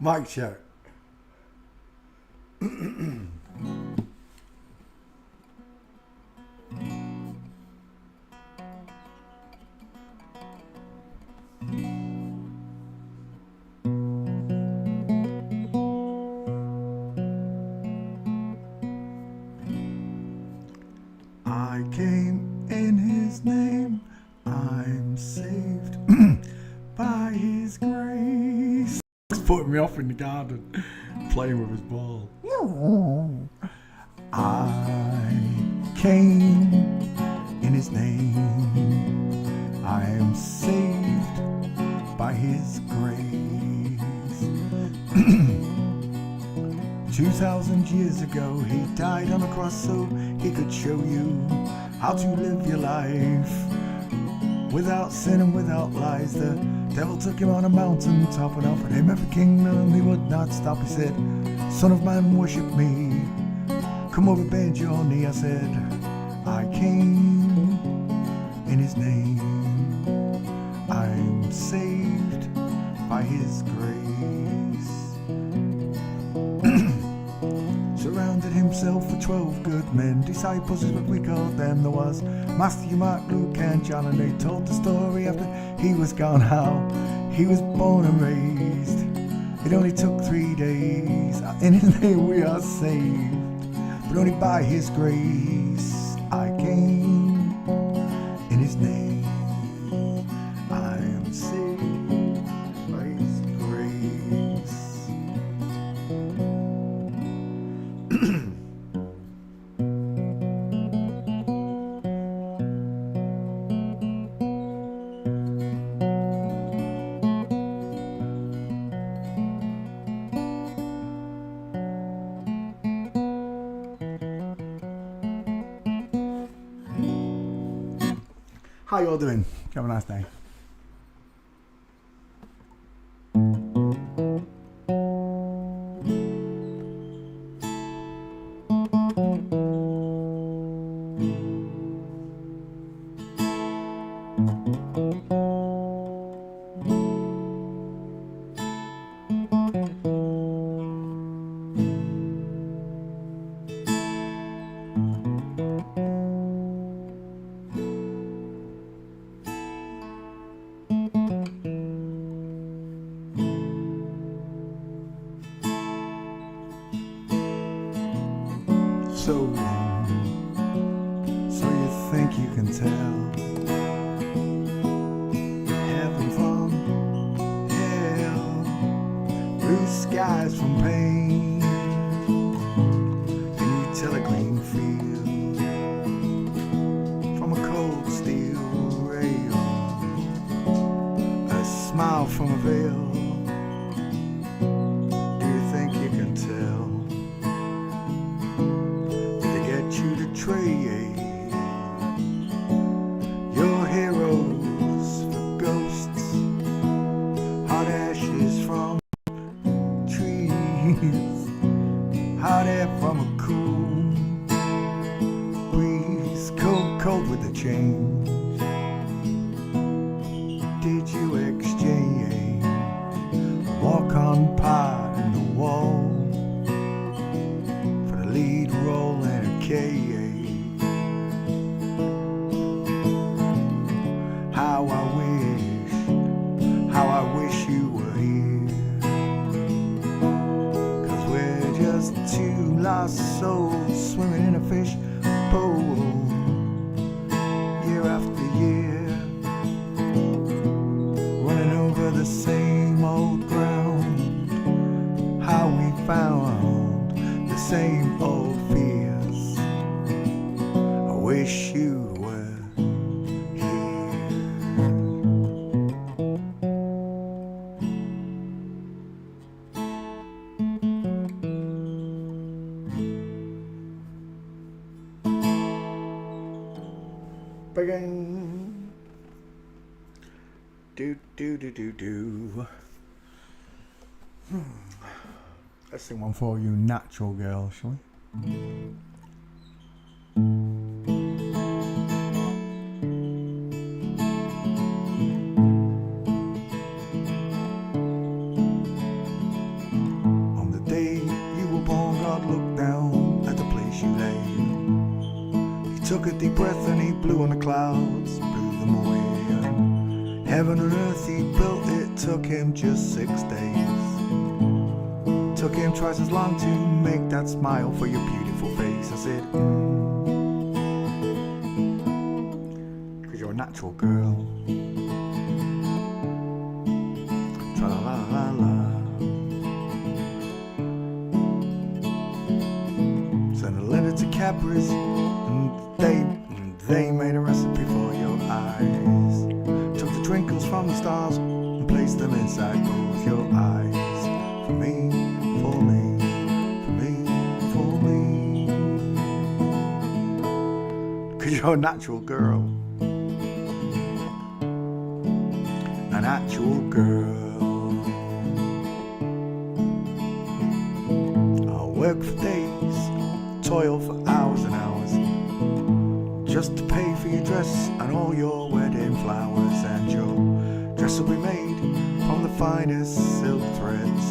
Mic check. I came in his name, I'm saved by his grace. He's putting me off in the garden, playing with his ball. I came in his name, I am saved by his grace. 2,000 years ago, he died on a cross so he could show you how to live your life without sin and without lies. The devil took him on a mountain top and offered him every kingdom. He would not stop. He said, "Son of man, worship me. Come over, bend your knee." I said, I came in his name, I'm saved by his grace. Surrounded himself with 12 good men, disciples is what we called them. There was Matthew, Mark, Luke and John, and they told the story after he was gone, how he was born and raised. It only took 3 days, in his name we are saved, but only by his grace. I came in his name, I am saved by his grace. How you all doing? Have a nice day. So you think you can tell heaven from hell, blue skies from pain? Can you tell a green field from a cold steel rail, a smile from a veil? Do you think you can tell? Trade your heroes for ghosts, hot ashes from trees, hot air from a cool breeze, cold with the change. Did you exchange a walk-on part in the wall for the lead role in a cage? How I wish you were here, 'cause we're just two lost souls swimming in a fish bowl, year after year, running over the same old ground. How we found the same old fears. I wish you were here. Begin. Do. Let's sing one for you, natural girl, shall we? took a deep breath and he blew on the clouds, blew them away. And heaven and earth he built, it took him just 6 days. Took him twice as long to make that smile for your beautiful face. I said, 'cause you're a natural girl. Tra-la-la-la-la. Sent a letter to Cadbury's and they made a recipe for your eyes. Took the twinkles from the stars and placed them inside both your eyes. For me, for me, for me, for me. 'Cause you're a natural girl. An actual girl. I'll work for days, toil for hours and hours, just to pay for your dress and all your wedding flowers. And your dress will be made from the finest silk threads.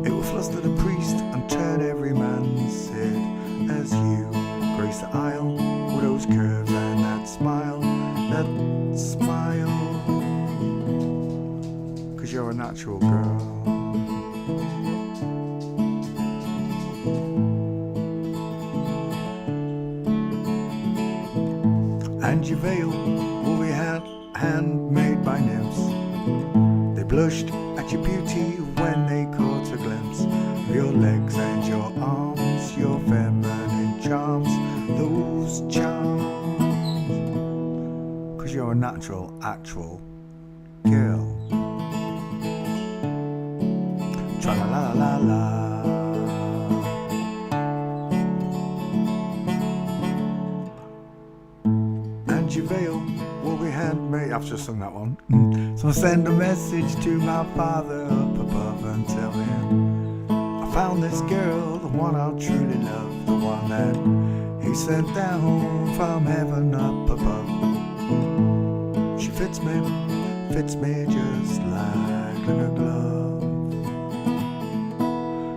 It will fluster the priest and turn every man's head as you grace the aisle with those curves and that smile, that smile. 'Cause you're a natural girl. And your veil will be handmade by nymphs. They blushed at your beauty when they caught a glimpse of your legs and your arms, your feminine charms, those charms. 'Cause you're a natural, actual girl. Tra-la-la-la-la. And your veil will be handmade. I've just sung that one. So send a message to my father up above and tell him I found this girl, the one I'll truly love, the one that he sent down from heaven up above. She fits me just like a glove.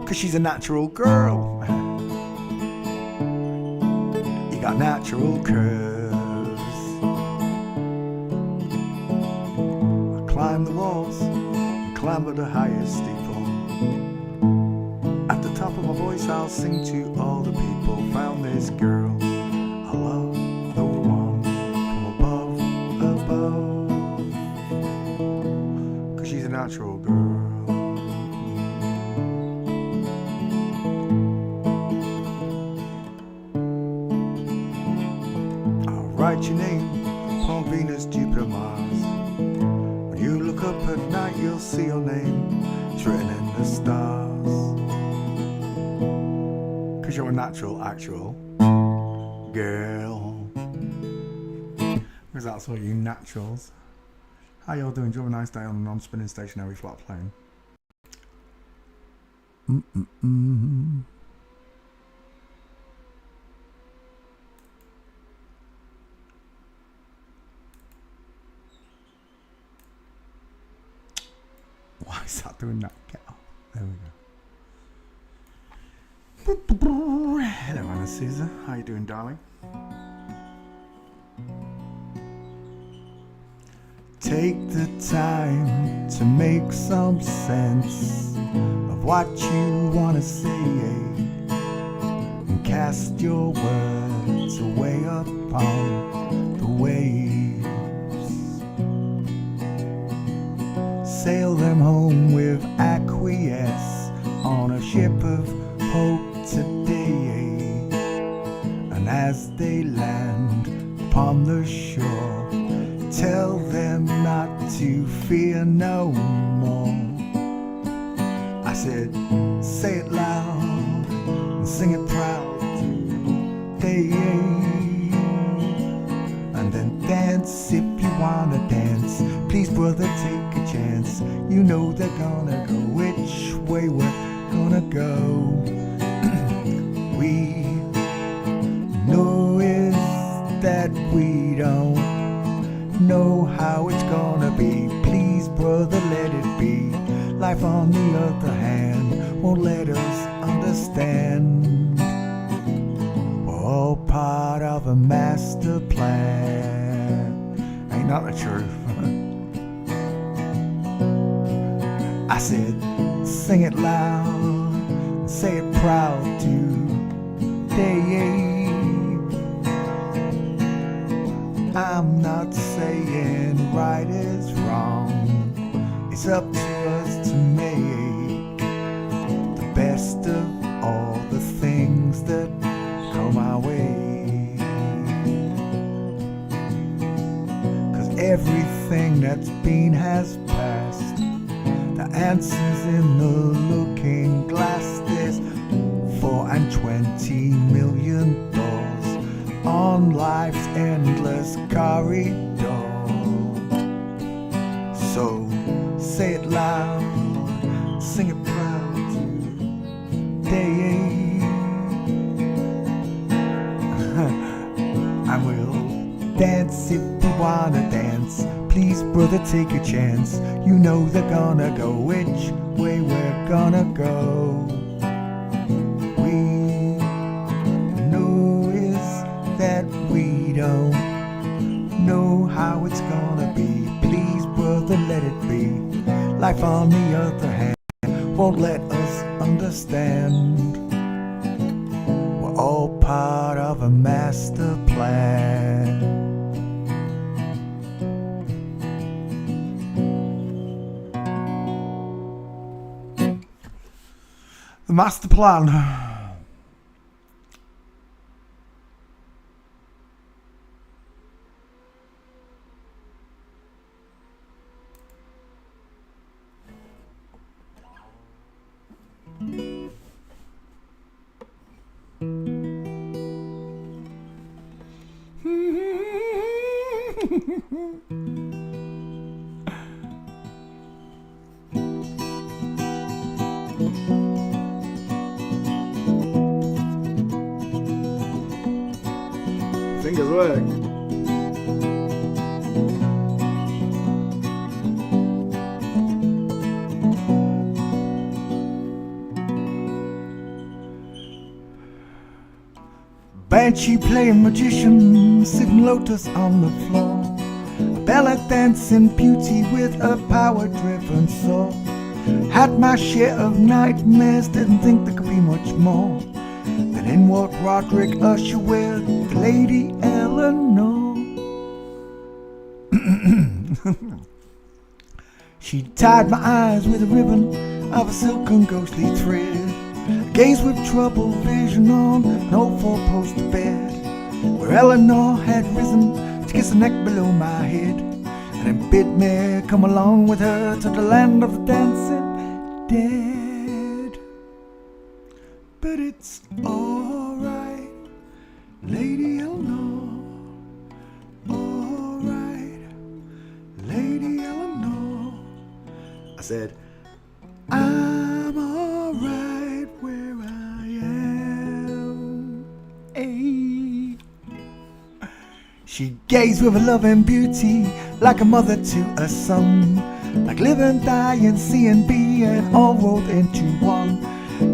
'Cause she's a natural girl. You got natural curves. I climb the walls and clamber the highest steeple. At the top of my voice I'll sing to all the people. Found this girl, I love the one from above, above. 'Cause she's a natural girl. Write your name on Venus, Jupiter, Mars. When you look up at night, you'll see your name. It's written in the stars. 'Cause you're a natural, actual girl. Because that's all you naturals. How y'all doing? Do you have a nice day on a non-spinning stationary flat plane? Why is that doing that? Get up. There we go. Hello, Anna Caesar. How you doing, darling? Take the time to make some sense of what you want to say and cast your words away upon the waves. Sail them home with acquiesce on a ship of hope today. And as they land upon the shore, tell them not to fear no more. I said, say it loud and sing it proud. And then dance if you wanna dance. Please, brother, take a chance. You know they're gonna go which way we're gonna go. We know is that we don't know how it's gonna be. Please, brother, let it be. Life, on the other hand, won't let us understand. We're all part of a master plan. Ain't not the truth. I said, sing it loud, say it proud today. I'm not saying right is wrong. It's up to us to make the best of all the things that come our way. 'Cause everything that's been has passed. The answer's in the looking glass. There's 420 million doors on life's endless corridor. So say it loud, sing it proud today. I will dance if you wanna dance. Please, brother, take a chance. You know they're gonna go which way we're gonna go. We know is that we don't know how it's gonna be. Please, brother, let it be. Life, on the other hand, won't let us understand. We're all part of a master plan. The master plan. Fingers work. Banshee playing magician, sitting lotus on the floor. A bella dancing beauty with a power-driven soul. Had my share of nightmares, didn't think there could be much more. Then in walked Roderick Usher with the Lady Eleanor. She tied my eyes with a ribbon of a silken ghostly thread. Gazed with troubled vision on an old four-post bed, where Eleanor had risen to kiss the neck below my head, and then bid me come along with her to the land of the dancing dead. But it's alright, Lady Eleanor, alright, Lady Eleanor. I said, I'm alright where I am. Ay. She gazed with a loving beauty, like a mother to a son, like living, dying, seeing, being, all rolled into one.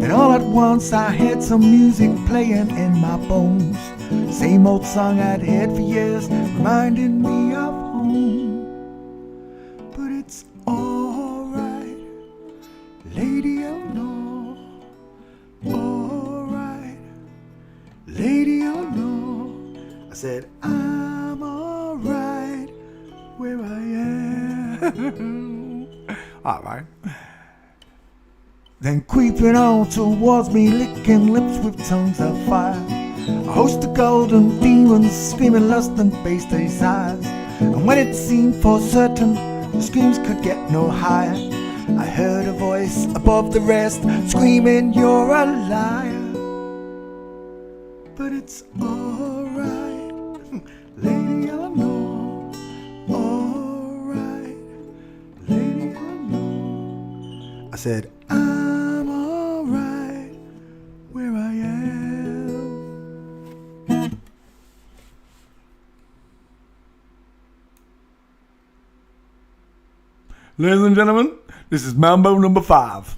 Then all at once I heard some music playing in my bones. Same old song I'd heard for years, reminding me of home. But it's alright, Lady Eleanor, alright, Lady Eleanor. I said, I'm alright where I am. Alright. Then creeping on towards me, licking lips with tongues of fire, a host of golden demons screaming lust and base desires. And when it seemed for certain the screams could get no higher, I heard a voice above the rest screaming, you're a liar. But it's alright, Lady Eleanor, alright, Lady Eleanor. I said, I'm alright where I am. Ladies and gentlemen, this is Mambo number 5.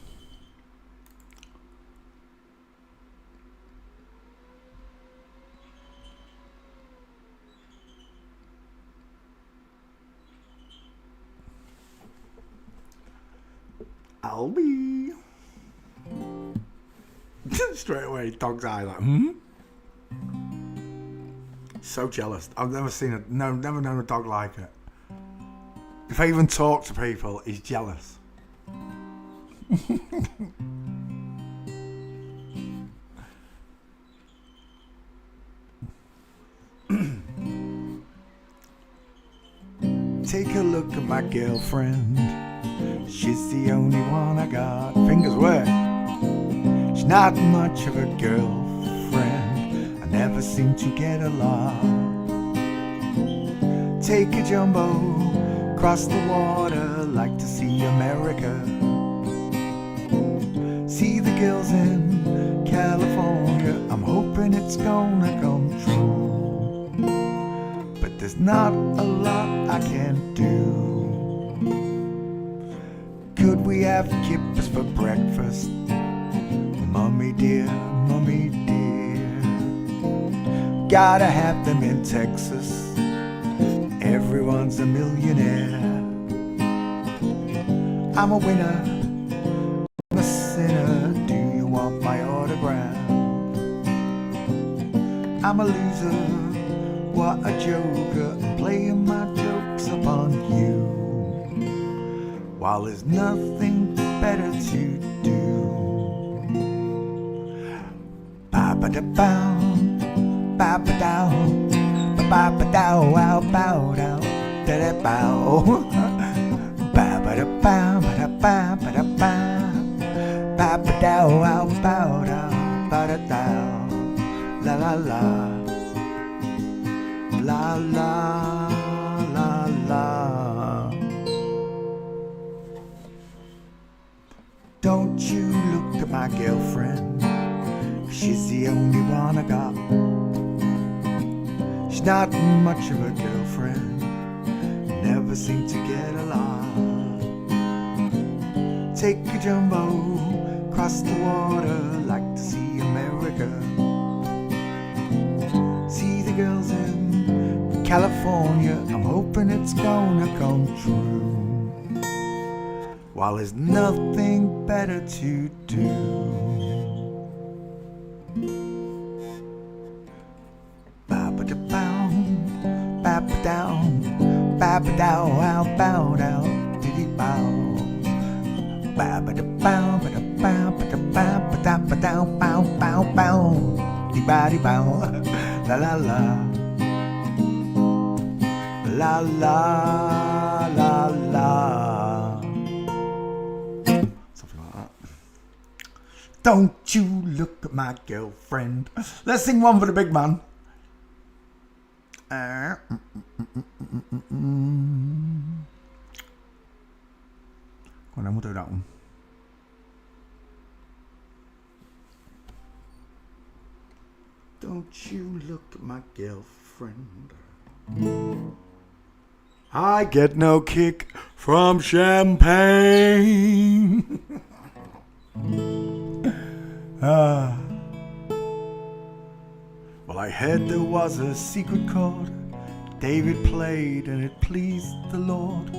Albie. Straight away, dog's eye like, So jealous. I've never seen never known a dog like it. If I even talk to people, he's jealous. Take a look at my girlfriend. She's the only one I got. Fingers where? She's not much of a girlfriend. I never seem to get a lot. Take a jumbo, cross the water, like to see America. See the girls in California. I'm hoping it's gonna come true, but there's not a lot I can do. Could we have kippers for breakfast? Mummy dear, mummy dear. Gotta have them in Texas. Everyone's a millionaire. I'm a winner, I'm a sinner. Do you want my autograph? I'm a loser, what a joker. I'm playing my jokes upon you, while there's nothing better to do. Ba-ba-da-bow, ba-ba-dow, ba-ba-ba-dow, wow, bow, dow, da-da-bow. Ba-ba-da-bow, ba-da-bow, ba-da-bow, ba-ba-dow, wow, bow, dow, ba-da-dow, la-la-la, la-la, la-la. Don't you look at my girlfriend, she's the only one I got. She's not much of a girlfriend, never seem to get a lot. Take a jumbo, cross the water, like to see America. See the girls in California, I'm hoping it's gonna come true, while there's nothing better to do. Ba-ba-da-bow, ba-ba-dow, ba-ba-dow, wow, bow, dow, diddy-bow. Ba-ba-da-bow, ba-da-bow, ba-da-bow, ba-da-ba-dow, bow, bow, bow, dee-ba-dee-bow, la-la-la, la-la, la-la. Don't you look at my girlfriend. Let's sing one for the big man. Còn đang muốn tự động. Don't you look at my girlfriend. I get no kick from champagne. Well, I heard there was a secret chord David played and it pleased the Lord.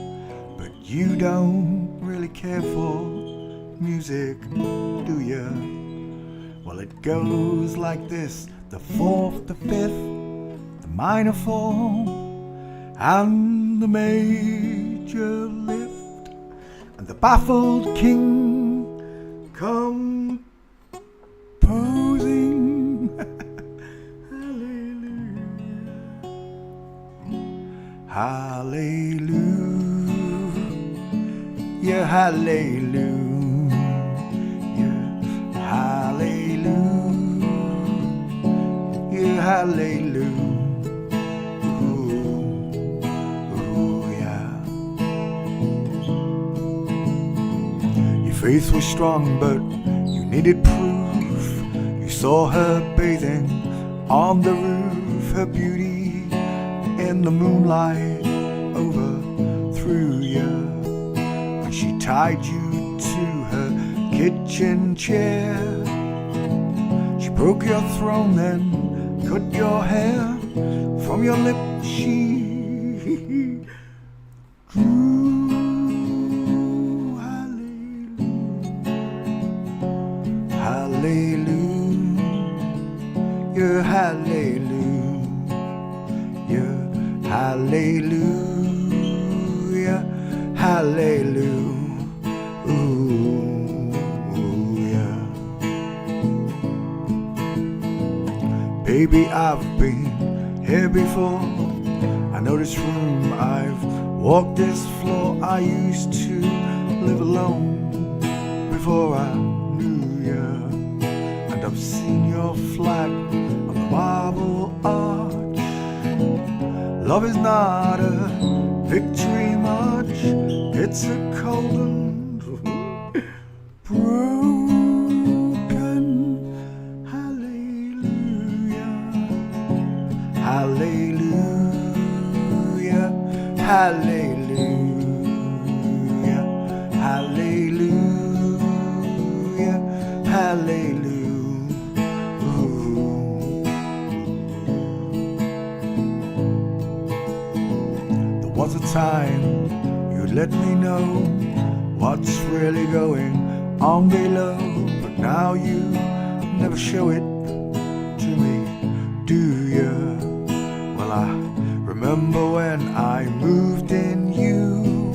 But you don't really care for music, do you? Well, it goes like this: the fourth, the fifth, the minor fall, and the major lift, and the baffled king composing. Hallelujah, hallelujah, hallelujah, hallelujah. Your faith was strong, but you needed proof. You saw her bathing on the roof, her beauty in the moonlight overthrew you. When she tied you to her kitchen chair, she broke your throne, then cut your hair. From your lips she grew. Hallelujah. Hallelujah, hallelujah. Baby, I've been here before. I know this room, I've walked this floor. I used to live alone before I knew you. And I've seen your flag on the Marble Arch. Love is not a victory march, it's a cold and broken hallelujah, hallelujah, hallelujah, hallelujah, hallelujah. Was a time you'd let me know what's really going on below, but now you never show it to me, do you? Well, I remember when I moved in you,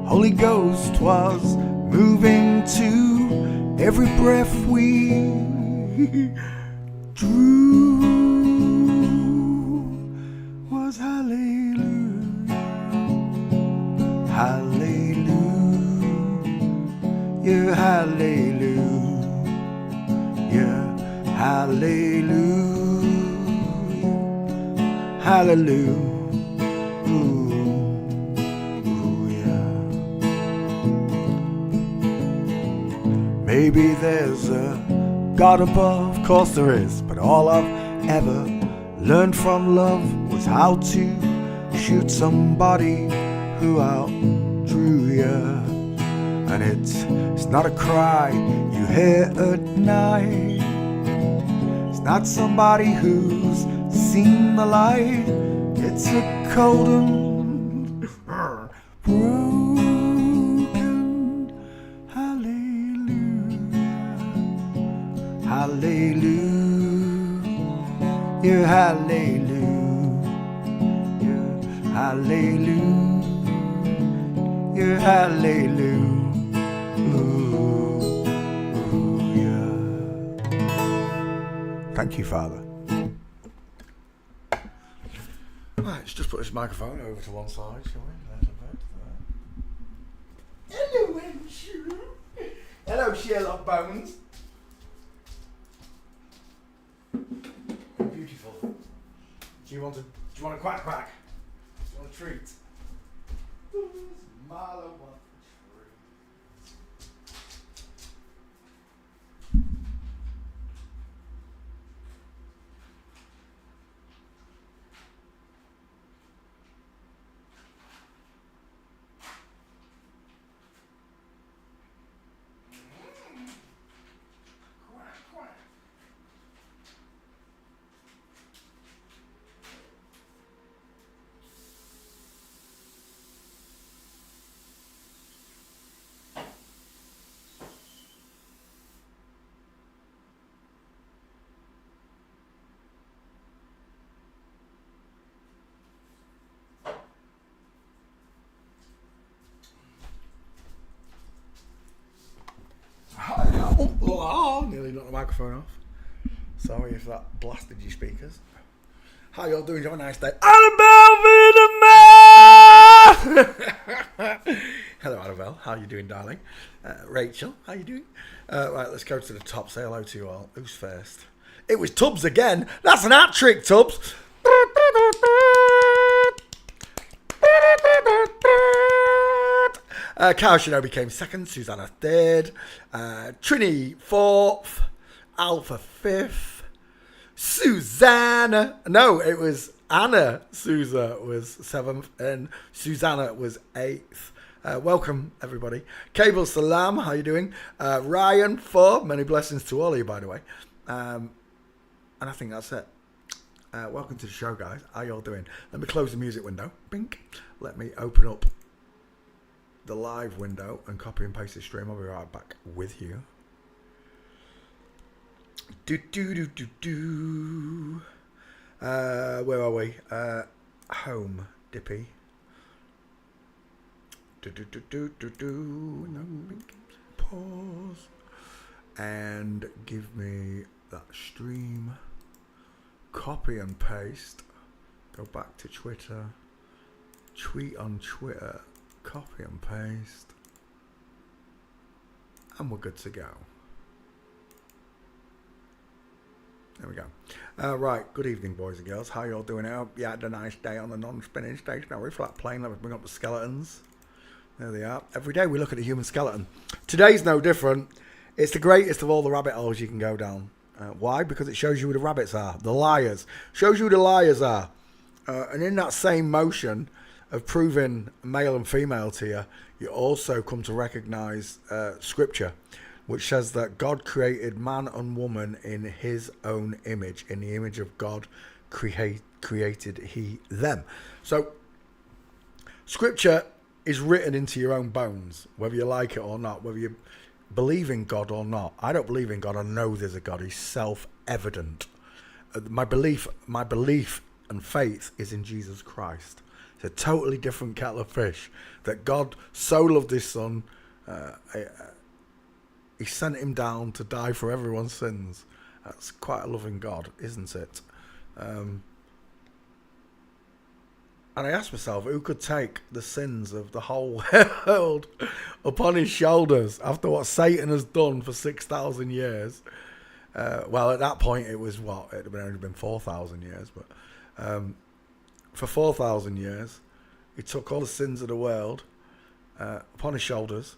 Holy Ghost was moving too. Every breath we drew was hallelujah. Hallelujah, hallelujah, hallelujah, hallelujah. Maybe there's a God above, of course there is, but all I've ever learned from love was how to shoot somebody who outdrew you. And it's not a cry you hear at night. It's not somebody who's seen the light. It's a cold and broken hallelujah, hallelujah, hallelujah, hallelujah, hallelujah. Thank you, Father. Right, let's just put this microphone over to one side, shall we? Hello, Andrew. Hello, Sherlock Bones. Beautiful. Do you want a quack quack? Do you want a treat? Marlo wants a treat. Oh, nearly knocked the microphone off. Sorry if that blasted your speakers. How y'all doing? Did you have a nice day? Annabelle Vidaman! Hello, Annabelle. How you doing, darling? Rachel, how you doing? Right, let's go to the top. Say hello to you all. Who's first? It was Tubbs again. That's an hat trick, Tubbs. Kyle Shinobi came second, Susanna third, Trini fourth, Alpha fifth, Susanna, no, it was Anna Souza was seventh, and Susanna was eighth. Welcome, everybody. Cable Salam, how you doing? Ryan 4, many blessings to all of you, by the way. And I think that's it. Welcome to the show, guys. How y'all doing? Let me close the music window. Bink. Let me open up the live window and copy and paste the stream. I'll be right back with you. Where are we? home, Dippy. Pause. And give me that stream. Copy and paste. Go back to Twitter. Tweet on Twitter. Copy and paste. And we're good to go. There we go. Right, good evening, boys and girls. How you all doing? I hope you had a nice day on the non-spinning stationary flat plane. Let me bring up the skeletons. There they are. Every day we look at a human skeleton. Today's no different. It's the greatest of all the rabbit holes you can go down. Why? Because it shows you who the rabbits are. The liars. Shows you who the liars are. And in that same motion of proving male and female to you, you also come to recognise Scripture, which says that God created man and woman in his own image. In the image of God created he them. So Scripture is written into your own bones, whether you like it or not, whether you believe in God or not. I don't believe in God. I know there's a God. He's self-evident. My belief and faith is in Jesus Christ. It's a totally different kettle of fish. That God so loved his son, he sent him down to die for everyone's sins. That's quite a loving God, isn't it? And I asked myself, who could take the sins of the whole world upon his shoulders after what Satan has done for 6,000 years? Well, at that point, it was what? It had only been 4,000 years. But for 4,000 years, he took all the sins of the world upon his shoulders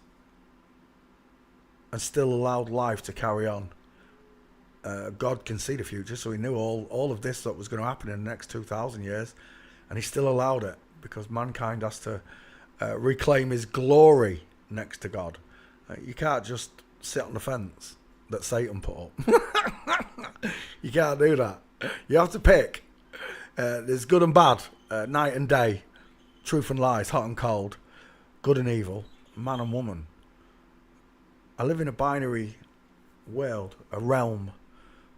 and still allowed life to carry on. God can see the future, so he knew all of this that was going to happen in the next 2,000 years. And he still allowed it because mankind has to reclaim his glory next to God. You can't just sit on the fence that Satan put up. You can't do that. You have to pick. There's good and bad, night and day, truth and lies, hot and cold, good and evil, man and woman. I live in a binary world, a realm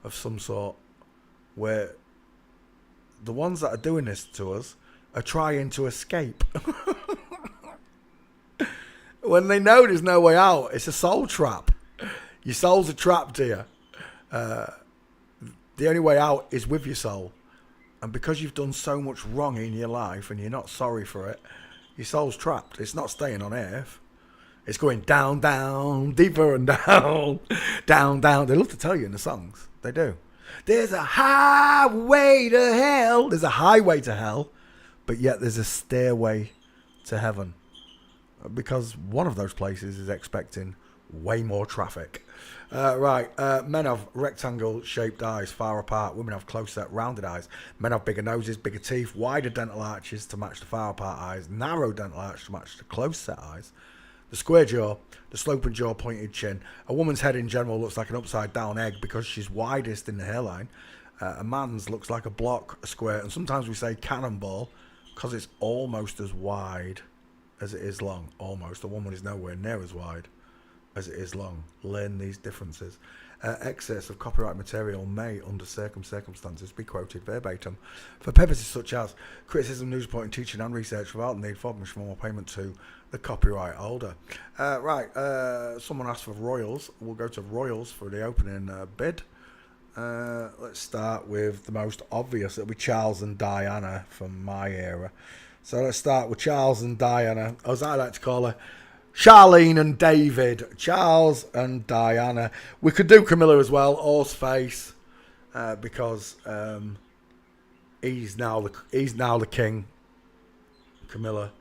of some sort, where the ones that are doing this to us are trying to escape. When they know there's no way out, it's a soul trap. Your soul's a trap to you. The only way out is with your soul. And because you've done so much wrong in your life and you're not sorry for it, your soul's trapped. It's not staying on earth. It's going down, down, deeper and down, down, down. They love to tell you in the songs. They do. There's a highway to hell. There's a highway to hell, but yet there's a stairway to heaven. Because one of those places is expecting way more traffic. Men have rectangle-shaped eyes far apart. Women have close-set, rounded eyes. Men have bigger noses, bigger teeth, wider dental arches to match the far apart eyes, narrow dental arch to match the close-set eyes. The square jaw, the sloping jaw, pointed chin. A woman's head in general looks like an upside-down egg because she's widest in the hairline. A man's looks like a block, a square, and sometimes we say cannonball because it's almost as wide as it is long. Almost. A woman is nowhere near as wide as it is long. Learn these differences. Excess of copyright material may, under circumstances, be quoted verbatim for purposes such as criticism, news reporting, teaching and research without the need for much more payment to the copyright holder. Someone asked for royals. We'll go to royals for the opening bid. Let's start with the most obvious. It'll be Charles and Diana from my era. So let's start with Charles and Diana, as I like to call her, Charlene and David. Charles and Diana. We could do Camilla as well, Horseface, because he's now the king. Camilla.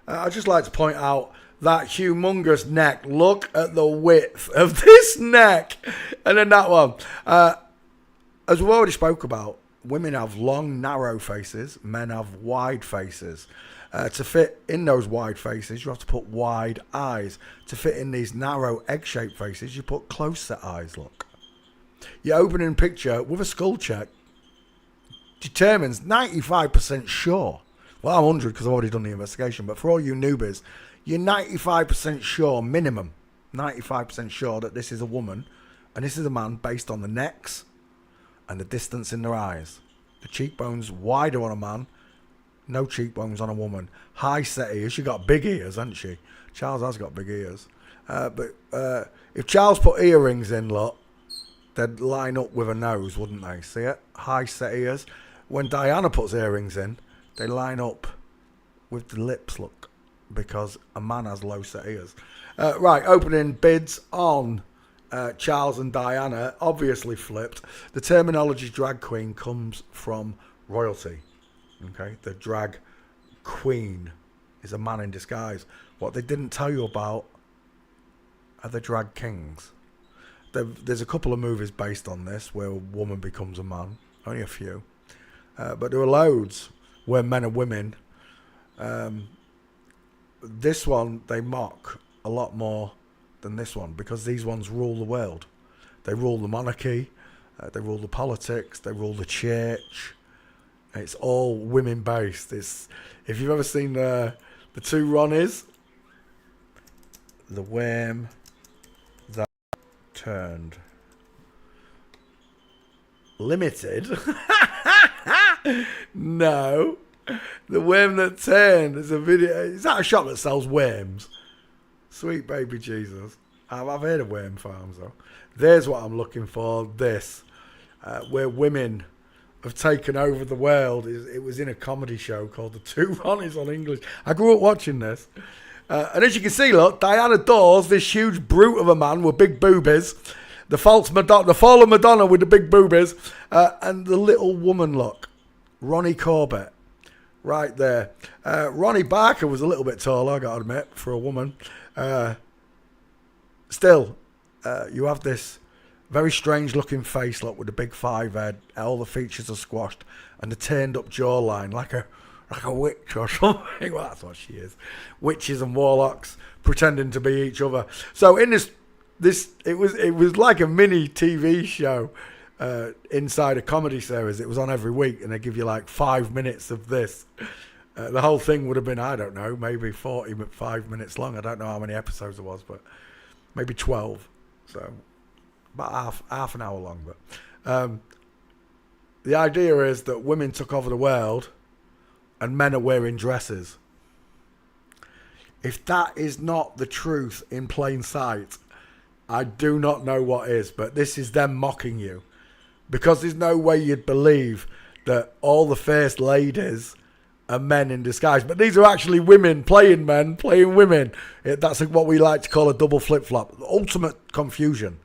I'd just like to point out that humongous neck. Look at the width of this neck, and then that one. As we already spoke about, women have long, narrow faces. Men have wide faces. To fit in those wide faces, you have to put wide eyes. To fit in these narrow, egg-shaped faces, you put close-set eyes, look. Your opening picture with a skull check determines 95% sure. Well, I'm 100 because I've already done the investigation, but for all you newbies, you're 95% sure, minimum, 95% sure that this is a woman and this is a man based on the necks and the distance in their eyes. The cheekbones wider on a man, No cheekbones on a woman. High set ears. She got big ears, hasn't she? Charles has got big ears. But if Charles put earrings in, look, they'd line up with a nose, wouldn't they? See it? High set ears. When Diana puts earrings in, they line up with the lips, look, because a man has low set ears. Right, opening bids on Charles and Diana, obviously flipped. The terminology drag queen comes from royalty. Okay, the drag queen is a man in disguise. What they didn't tell you about are the drag kings. There's a couple of movies based on this where a woman becomes a man. Only a few. But there are loads where men are women. This one, they mock a lot more than this one because these ones rule the world. They rule the monarchy. They rule the politics. They rule the church. It's all women based. If you've ever seen the two Ronnies, the worm that turned limited. No, the worm that turned is a video. Is that a shop that sells worms? Sweet baby Jesus. I've heard of worm farms though. There's what I'm looking for. This, where women have taken over the world. It was in a comedy show called The Two Ronnies on English. I grew up watching this. And as you can see, look, Diana Dawes, this huge brute of a man with big boobies. The fallen Madonna with the big boobies. And the little woman, look. Ronnie Corbett. Right there. Ronnie Barker was a little bit taller, I got to admit, for a woman. Still, you have this very strange looking face, look, with the big five head. All the features are squashed, and the turned up jawline, like a witch or something. Well, that's what she is. Witches and warlocks pretending to be each other. So in this it was like a mini TV show inside a comedy series. It was on every week, and they give you like 5 minutes of this. The whole thing would have been, I don't know, maybe 45 minutes long. I don't know how many episodes there was, but maybe 12. So about half an hour long. But the idea is that women took over the world and men are wearing dresses. If that is not the truth in plain sight, I do not know what is. But this is them mocking you, because there's no way you'd believe that all the first ladies are men in disguise. But these are actually women playing men, playing women. That's what we like to call a double flip-flop. Ultimate confusion.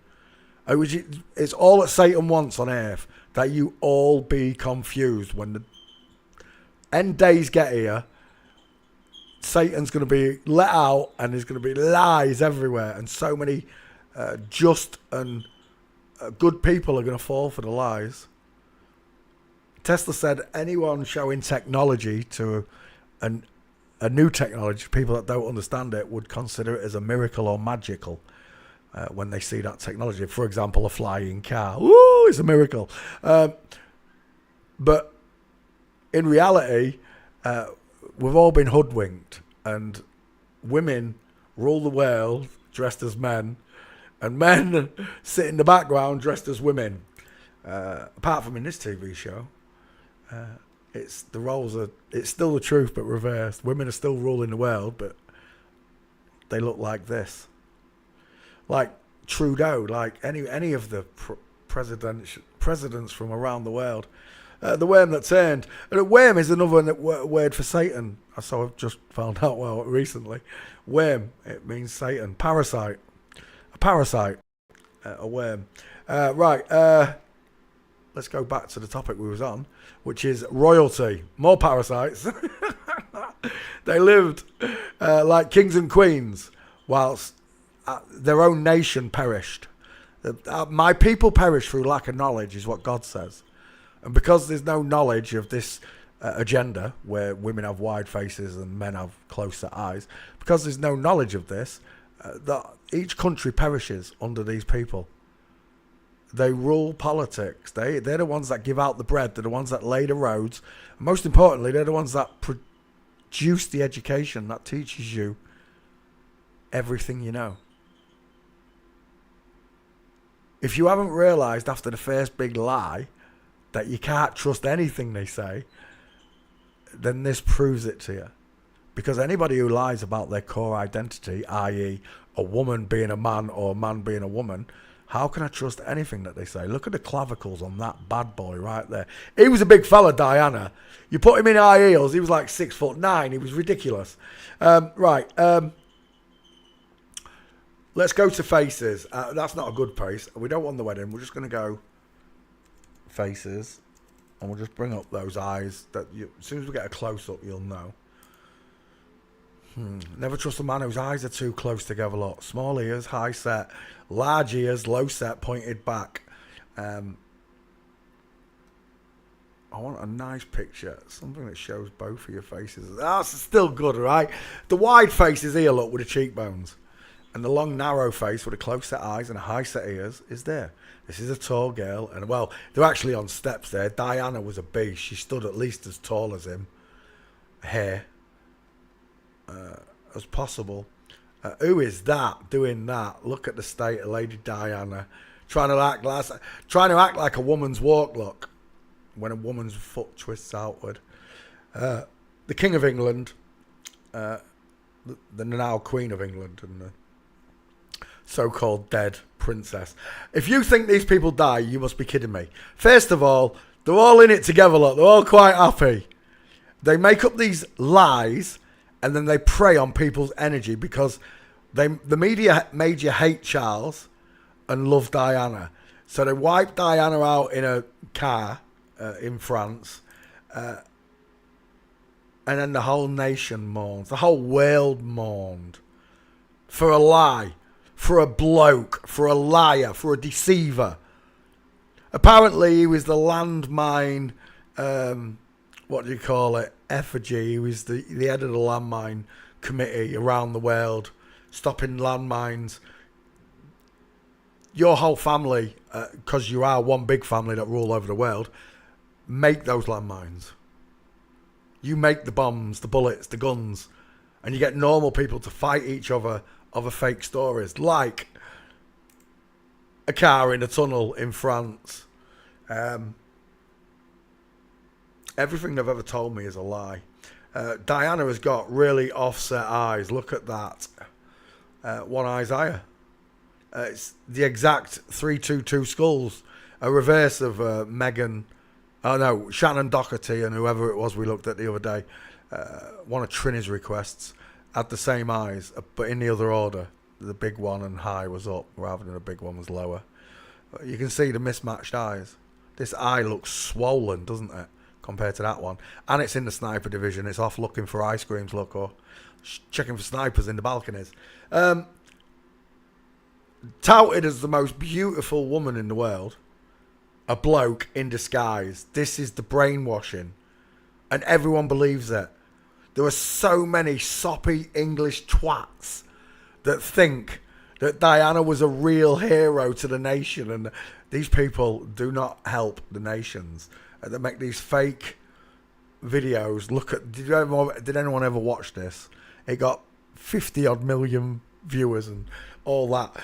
It's all that Satan wants on earth, that you all be confused. When the end days get here, Satan's going to be let out and there's going to be lies everywhere. And so many just and good people are going to fall for the lies. Tesla said anyone showing technology to a new technology, people that don't understand it, would consider it as a miracle or magical. When they see that technology, for example, a flying car, woo, it's a miracle. But in reality, we've all been hoodwinked, and women rule the world dressed as men, and men sit in the background dressed as women. Apart from in this TV show, it's still the truth but reversed. Women are still ruling the world, but they look like this. Like Trudeau, like any of the presidents from around the world. The worm that turned. And a worm is another word for Satan. So I've just found out recently. Worm, it means Satan. Parasite. A parasite. A worm. Right. Let's go back to the topic we was on, which is royalty. More parasites. They lived like kings and queens, whilst their own nation perished. My people perish through lack of knowledge, is what God says. And because there's no knowledge of this agenda, where women have wide faces and men have closer eyes, because there's no knowledge of this, that each country perishes under these people. They rule politics. They're the ones that give out the bread. They're the ones that lay the roads. And most importantly, they're the ones that produce the education that teaches you everything you know. If you haven't realised after the first big lie that you can't trust anything they say, then this proves it to you. Because anybody who lies about their core identity, i.e. a woman being a man or a man being a woman, how can I trust anything that they say? Look at the clavicles on that bad boy right there. He was a big fella, Diana. You put him in high heels, he was like 6'9". He was ridiculous. Let's go to faces. That's not a good face. We don't want the wedding. We're just going to go faces. And we'll just bring up those eyes. As soon as we get a close-up, you'll know. Never trust a man whose eyes are too close together. Look, small ears, high set, large ears, low set, pointed back. I want a nice picture, something that shows both of your faces. That's still good, right? The wide face is here, look, with the cheekbones, and the long, narrow face with the close set eyes and high set ears is there. This is a tall girl, and well, they're actually on steps there. Diana was a beast. She stood at least as tall as him. Hair. As possible. Who is that doing that? Look at the state of Lady Diana, trying to act like a woman's walk. Look, when a woman's foot twists outward. The King of England, the now Queen of England, and the so-called dead princess. If you think these people die, you must be kidding me. First of all, they're all in it together. Look, they're all quite happy. They make up these lies. And then they prey on people's energy because the media made you hate Charles and love Diana. So they wiped Diana out in a car in France. And then the whole nation mourns. The whole world mourned. For a lie. For a bloke. For a liar. For a deceiver. Apparently he was the landmine... what do you call it? Effigy. He was the head of the landmine committee around the world, stopping landmines. Your whole family, because you are one big family that rule over the world, make those landmines. You make the bombs, the bullets, the guns, and you get normal people to fight each other over fake stories, like a car in a tunnel in France. Everything they've ever told me is a lie. Diana has got really offset eyes. Look at that. One eye's higher. It's the exact 322 skulls. A reverse of Meghan. Oh no, Shannon Doherty and whoever it was we looked at the other day. One of Trini's requests had the same eyes, but in the other order. The big one and high was up rather than the big one was lower. You can see the mismatched eyes. This eye looks swollen, doesn't it? Compared to that one. And it's in the sniper division. It's off looking for ice creams, look, or checking for snipers in the balconies. Touted as the most beautiful woman in the world. A bloke in disguise. This is the brainwashing. And everyone believes it. There are so many soppy English twats that think that Diana was a real hero to the nation. And these people do not help the nations. That make these fake videos. Look at. Did anyone ever watch this? It got 50 odd million viewers and all that.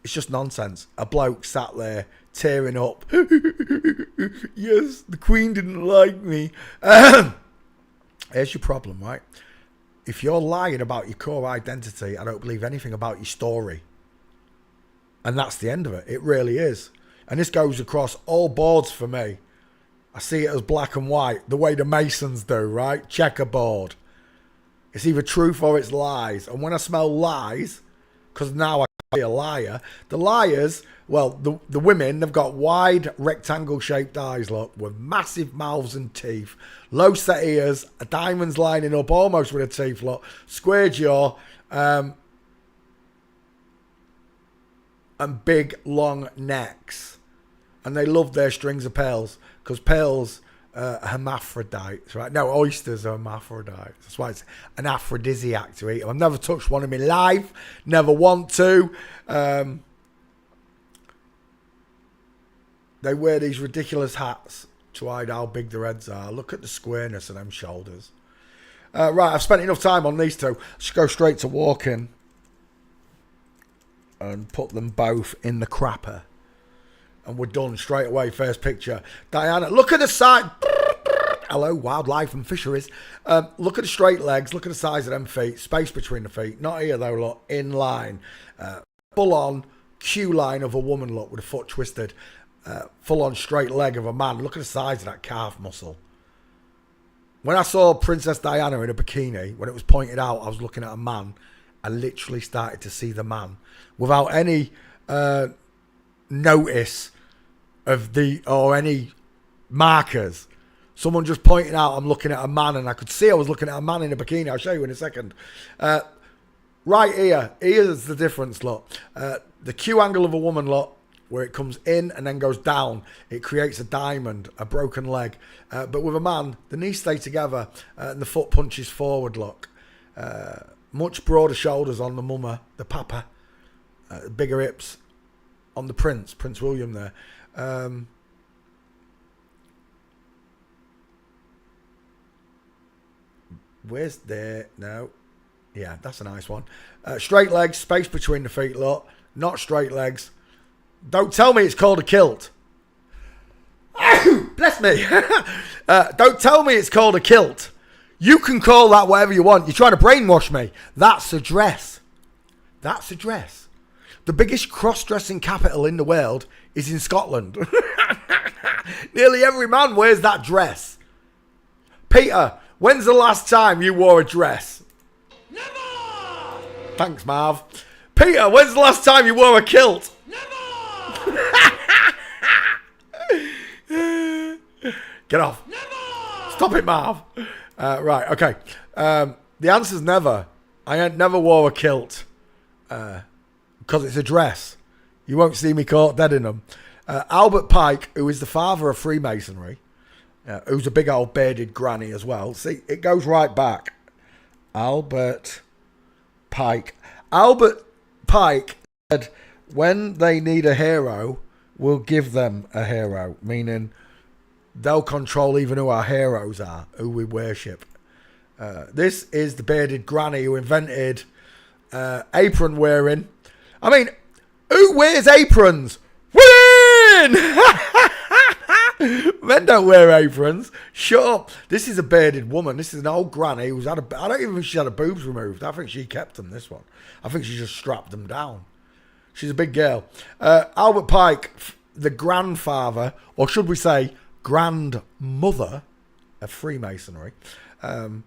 It's just nonsense. A bloke sat there tearing up. Yes, the Queen didn't like me. Here's your problem, right? If you're lying about your core identity, I don't believe anything about your story. And that's the end of it. It really is. And this goes across all boards for me. I see it as black and white, the way the Masons do, right? Checkerboard. It's either truth or it's lies. And when I smell lies, because now I can be a liar, the liars, well, the women, they've got wide rectangle-shaped eyes, look, with massive mouths and teeth, low set ears, diamonds lining up almost with the teeth, look, square jaw, and big, long necks. And they love their strings of pearls because pearls are hermaphrodites, right? No, oysters are hermaphrodites. That's why it's an aphrodisiac to eat. I've never touched one in my life. Never want to. They wear these ridiculous hats to hide how big their heads are. Look at the squareness of them shoulders. Right, I've spent enough time on these two. Let's go straight to walking and put them both in the crapper. And we're done straight away. First picture. Diana, look at the side. Hello, wildlife and fisheries. Look at the straight legs. Look at the size of them feet. Space between the feet. Not here, though, look. In line. Full-on Q line of a woman, look, with a foot twisted. Full-on straight leg of a man. Look at the size of that calf muscle. When I saw Princess Diana in a bikini, when it was pointed out I was looking at a man, I literally started to see the man without any notice of any markers. Someone just pointed out I'm looking at a man, and I could see I was looking at a man in a bikini. I'll show you in a second. Right here. Here's the difference, look. The Q angle of a woman, look, where it comes in and then goes down. It creates a diamond, a broken leg. But with a man, the knees stay together and the foot punches forward, look. Much broader shoulders on the mummer, the papa. Bigger hips on the Prince William there. Where's there? No. Yeah, that's a nice one. Straight legs, space between the feet, look. Not straight legs. Don't tell me it's called a kilt. Bless me. Don't tell me it's called a kilt. You can call that whatever you want. You're trying to brainwash me. That's a dress. That's a dress. The biggest cross-dressing capital in the world is in Scotland. Nearly every man wears that dress. Peter, when's the last time you wore a dress? Never! Thanks, Marv. Peter, when's the last time you wore a kilt? Never! Get off. Never! Stop it, Marv. Right, okay. The answer's never. I ain't never wore a kilt. Because it's a dress. You won't see me caught dead in them. Albert Pike, who is the father of Freemasonry, who's a big old bearded granny as well. See, it goes right back. Albert Pike. Albert Pike said, when they need a hero, we'll give them a hero. Meaning, they'll control even who our heroes are, who we worship. This is the bearded granny who invented apron wearing. I mean, who wears aprons? Women! Men don't wear aprons. Shut up. This is a bearded woman. This is an old granny who's had I don't even think she had her boobs removed. I think she kept them, this one. I think she just strapped them down. She's a big girl. Albert Pike, the grandfather, or should we say grandmother of Freemasonry. We're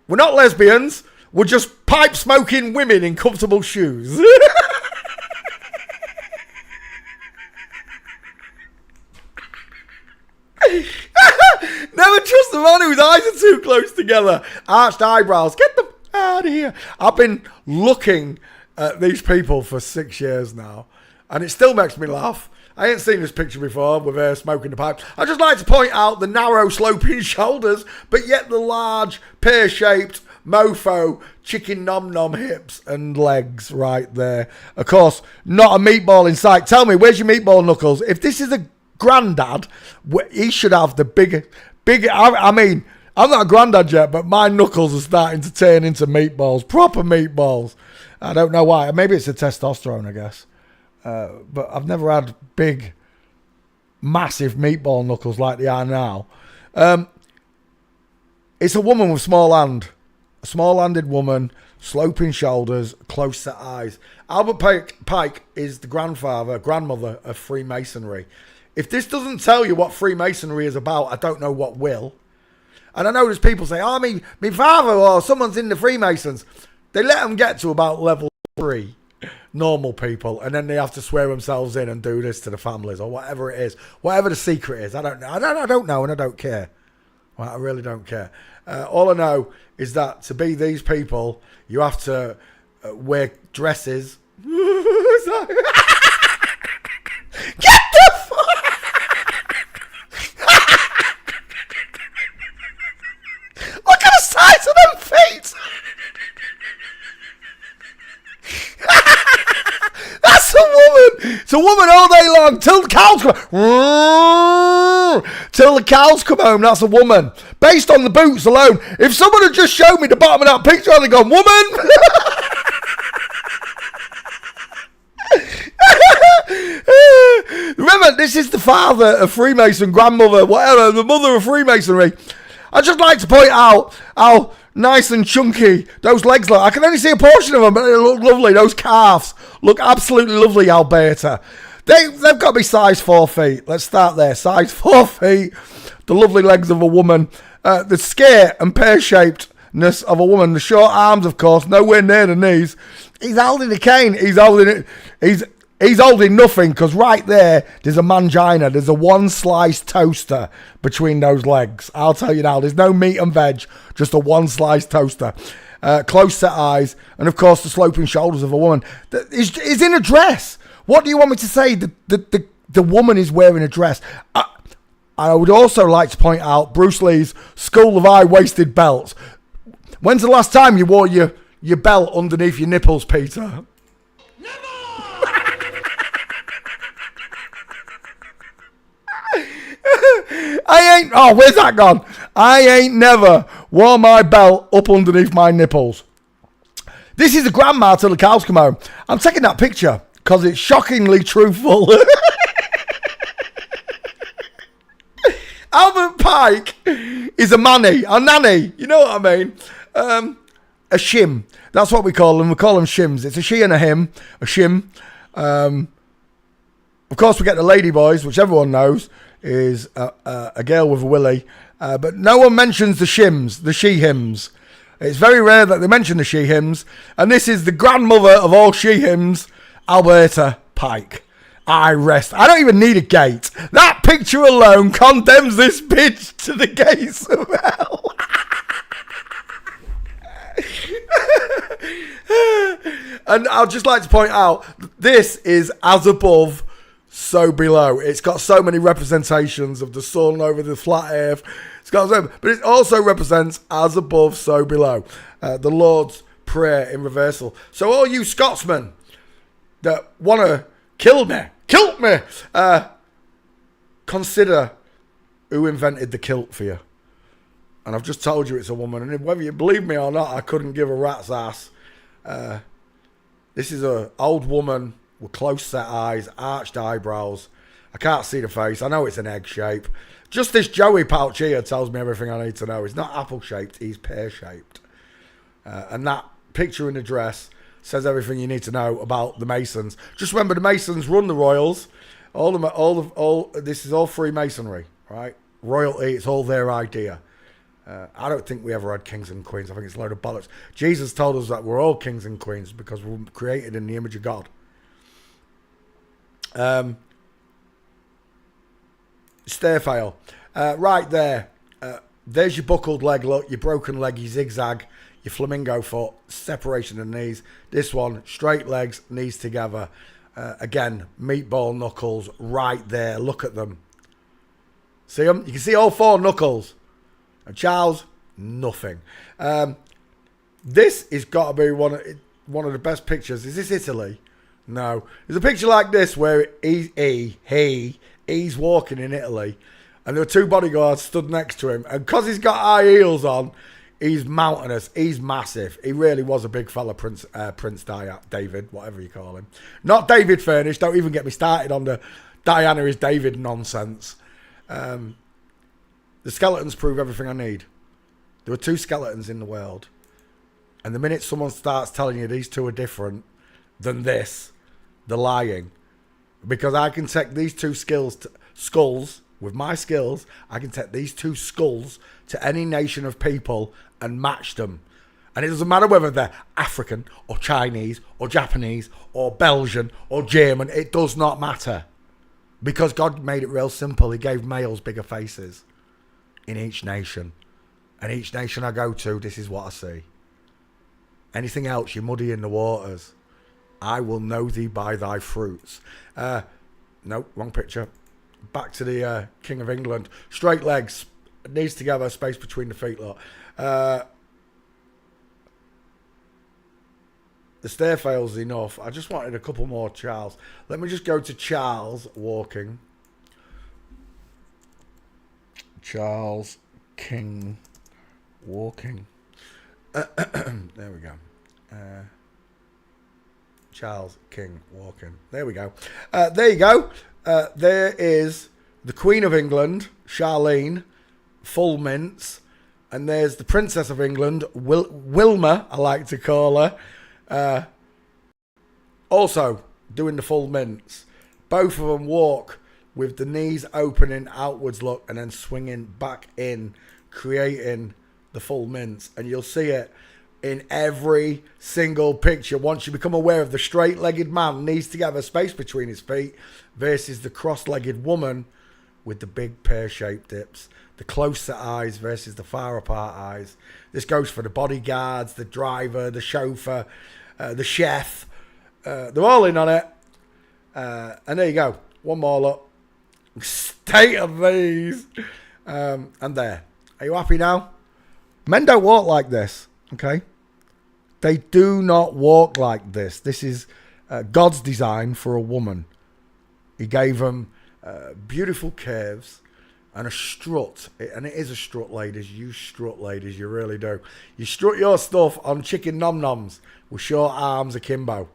not lesbians. We're just pipe-smoking women in comfortable shoes. Never trust a man whose eyes are too close together. Arched eyebrows. Get them out of here. I've been looking at these people for 6 years now, and it still makes me laugh. I ain't seen this picture before with her smoking the pipe. I just like to point out the narrow sloping shoulders, but yet the large pear-shaped mofo chicken nom-nom hips and legs right there. Of course, not a meatball in sight. Tell me, where's your meatball knuckles? If this is a granddad, he should have the bigger. I mean, I'm not a granddad yet, but my knuckles are starting to turn into meatballs. Proper meatballs. I don't know why. Maybe it's the testosterone, I guess. But I've never had big, massive meatball knuckles like they are now. It's a woman with small hand. A small-handed woman, sloping shoulders, close-set eyes. Albert Pike is the grandmother of Freemasonry. If this doesn't tell you what Freemasonry is about, I don't know what will. And I know there's people say, oh, me father or someone's in the Freemasons. They let them get to about level 3, normal people, and then they have to swear themselves in and do this to the families or whatever it is. Whatever the secret is. I don't know. I don't know, and I don't care. Well, I really don't care. All I know is that to be these people, you have to wear dresses. Get the fuck! Look at the size of them feet! That's a woman! It's a woman all day long till the cows come home. Till the cows come home, that's a woman. Based on the boots alone. If someone had just showed me the bottom of that picture, I'd have gone, woman! Remember, this is the father of Freemason, grandmother, whatever, the mother of Freemasonry. I'd just like to point out how nice and chunky those legs look. I can only see a portion of them, but they look lovely. Those calves look absolutely lovely, Alberta. They've got to be size 4 feet. Let's start there. Size 4 feet. The lovely legs of a woman. The scare and pear-shapedness of a woman. The short arms, of course, nowhere near the knees. He's holding a cane. He's holding it. He's holding nothing, because right there's a mangina. There's a one-slice toaster between those legs. I'll tell you now, there's no meat and veg, just a one-slice toaster. Close set eyes, and of course the sloping shoulders of a woman. Is in a dress. What do you want me to say? The woman is wearing a dress. I would also like to point out Bruce Lee's School of High-Waisted Belts. When's the last time you wore your belt underneath your nipples, Peter? Never! Where's that gone? I ain't never wore my belt up underneath my nipples. This is a grandma till the cows come home. I'm taking that picture because it's shockingly truthful. Albert Pike is a nanny. You know what I mean? A shim. That's what we call them. We call them shims. It's a she and a him. A shim. Of course, we get the lady boys, which everyone knows is a girl with a willy. But no one mentions the shims, the she-hims. It's very rare that they mention the she-hims. And this is the grandmother of all she-hims, Alberta Pike. I rest. I don't even need a gate. That picture alone condemns this bitch to the gates of hell. And I'd just like to point out, this is as above, so below. It's got so many representations of the sun over the flat earth. It's got so, but it also represents as above, so below. The Lord's Prayer in reversal. So all you Scotsmen that want to kill me, consider who invented the kilt for you. And I've just told you it's a woman. And whether you believe me or not, I couldn't give a rat's ass. This is an old woman with close set eyes, arched eyebrows. I can't see the face. I know it's an egg shape. Just this Joey pouch here tells me everything I need to know. He's not apple shaped, he's pear shaped. And that picture in the dress says everything you need to know about the Masons. Just remember, the Masons run the royals. This is all Freemasonry, right? Royalty, it's all their idea. I don't think we ever had kings and queens. I think it's a load of bollocks. Jesus told us that we're all kings and queens because we're created in the image of God. Stairfile. Right there. There's your buckled leg, look. Your broken leg, your zigzag, your flamingo foot, separation of the knees. This one, straight legs, knees together. Again, meatball knuckles right there. Look at them. See them? You can see all 4 knuckles. And Charles, nothing. This has got to be one of the best pictures. Is this Italy? No. There's a picture like this where he's walking in Italy, and there were 2 bodyguards stood next to him. And because he's got high heels on, he's mountainous. He's massive. He really was a big fella, Prince David, whatever you call him. Not David Furnish. Don't even get me started on the Diana is David nonsense. The skeletons prove everything I need. There were 2 skeletons in the world. And the minute someone starts telling you these 2 are different than this, they're lying. Because I can take these 2 skulls, with my skills, I can take these 2 skulls to any nation of people and match them. And it doesn't matter whether they're African or Chinese or Japanese or Belgian or German. It does not matter. Because God made it real simple. He gave males bigger faces in each nation. And each nation I go to, this is what I see. Anything else, you're muddying the waters. I will know thee by thy fruits. No, wrong picture. Back to the King of England. Straight legs, knees together, space between the feet. Lot. The stairfale's enough. I just wanted a couple more Charles. Let me just go to Charles walking. Charles King walking. There we go. Charles King walking. There we go. There you go. There is the Queen of England, Charlene, full mince. And there's the Princess of England, Wilma, I like to call her. Also doing the full mince. Both of them walk with the knees opening outwards, look, and then swinging back in, creating the full mince. And you'll see it in every single picture. Once you become aware of the straight-legged man, knees together, space between his feet, versus the cross-legged woman with the big pear-shaped dips. The closer eyes versus the far apart eyes. This goes for the bodyguards, the driver, the chauffeur, the chef. They're all in on it. And there you go. One more look. State of these. And there. Are you happy now? Men don't walk like this. Okay? They do not walk like this. This is God's design for a woman. He gave them beautiful curves. And a strut, and it is a strut, ladies. You strut, ladies, you really do. You strut your stuff on chicken nom-noms with short arms akimbo.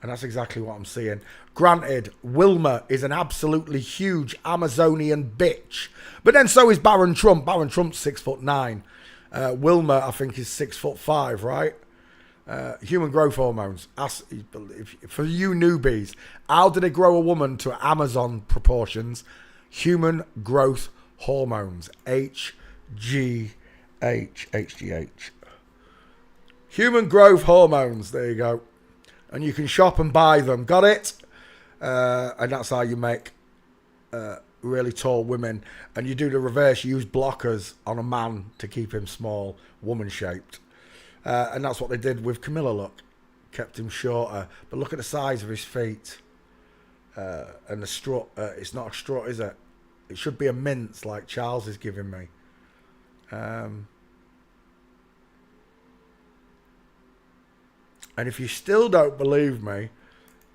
And that's exactly what I'm seeing. Granted, Wilma is an absolutely huge Amazonian bitch. But then so is Baron Trump. Baron Trump's 6'9". Wilma, I think, is 6'5", right? Human growth hormones. For you newbies, how do they grow a woman to Amazon proportions? Human growth hormones. HGH. Human growth hormones. There you go. And you can shop and buy them. Got it? And that's how you make really tall women. And you do the reverse. You use blockers on a man to keep him small, woman-shaped. And that's what they did with Camilla, look. Kept him shorter. But look at the size of his feet. And the strut, it's not a strut, is it? It should be a mince like Charles is giving me. And if you still don't believe me,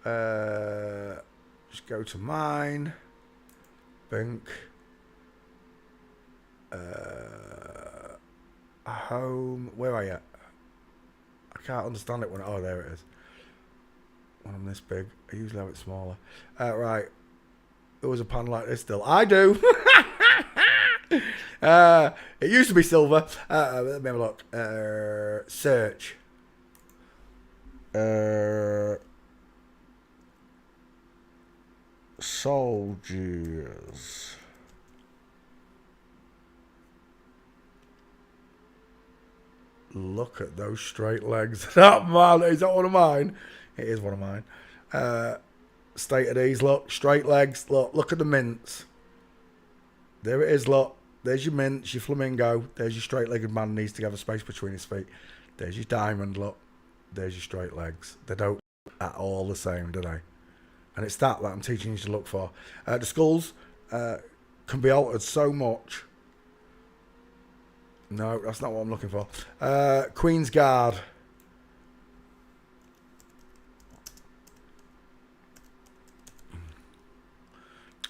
just go to mine. Bink. Home. Where are you? I can't understand it when... Oh, there it is. When I'm this big. I usually have it smaller. Right. There was a pan like this still. I do. It used to be silver. Let me have a look. Search. Soldiers. Look at those straight legs. That man, is that one of mine? It is one of mine. State of these, look, straight legs, look at the mince. There it is, look. There's your mince, your flamingo. There's your straight-legged man, needs to have a space between his feet. There's your diamond, look. There's your straight legs. They don't at all the same, do they? And it's that I'm teaching you to look for. The skulls can be altered so much. No, that's not what I'm looking for. Queen's Guard.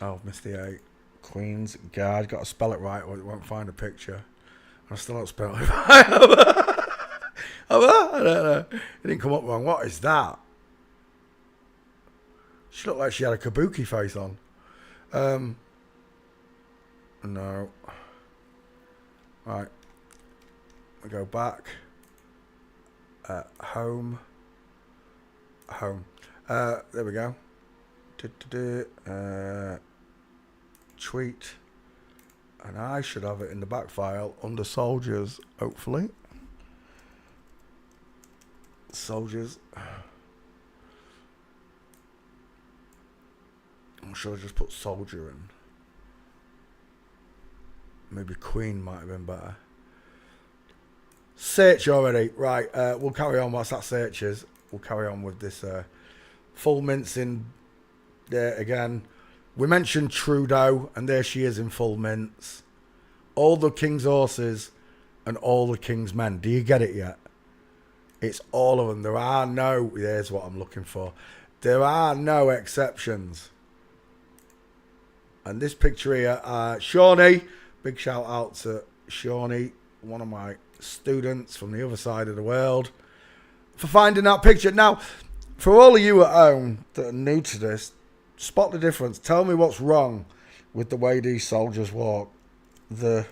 Oh, I've missed the 8. Queen's Guard. Got to spell it right or it won't find a picture. I still don't spell it right. I don't know. It didn't come up wrong. What is that? She looked like she had a kabuki face on. No. Right. I go back. Home. There we go. Tweet. And I should have it in the back file under soldiers, hopefully. Soldiers. I'm sure I just put soldier in. Maybe Queen might have been better. Search already. Right, we'll carry on whilst that searches. We'll carry on with this full mincing there again. We mentioned Trudeau, and there she is in full mince. All the king's horses and all the king's men. Do you get it yet? It's all of them. There are no... There's what I'm looking for. There are no exceptions. And this picture here, Shawnee. Big shout out to Shawnee, one of my students from the other side of the world, for finding that picture. Now, for all of you at home that are new to this, Spot the difference. Tell me what's wrong with the way these soldiers walk. The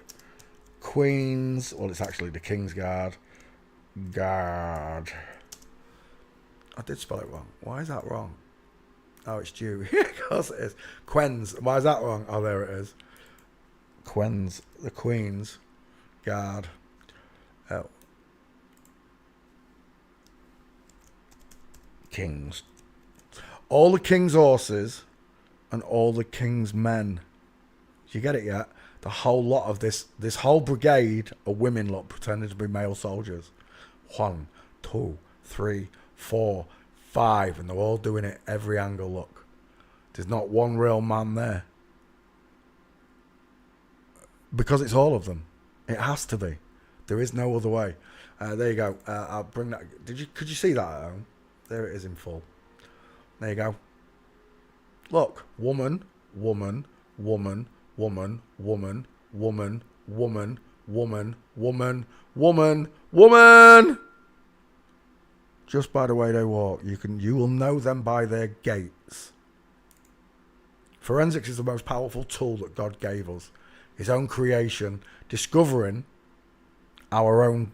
Queen's, well, it's actually the King's Guard. Guard. I did spell it wrong. Why is that wrong? Oh, it's due. Of course it is. Quen's. Why is that wrong? Oh, there it is. Quen's. The Queen's Guard. Oh. Kings. All the King's horses and all the King's men. Do you get it yet? The whole lot of this whole brigade of women lot pretending to be male soldiers. 1, 2, 3, 4, 5, and they're all doing it every angle. Look, there's not one real man there because it's all of them. It has to be. There is no other way. There you go. I'll bring that. Could you see that at home? There it is in full. There you go. Look, woman, woman, woman, woman, woman, woman, woman, woman, woman, woman, woman. Just by the way they walk, you will know them by their gaits. Forensics is the most powerful tool that God gave us. His own creation, discovering our own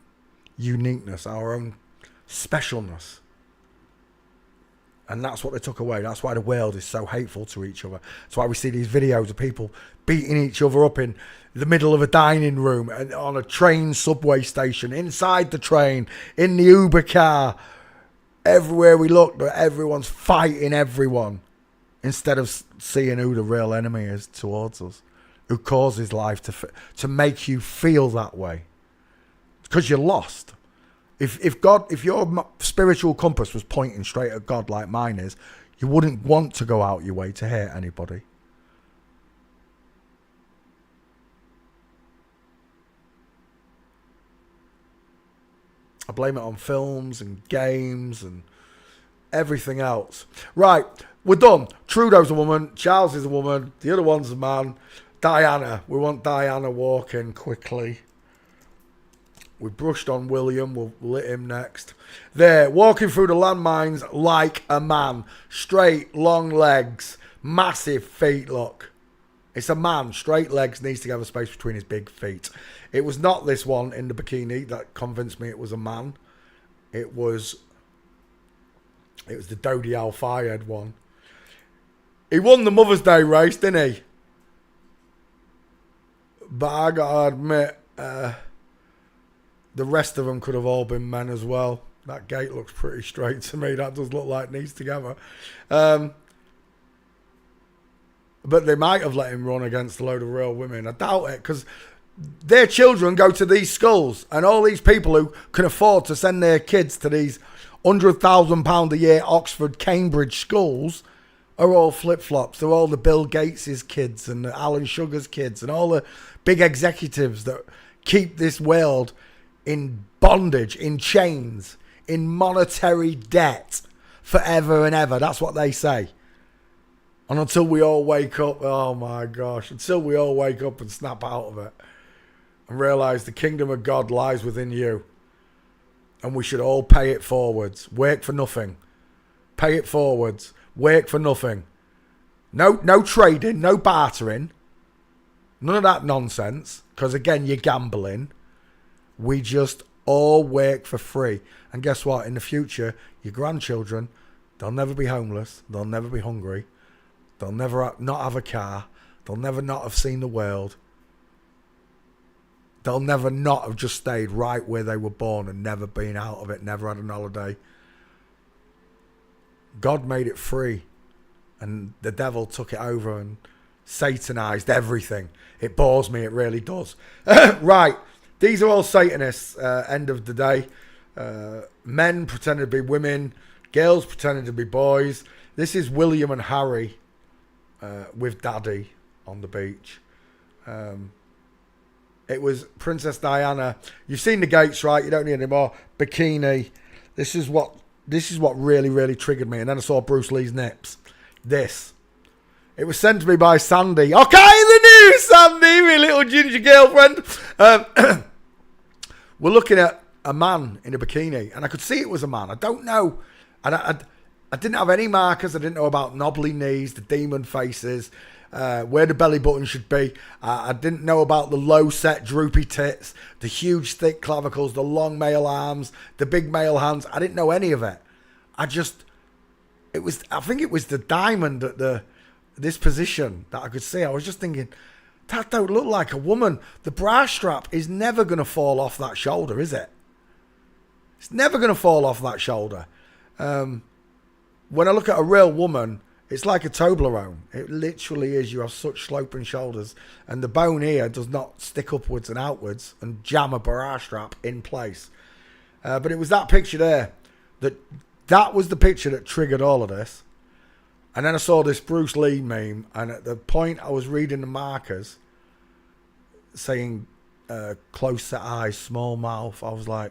uniqueness, our own specialness. And that's what they took away. That's why the world is so hateful to each other. That's why we see these videos of people beating each other up in the middle of a dining room, and on a train subway station, inside the train, in the Uber car. Everywhere we look, everyone's fighting everyone instead of seeing who the real enemy is towards us, who causes life to make you feel that way. Because you're lost. If your spiritual compass was pointing straight at God like mine is, you wouldn't want to go out your way to hurt anybody. I blame it on films and games and everything else. Right, we're done. Trudeau's a woman. Charles is a woman. The other one's a man. Diana. We want Diana walking quickly. We brushed on William. We'll let him next. There, walking through the landmines like a man. Straight, long legs. Massive feet, look. It's a man. Straight legs, needs to have a space between his big feet. It was not this one in the bikini that convinced me it was a man. It was the Dodi Al-Fayed one. He won the Mother's Day race, didn't he? But I gotta admit, the rest of them could have all been men as well. That gate looks pretty straight to me. That does look like knees together. But they might have let him run against a load of real women. I doubt it, because their children go to these schools, and all these people who can afford to send their kids to these £100,000 a year Oxford, Cambridge schools are all flip-flops. They're all the Bill Gates' kids and the Alan Sugar's kids and all the big executives that keep this world in bondage, in chains, in monetary debt forever and ever. That's what they say. And until we all wake up, oh my gosh, until we all wake up and snap out of it and realise the kingdom of God lies within you. And we should all pay it forwards. Work for nothing. Pay it forwards. Work for nothing. No trading, no bartering. None of that nonsense. Because again, you're gambling. We just all work for free. And guess what? In the future, your grandchildren, they'll never be homeless. They'll never be hungry. They'll never not have a car. They'll never not have seen the world. They'll never not have just stayed right where they were born and never been out of it, never had an holiday. God made it free, and the devil took it over and satanized everything. It bores me, it really does. Right, these are all Satanists, end of the day. Men pretending to be women, girls pretending to be boys. This is William and Harry with Daddy on the beach. It was Princess Diana. You've seen the gates, right? You don't need any more. Bikini. This is what really, really triggered me. And then I saw Bruce Lee's nips. This. It was sent to me by Sandy. Okay, the news, Sandy, my little ginger girlfriend. We're looking at a man in a bikini, and I could see it was a man. I don't know. And I didn't have any markers. I didn't know about knobbly knees, the demon faces, where the belly button should be. I didn't know about the low set droopy tits, the huge thick clavicles, the long male arms, the big male hands. I didn't know any of it. I think it was the diamond at this position that I could see. I was just thinking, that don't look like a woman. The bra strap is never going to fall off that shoulder, is it? It's never going to fall off that shoulder. When I look at a real woman, it's like a Toblerone. It literally is. You have such sloping shoulders, and the bone here does not stick upwards and outwards and jam a bra strap in place. But it was that picture there that was the picture that triggered all of this. And then I saw this Bruce Lee meme, and at the point I was reading the markers saying close set eyes, small mouth, I was like,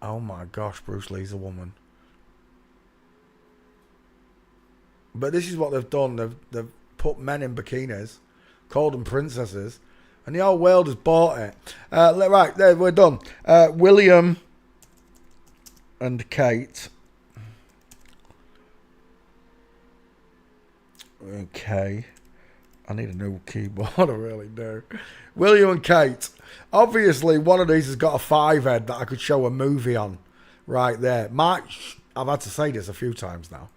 oh my gosh, Bruce Lee's a woman. But this is what they've done. They've put men in bikinis, called them princesses, and the whole world has bought it. Right, there, we're done. William and Kate. Okay. I need a new keyboard, I really do. William and Kate. Obviously, one of these has got a 5 head that I could show a movie on. Right there. I've had to say this a few times now.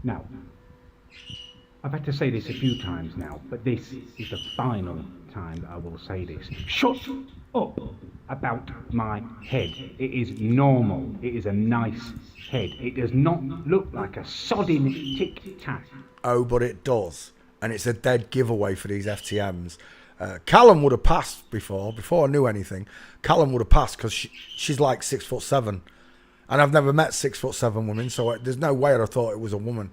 Now, I've had to say this a few times now, but this is the final time that I will say this. Shut up about my head. It is normal. It is a nice head. It does not look like a sodding tic-tac. Oh, but it does. And it's a dead giveaway for these FTMs. Callum would have passed before I knew anything. Callum would have passed because she's like 6'7". And I've never met 6'7" women, so there's no way I'd have thought it was a woman.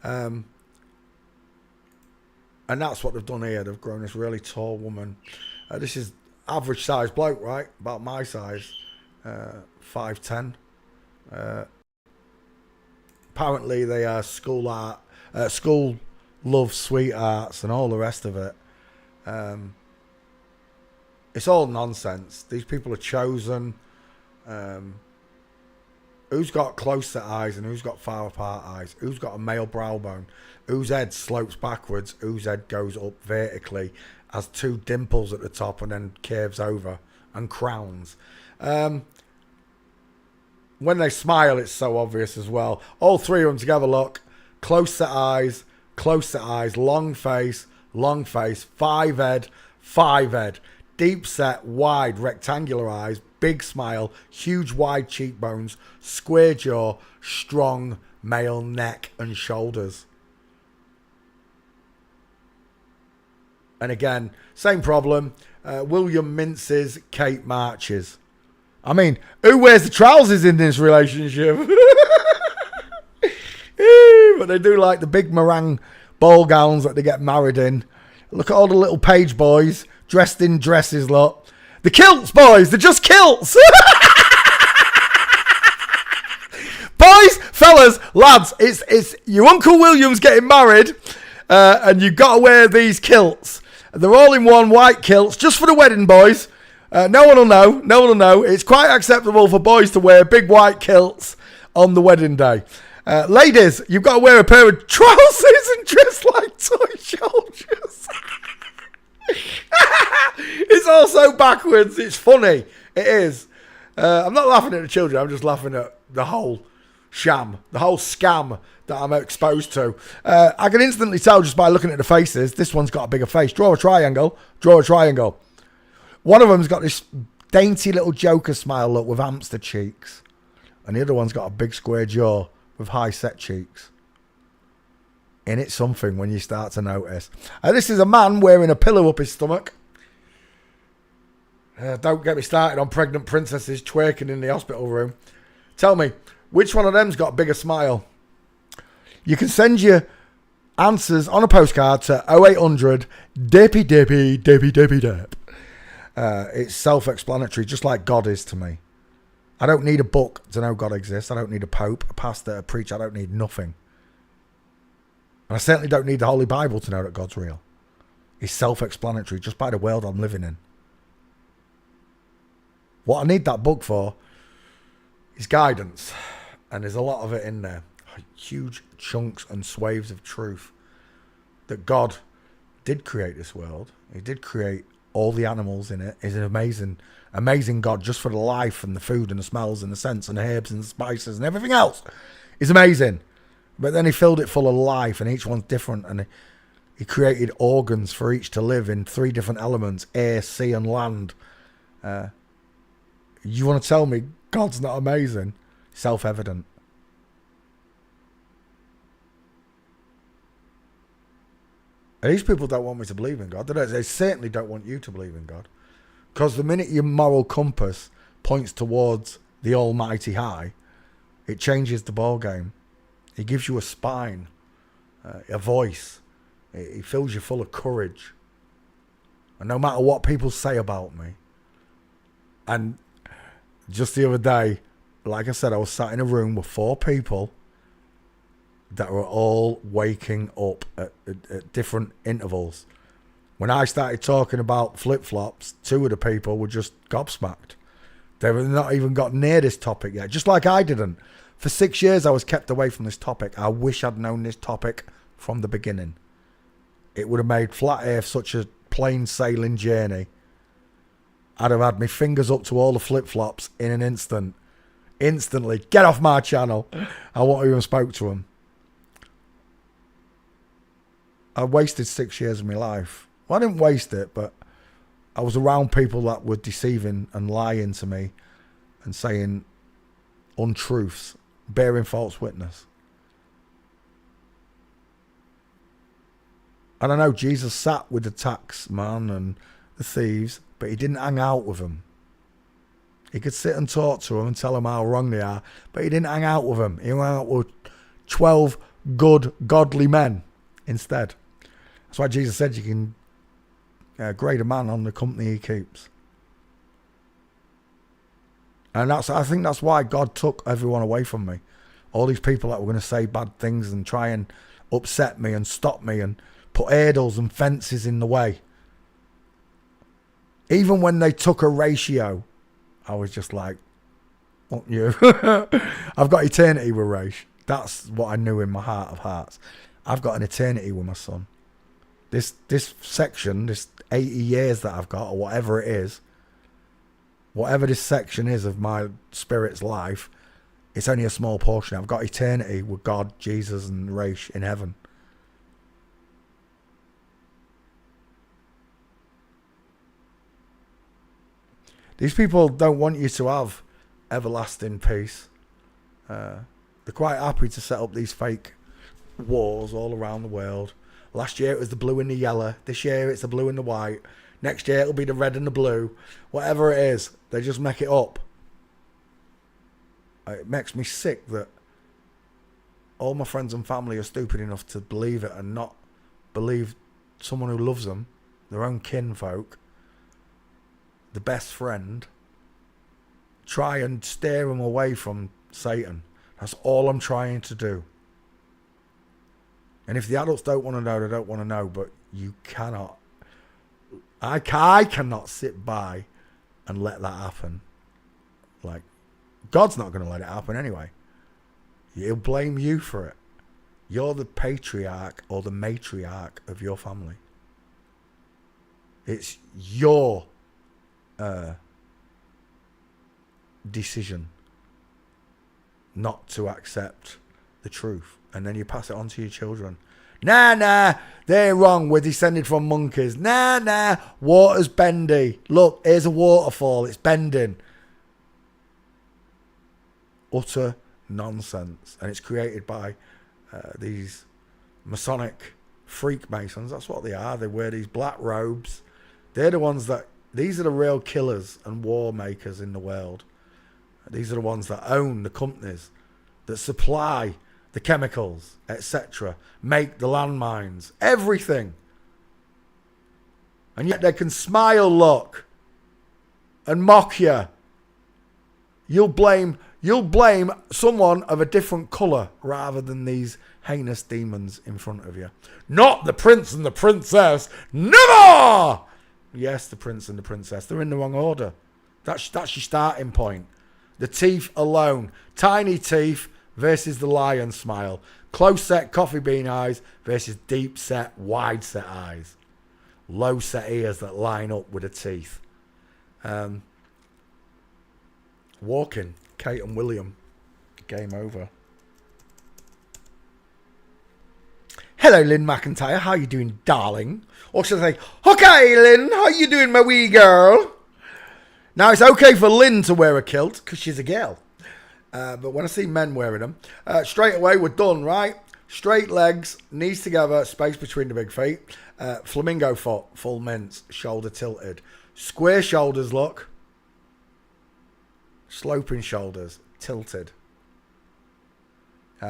And that's what they've done here. They've grown this really tall woman. This is average size bloke, right? About my size. 5'10". Apparently they are school love sweethearts and all the rest of it. It's all nonsense. These people are chosen. Who's got close set eyes and who's got far apart eyes? Who's got a male brow bone? Whose head slopes backwards? Whose head goes up vertically, has 2 dimples at the top and then curves over and crowns? When they smile, it's so obvious as well. All 3 of them together, look. Close set eyes, long face, 5 head, deep set, wide, rectangular eyes, big smile, huge wide cheekbones, square jaw, strong male neck and shoulders. And again, same problem. William minces, Kate marches. I mean, who wears the trousers in this relationship? But they do like the big meringue ball gowns that they get married in. Look at all the little page boys dressed in dresses, look. The kilts, boys, they're just kilts. Boys, fellas, lads, it's your Uncle William's getting married, and you've got to wear these kilts. They're all in one white kilts, just for the wedding, boys. No one will know. It's quite acceptable for boys to wear big white kilts on the wedding day. Ladies, you've got to wear a pair of trousers and dress like toy soldiers. It's all so backwards. It's funny. It is. I'm not laughing at the children. I'm just laughing at the whole sham, the whole scam that I'm exposed to. I can instantly tell just by looking at the faces. This one's got a bigger face. Draw a triangle. One of them's got this dainty little Joker smile look with hamster cheeks. And the other one's got a big square jaw with high set cheeks. And it's something when you start to notice. This is a man wearing a pillow up his stomach. Don't get me started on pregnant princesses twerking in the hospital room. Tell me, which one of them's got a bigger smile? You can send your answers on a postcard to 0800 Dippy Dippy Dippy Dippy Dip. It's self-explanatory, just like God is to me. I don't need a book to know God exists. I don't need a pope, a pastor, a preacher. I don't need nothing. And I certainly don't need the Holy Bible to know that God's real. It's self-explanatory just by the world I'm living in. What I need that book for is guidance. And there's a lot of it in there. Huge chunks and swathes of truth. That God did create this world. He did create all the animals in it. He's an amazing, amazing God just for the life and the food and the smells and the scents and the herbs and the spices and everything else. He's amazing. But then he filled it full of life, and each one's different. And he created organs for each to live in 3 different elements: air, sea, and land. You want to tell me God's not amazing? Self-evident. And these people don't want me to believe in God. They certainly don't want you to believe in God. Because the minute your moral compass points towards the almighty high, it changes the ball game. He gives you a spine, a voice. He fills you full of courage. And no matter what people say about me. And just the other day, like I said, I was sat in a room with 4 people that were all waking up at different intervals. When I started talking about flip-flops, 2 of the people were just gobsmacked. They were not even got near this topic yet, just like I didn't. For 6 years I was kept away from this topic. I wish I'd known this topic from the beginning. It would have made flat earth such a plain sailing journey. I'd have had my fingers up to all the flip-flops in an instant. Instantly, get off my channel. I won't even spoke to them. I wasted 6 years of my life. Well, I didn't waste it, but I was around people that were deceiving and lying to me and saying untruths, bearing false witness. And I know Jesus sat with the tax man and the thieves, but he didn't hang out with them. He could sit and talk to them and tell them how wrong they are, but he didn't hang out with them. He hung out with 12 good, godly men instead. That's why Jesus said you can grade a man on the company he keeps. And I think that's why God took everyone away from me. All these people that were going to say bad things and try and upset me and stop me and put hurdles and fences in the way. Even when they took a ratio, I was just like, "What you?" I've got eternity with Raish. That's what I knew in my heart of hearts. I've got an eternity with my son. This section, this 80 years that I've got, or whatever it is, whatever this section is of my spirit's life, it's only a small portion. I've got eternity with God, Jesus, and Raish in heaven. These people don't want you to have everlasting peace. They're quite happy to set up these fake wars all around the world. Last year it was the blue and the yellow. This year it's the blue and the white. Next year it'll be the red and the blue. Whatever it is, they just make it up. It makes me sick that all my friends and family are stupid enough to believe it and not believe someone who loves them, their own kinfolk, the best friend, try and steer them away from Satan. That's all I'm trying to do. And if the adults don't want to know, they don't want to know. But you cannot. I cannot sit by and let that happen. Like, God's not going to let it happen anyway. He'll blame you for it. You're the patriarch or the matriarch of your family. It's your decision not to accept the truth, and then you pass it on to your children. Nah, they're wrong. We're descended from monkeys. Nah, water's bendy. Look, here's a waterfall. It's bending. Utter nonsense. And it's created by these Masonic Freemasons. That's what they are. They wear these black robes. They're the ones that, these are the real killers and war makers in the world. These are the ones that own the companies that supply the chemicals, etc., make the landmines, everything. And yet they can smile, look, and mock you. You'll blame someone of a different colour rather than these heinous demons in front of you. Not the prince and the princess. Never! Yes, the prince and the princess. They're in the wrong order. That's your starting point. The teeth alone. Tiny teeth, versus the lion smile. Close set coffee bean eyes versus deep set, wide set eyes. Low set ears that line up with the teeth. Walking, Kate and William. Game over. Hello, Lynn McIntyre. How you doing, darling? Or should I say, okay, Lynn, how you doing, my wee girl? Now, it's okay for Lynn to wear a kilt because she's a girl. But when I see men wearing them, straight away we're done, right? Straight legs, knees together, space between the big feet. Flamingo foot, full mince, shoulder tilted. Square shoulders, look. Sloping shoulders, tilted.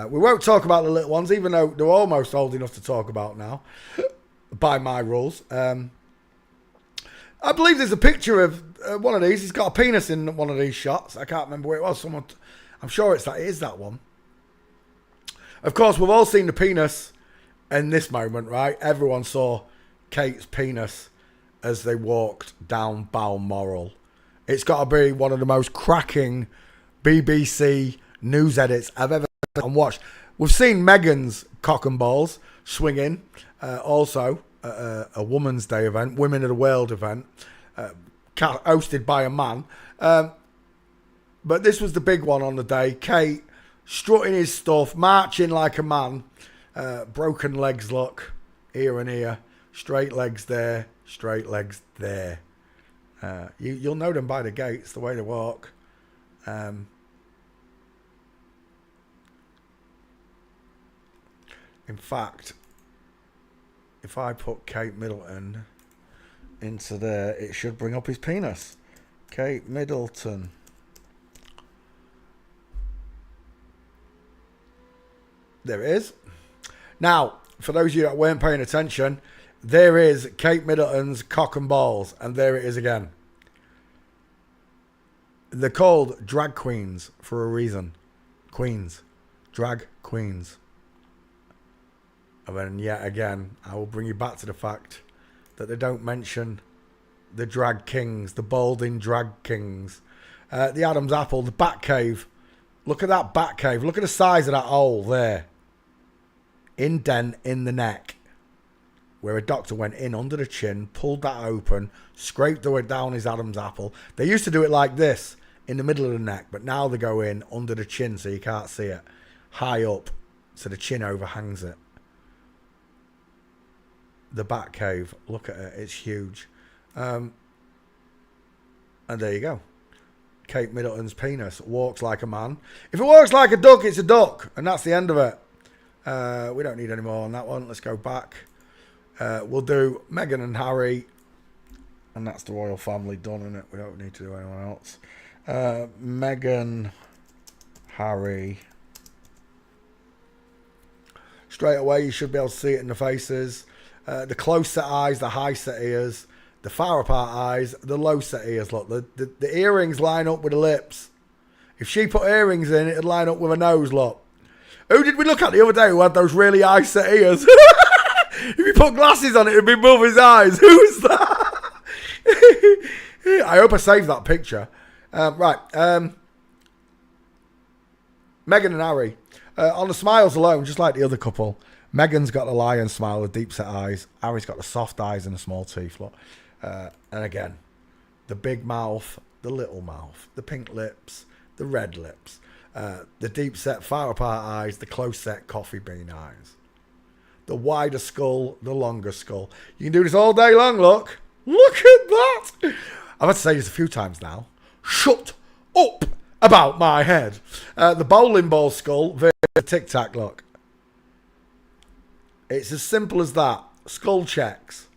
We won't talk about the little ones, even though they're almost old enough to talk about now, by my rules. I believe there's a picture of one of these. He's got a penis in one of these shots. I can't remember where it was. I'm sure it is that one. Of course, we've all seen the penis in this moment, right? Everyone saw Kate's penis as they walked down Balmoral. It's got to be one of the most cracking BBC news edits I've ever seen and watched. We've seen Meghan's cock and balls swinging, also at a Women's Day event, Women of the World event, hosted by a man. But this was the big one on the day. Kate strutting his stuff, marching like a man. Broken legs, look, here and here. Straight legs there, straight legs there. You'll know them by the gaits, the way they walk. In fact, if I put Kate Middleton into there, it should bring up his penis. Kate Middleton. There it is. Now, for those of you that weren't paying attention, there is Kate Middleton's cock and balls, and there it is again. They're called drag queens for a reason. Queens. Drag queens. And then yet again, I will bring you back to the fact that they don't mention the drag kings, the balding drag kings. The Adam's apple, the Batcave. Look at that Batcave. Look at the size of that hole there. Indent in the neck. Where a doctor went in under the chin, pulled that open, scraped the way down his Adam's apple. They used to do it like this, in the middle of the neck, but now they go in under the chin so you can't see it. High up, so the chin overhangs it. The Batcave, look at it, it's huge. And there you go. Kate Middleton's penis walks like a man. If it walks like a duck, it's a duck, and that's the end of it. We don't need any more on that one. Let's go back. We'll do Meghan and Harry, and that's the royal family done, isn't it? We don't need to do anyone else. Meghan, Harry. Straight away, you should be able to see it in the faces. The close set eyes, the high set ears, the far apart eyes, the low set ears. Look, the earrings line up with the lips. If she put earrings in, it'd line up with her nose, look. Who did we look at the other day who had those really high set ears? If you put glasses on it, it'd be above his eyes. Who's that? I hope I saved that picture. Right. Meghan and Harry. On the smiles alone, just like the other couple, Meghan's got the lion smile, the deep set eyes. Harry's got the soft eyes and the small teeth. Look. And again, the big mouth, the little mouth, the pink lips, the red lips, the deep set far apart eyes, the close set coffee bean eyes. The wider skull, the longer skull. You can do this all day long, look. Look at that. I've had to say this a few times now. Shut up about my head. The bowling ball skull versus the Tic Tac, look. It's as simple as that. Skull checks.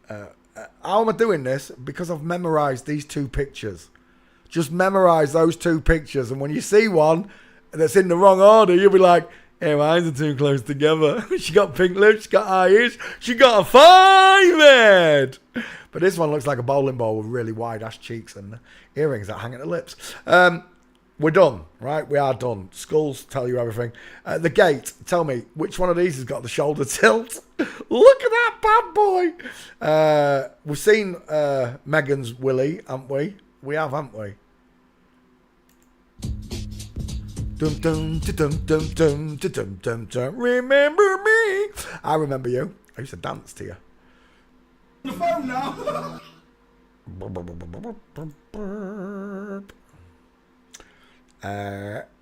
How am I doing this? Because I've memorised these two pictures. Just memorise those two pictures. And when you see one that's in the wrong order, you'll be like, hey, my eyes are too close together. She got pink lips, she got high ears, she got a 5 head. But this one looks like a bowling ball with really wide ass cheeks and earrings that hang at the lips. We're done, right? We are done. Skulls tell you everything. The gate, tell me, which one of these has got the shoulder tilt? Look at that bad boy. We've seen Meghan's Willie, haven't we? We have, haven't we? Dum dum dum dum dum dum dum dum. Remember me? I remember you. I used to dance to you. The phone now.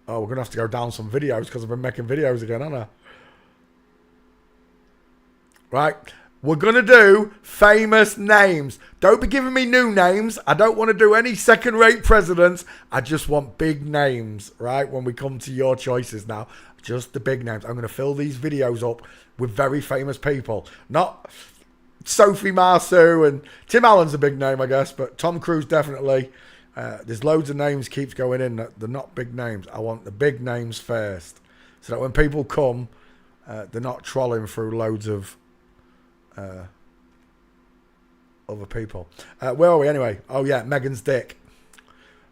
Oh, we're gonna have to go down some videos because I've been making videos again, haven't I? Right. We're going to do famous names. Don't be giving me new names. I don't want to do any second-rate presidents. I just want big names, right? When we come to your choices now. Just the big names. I'm going to fill these videos up with very famous people. Not Sophie Marceau and Tim Allen's a big name, I guess. But Tom Cruise, definitely. There's loads of names keeps going in. They're not big names. I want the big names first. So that when people come, they're not trolling through loads of... other people. Where are we anyway? Oh yeah, Megan's dick.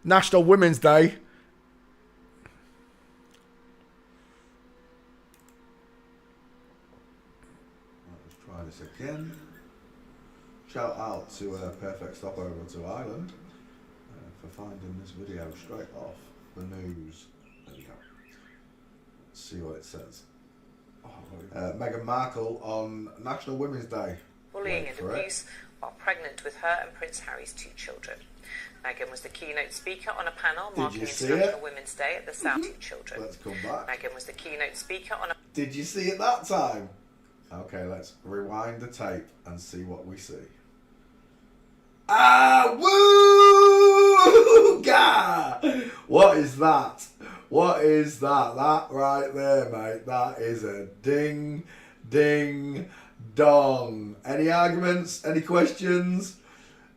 National Women's Day. Let's try this again. Shout out to Perfect Stopover to Ireland for finding this video straight off the news. There we go. Let's see what it says. Meghan Markle on National Women's Day. Bullying and abuse while pregnant with her and Prince Harry's 2 children. Meghan was the keynote speaker on a panel marking International Women's Day at the Saudi children. Let's come back. Meghan was the keynote speaker on a... Did you see it that time? Okay, let's rewind the tape and see what we see. Ah, woo! Gah! What is that? What is that? That right there, mate. That is a ding, ding, dong. Any arguments? Any questions?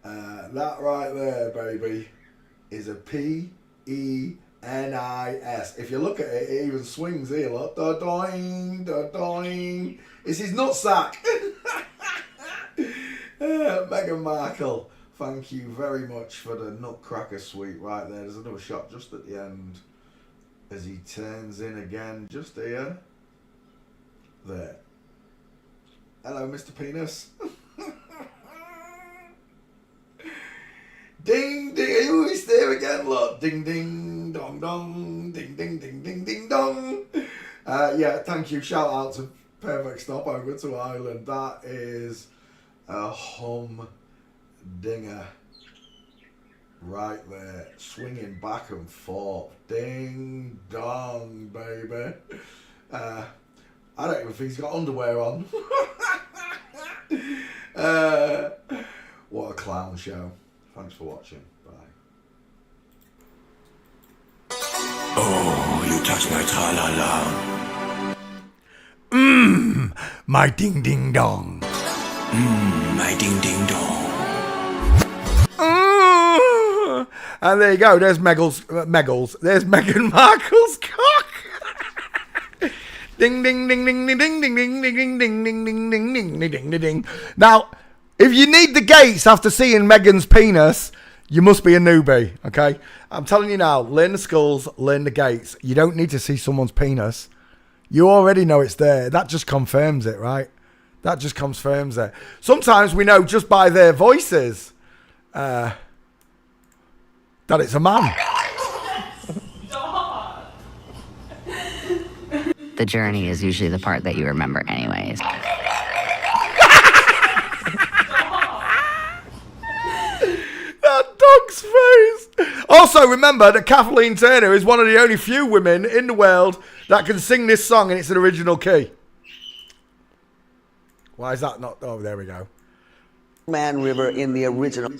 That right there, baby, is a P-E-N-I-S. If you look at it, it even swings here. Look. Da-doing, da-doing. It's his nutsack. Meghan Markle, thank you very much for the nutcracker suite right there. There's another shot just at the end as he turns in again, just here. There. Hello, Mr. Penis. Ding, ding. Ooh, he's there again, look. Ding, ding, dong, dong. Ding, ding, ding, ding, ding, dong. Yeah, thank you. Shout out to Perfect Stopover to Ireland. That is a humdinger. Right there, swinging back and forth. Ding dong, baby. I don't even think he's got underwear on. What a clown show. Thanks for watching. Bye. Oh, you touch my tra-la-la. My ding ding dong. My ding-ding-dong. And there you go. There's There's Meghan Markle's cock. Ding ding ding ding ding ding ding ding ding ding ding ding ding ding ding ding ding ding. Now, if you need the gates after seeing Meghan's penis, you must be a newbie. Okay, I'm telling you now. Learn the skulls, learn the gates. You don't need to see someone's penis. You already know it's there. That just confirms it, right? That just confirms it. Sometimes we know just by their voices that it's a man. The journey is usually the part that you remember anyways. That dog's face. Also, remember that Kathleen Turner is one of the only few women in the world that can sing this song in its original key. Why is that not? Oh, there we go. Man River in the original.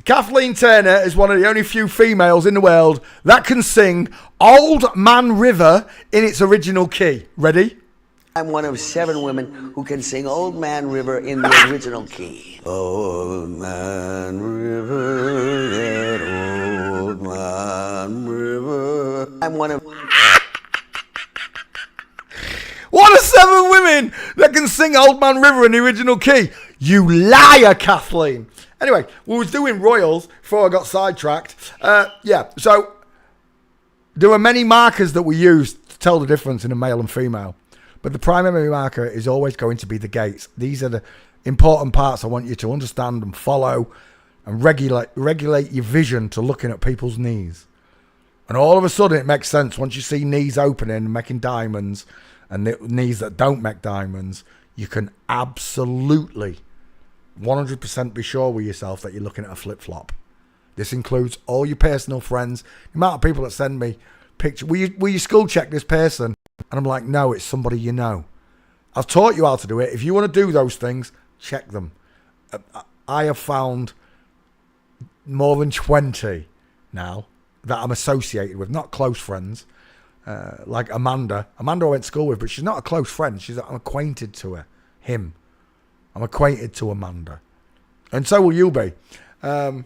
Kathleen Turner is one of the only few females in the world that can sing Old Man River in its original key. Ready? I'm one of 7 women who can sing Old Man River in the original key. Old Man River, that old man river. I'm one of... One of 7 women that can sing Old Man River in the original key. You liar, Kathleen. Anyway, we was doing royals before I got sidetracked. Yeah, so there are many markers that we use to tell the difference in a male and female. But the primary marker is always going to be the gates. These are the important parts I want you to understand and follow and regulate your vision to looking at people's knees. And all of a sudden it makes sense once you see knees opening and making diamonds and the knees that don't make diamonds. You can absolutely 100% be sure with yourself that you're looking at a flip-flop. This includes all your personal friends. The amount of people that send me pictures. Will you school check this person? And I'm like, no, it's somebody you know. I've taught you how to do it. If you want to do those things, check them. I have found more than 20 now that I'm associated with, not close friends. Like Amanda. Amanda I went to school with, but she's not a close friend. I'm acquainted to her. Him. I'm acquainted to Amanda. And so will you be. I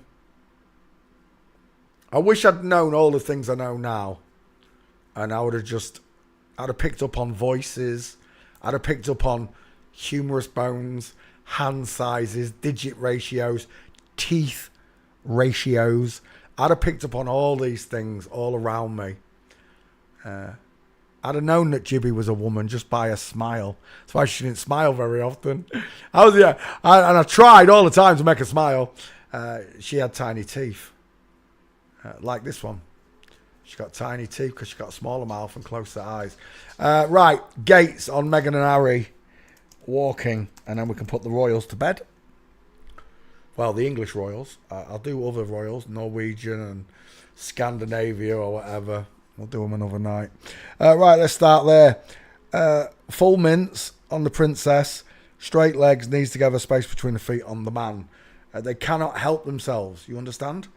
wish I'd known all the things I know now. And I'd have picked up on voices. I'd have picked up on humerus bones, hand sizes, digit ratios, teeth ratios. I'd have picked up on all these things all around me. I'd have known that Jibby was a woman just by her smile. That's why she didn't smile very often. And I tried all the time to make her smile. She had tiny teeth. Like this one. She's got tiny teeth because she's got a smaller mouth and closer eyes. Right, gates on Meghan and Harry walking, and then we can put the royals to bed. Well, the English royals. I'll do other royals, Norwegian and Scandinavia or whatever. We'll do them another night. Right, let's start there. Full mints on the princess. Straight legs, knees together, space between the feet on the man. They cannot help themselves. You understand?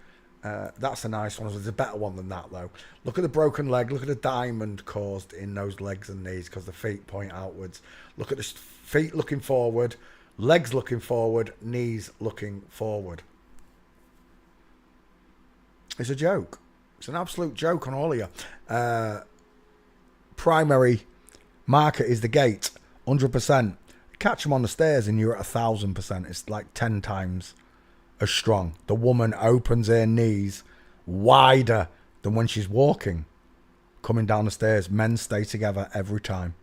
That's a nice one. There's a better one than that, though. Look at the broken leg. Look at the diamond caused in those legs and knees because the feet point outwards. Look at the feet looking forward, legs looking forward, knees looking forward. It's a joke. It's an absolute joke on all of you. Primary market is the gate, 100%. Catch them on the stairs and you're at 1,000%. It's like 10 times as strong. The woman opens her knees wider than when she's walking. Coming down the stairs, men stay together every time.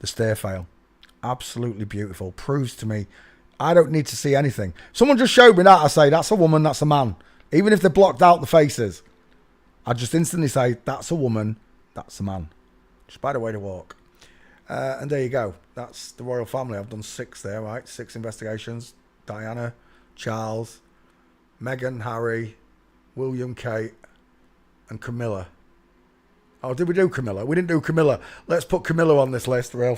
The stair fail. Absolutely beautiful. Proves to me I don't need to see anything. Someone just showed me that. I say, that's a woman, that's a man. Even if they blocked out the faces. I just instantly say, that's a woman, that's a man. Just by the way they walk. And there you go. That's the royal family. I've done 6 there, right? 6 investigations. Diana, Charles, Meghan, Harry, William, Kate, and Camilla. Oh, did we do Camilla? We didn't do Camilla. Let's put Camilla on this list real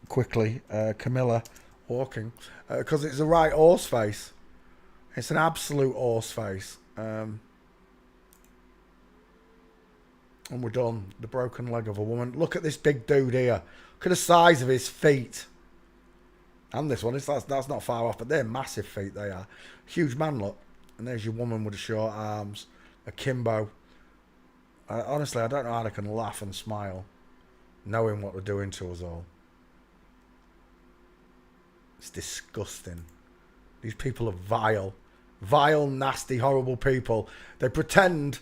quickly. Camilla walking. Because it's a right horse face. It's an absolute horse face. And we're done. The broken leg of a woman. Look at this big dude here. Look at the size of his feet. And this one, that's not far off, but they're massive feet, they are. Huge man, look. And there's your woman with the short arms. Akimbo. Honestly, I don't know how they can laugh and smile, knowing what they're doing to us all. It's disgusting. These people are vile. Vile, nasty, horrible people. They pretend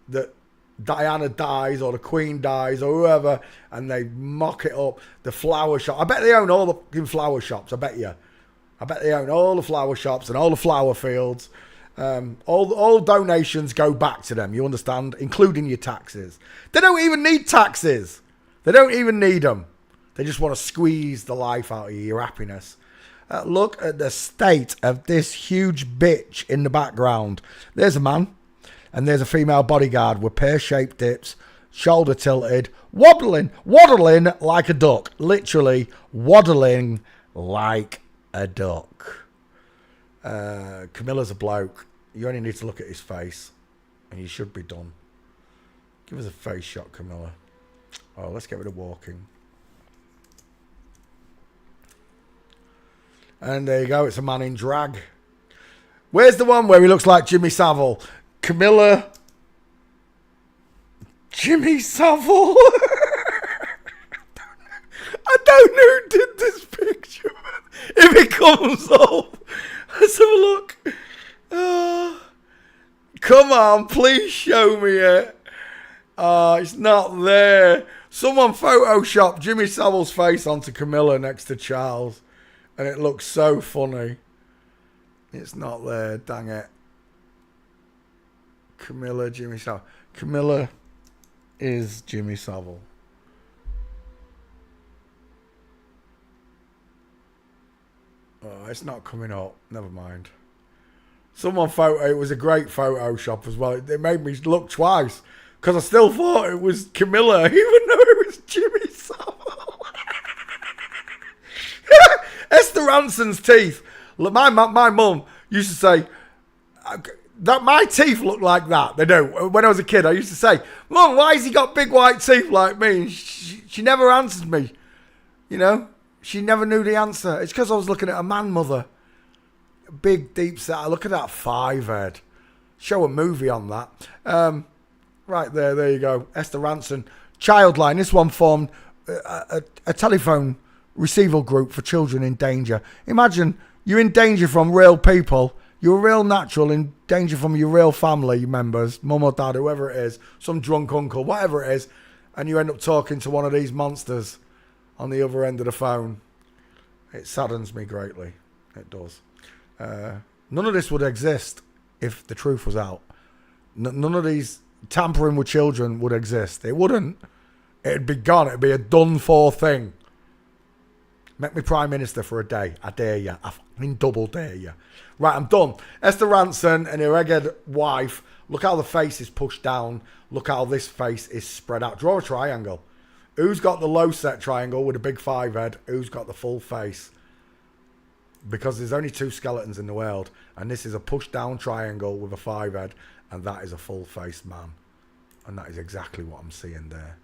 that Diana dies or the Queen dies or whoever, and they mock it up. The flower shop. I bet they own all the fucking flower shops. I bet you. I bet they own all the flower shops and all the flower fields. All donations go back to them. You understand, including your taxes. They don't even need taxes. They don't even need them. They just want to squeeze the life out of you, your happiness. Look at the state of this huge bitch in the background. There's a man. And there's a female bodyguard with pear-shaped dips, shoulder tilted, waddling like a duck. Literally waddling like a duck. Camilla's a bloke. You only need to look at his face, and you should be done. Give us a face shot, Camilla. Oh, let's get rid of walking. And there you go. It's a man in drag. Where's the one where he looks like Jimmy Savile? Camilla, Jimmy Savile. I don't know who did this picture. If it comes up, let's have a look. Come on, please show me it. It's not there. Someone photoshopped Jimmy Savile's face onto Camilla next to Charles, and it looks so funny. It's not there, dang it. Camilla, Jimmy Savile. Camilla is Jimmy Savile. Oh, it's not coming up. Never mind. Someone photo. It was a great Photoshop as well. It made me look twice because I still thought it was Camilla, even though it was Jimmy Savile. Esther Ranson's teeth. Look, my mum used to say that my teeth look like that. They do. When I was a kid, I used to say, "Mum, why has he got big white teeth like me?" And she never answered me. You know, she never knew the answer. It's because I was looking at a man mother. Big, deep set. Look at that 5 head. Show a movie on that. Right there you go. Esther Ranson. Childline. This one formed a telephone receival group for children in danger. Imagine you're in danger from real people. You're real natural, in danger from your real family members, mum or dad, whoever it is, some drunk uncle, whatever it is, and you end up talking to one of these monsters on the other end of the phone. It saddens me greatly. It does. None of this would exist if the truth was out. None of these tampering with children would exist. It wouldn't. It'd be gone. It'd be a done for thing. Make me Prime Minister for a day. I dare you. I fucking double dare you. Right, I'm done. Esther Ranson and her egghead wife. Look how the face is pushed down. Look how this face is spread out. Draw a triangle. Who's got the low set triangle with a big 5 head? Who's got the full face? Because there's only 2 skeletons in the world, and this is a push down triangle with a 5 head, and that is a full face man. And that is exactly what I'm seeing there.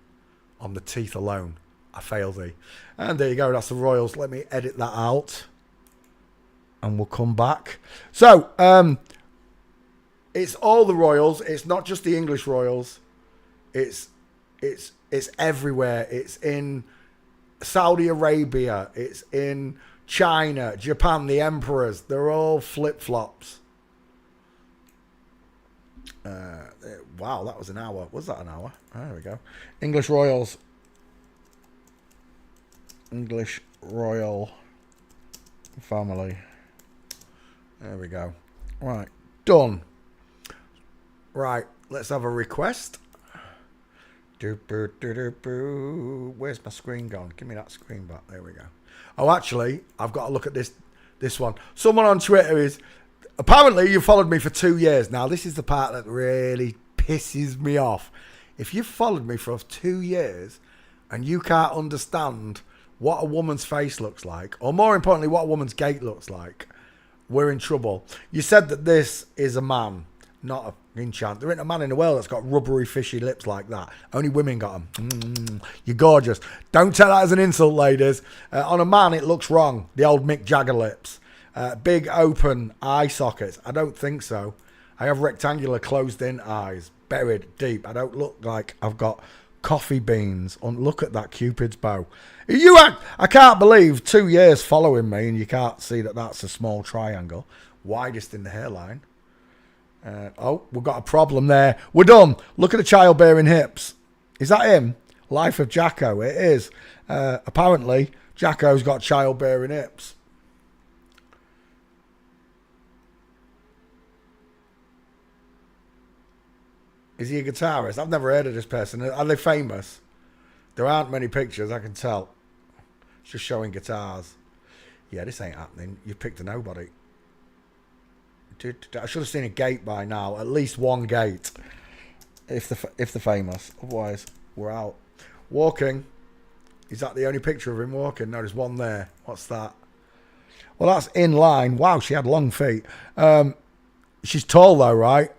On the teeth alone, I fail thee. And there you go, that's the Royals. Let me edit that out, and we'll come back. So, it's all the Royals. It's not just the English Royals. It's everywhere. It's in Saudi Arabia. It's in China, Japan, the emperors. They're all flip-flops. Wow, that was an hour. Was that an hour? There we go. English Royals. English Royal family. There we go. Right, done. Right, let's have a request. Where's my screen gone? Give me that screen back. There we go. Oh, actually, I've got to look at this one. Someone on Twitter is... Apparently, you followed me for 2 years. Now, this is the part that really pisses me off. If you've followed me for 2 years and you can't understand what a woman's face looks like, or more importantly, what a woman's gait looks like, we're in trouble. You said that this is a man, not a enchant. There ain't a man in the world that's got rubbery, fishy lips like that. Only women got them. You're gorgeous. Don't take that as an insult, ladies. On a man, it looks wrong. The old Mick Jagger lips. Big, open eye sockets. I don't think so. I have rectangular, closed-in eyes. Buried deep. I don't look like I've got coffee beans. Look at that Cupid's bow. I can't believe 2 years following me and you can't see that that's a small triangle. Widest in the hairline. Oh, we've got a problem there. We're done. Look at the childbearing hips. Is that him? Life of Jacko. It is. Apparently, Jacko's got childbearing hips. Is he a guitarist? I've never heard of this person. Are they famous? There aren't many pictures, I can tell. It's just showing guitars. Yeah, this ain't happening. You've picked a nobody. I should have seen a gate by now. At least one gate. If they're famous. Otherwise, we're out. Walking. Is that the only picture of him walking? No, there's one there. What's that? Well, that's in line. Wow, she had long feet. She's tall though, right?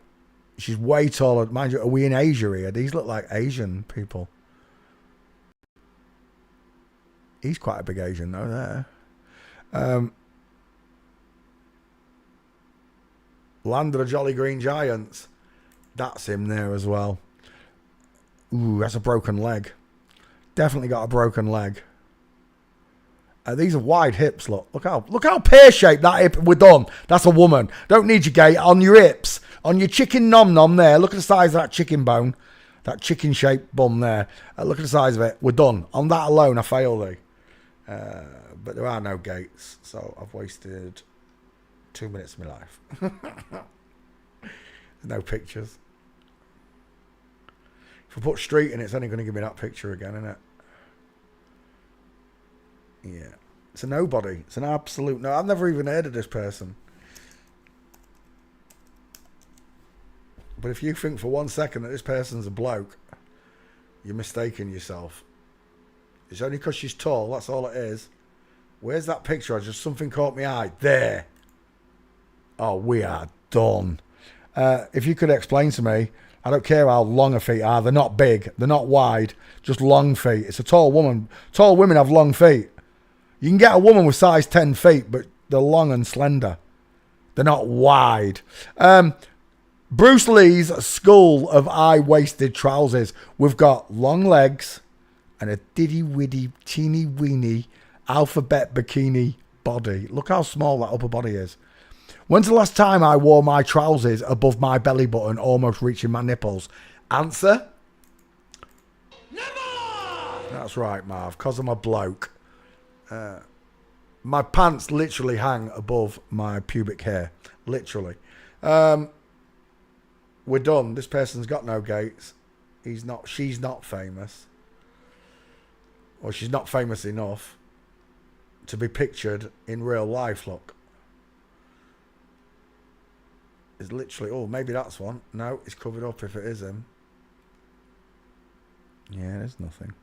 She's way taller. Mind you, are we in Asia here? These look like Asian people. He's quite a big Asian though there. Land of the Jolly Green Giants. That's him there as well. Ooh, that's a broken leg. Definitely got a broken leg. These are wide hips, look. Look how pear-shaped that hip. We're done. That's a woman. Don't need your gait. On your hips. On your chicken nom-nom there. Look at the size of that chicken bone. That chicken-shaped bum there. Look at the size of it. We're done. On that alone, I fail thee. But there are no gates. So I've wasted 2 minutes of my life. There's no pictures. If I put street in, it's only going to give me that picture again, isn't it? Yeah. It's a nobody. It's an absolute no. I've never even heard of this person. But if you think for 1 second that this person's a bloke, you're mistaking yourself. It's only because she's tall. That's all it is. Where's that picture? Just something caught my eye. There. Oh, we are done. If you could explain to me, I don't care how long her feet are. They're not big. They're not wide. Just long feet. It's a tall woman. Tall women have long feet. You can get a woman with size 10 feet, but they're long and slender. They're not wide. Bruce Lee's school of high-waisted trousers. We've got long legs and a diddy-widdy, teeny-weeny alphabet bikini body. Look how small that upper body is. When's the last time I wore my trousers above my belly button, almost reaching my nipples? Answer? Never! That's right, Marv, because I'm a bloke. My pants literally hang above my pubic hair. Literally. We're done. This person's got no gates. She's not famous. Or she's not famous enough to be pictured in real life, look. It's literally, oh, maybe that's one. No, it's covered up if it is him. Yeah, there's nothing.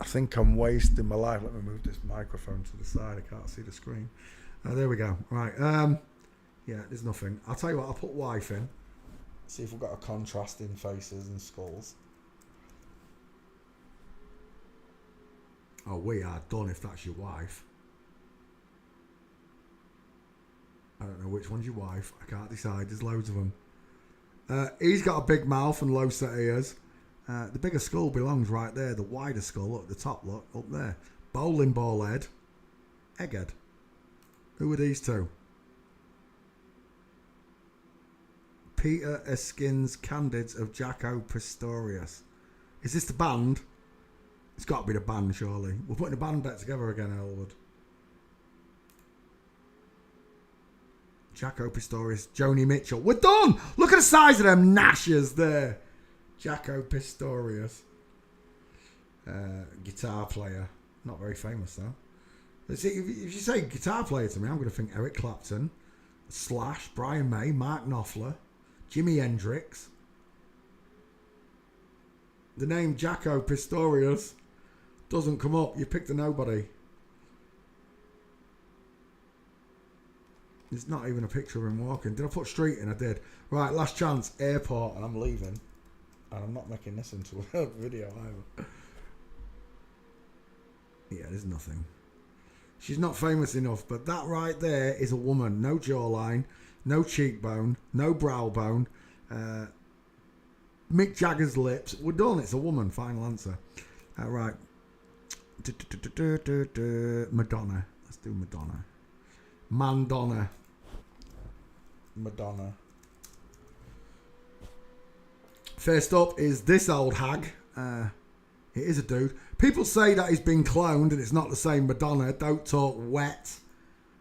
I think I'm wasting my life. Let me move this microphone to the side. I can't see the screen. There we go. Right. Yeah, there's nothing. I'll tell you what, I'll put wife in. See if we've got a contrast in faces and skulls. Oh, we are done if that's your wife. I don't know which one's your wife. I can't decide. There's loads of them. He's got a big mouth and low set ears. The bigger skull belongs right there. The wider skull at the top, look, up there. Bowling ball head. Egghead. Who are these two? Peter Eskins Candids of Jacko Pistorius. Is this the band? It's got to be the band, surely. We're putting a band back together again, Elwood. Jacko Pistorius, Joni Mitchell. We're done! Look at the size of them gnashers there. Jacko Pistorius. Guitar player. Not very famous, though. See, if you say guitar player to me, I'm going to think Eric Clapton, Slash, Brian May, Mark Knopfler, Jimi Hendrix. The name Jacko Pistorius doesn't come up. You picked a nobody. There's not even a picture of him walking. Did I put street in? I did. Right, last chance. Airport, and I'm leaving. And I'm not making this into a video either. Yeah, there's nothing. She's not famous enough, but that right there is a woman. No jawline, no cheekbone, no brow bone. Mick Jagger's lips. We're done. It's a woman. Final answer. Right. Madonna. Let's do Madonna. Mandonna. Madonna. First up is this old hag. It is a dude. People say that he's been cloned and it's not the same Madonna. Don't talk wet.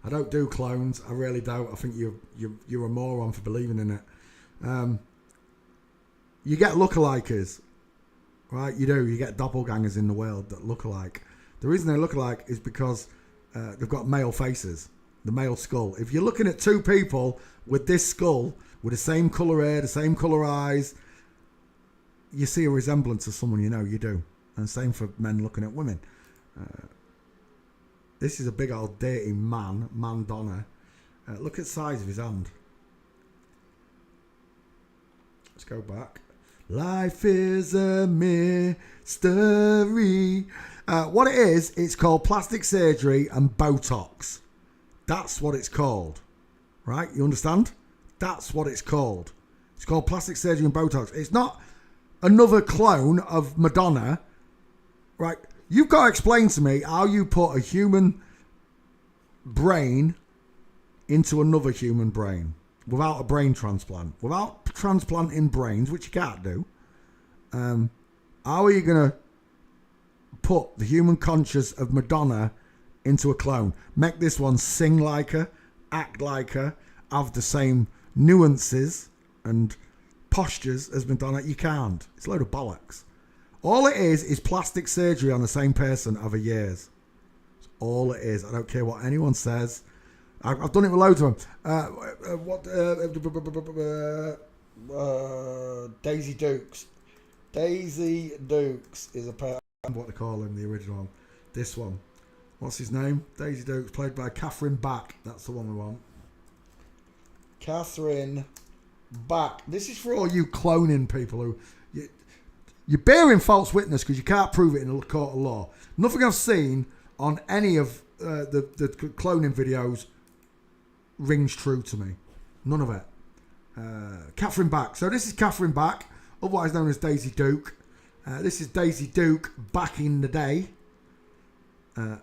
I don't do clones. I really don't. I think you're a moron for believing in it. You get lookalikers, right? You do. You get doppelgangers in the world that look alike. The reason they look alike is because they've got male faces. The male skull. If you're looking at two people with this skull, with the same colour hair, the same colour eyes, you see a resemblance of someone you know. You do. And same for men looking at women. This is a big old dirty man, Mandonna. Look at the size of his hand. Let's go back. Life is a mystery. What it is, it's called plastic surgery and Botox. That's what it's called. Right? You understand? That's what it's called. It's called plastic surgery and Botox. It's not another clone of Madonna. Right? You've got to explain to me how you put a human brain into another human brain without a brain transplant. Without transplanting brains, which you can't do. How are you going to put the human conscious of Madonna into a clone? Make this one sing like her, act like her, have the same nuances and postures has been done. You can't. It's a load of bollocks. All it is plastic surgery on the same person over years. That's all it is. I don't care what anyone says. I've done it with loads of them. Daisy Dukes. Daisy Dukes is a pair. I remember what they call him, the original one. This one. What's his name? Daisy Dukes, played by Catherine Back. That's the one we want. Catherine Back. This is for all you cloning people who... You're bearing false witness because you can't prove it in a court of law. Nothing I've seen on any of the cloning videos rings true to me. None of it. Catherine Back. So this is Catherine Back, otherwise known as Daisy Duke. This is Daisy Duke back in the day.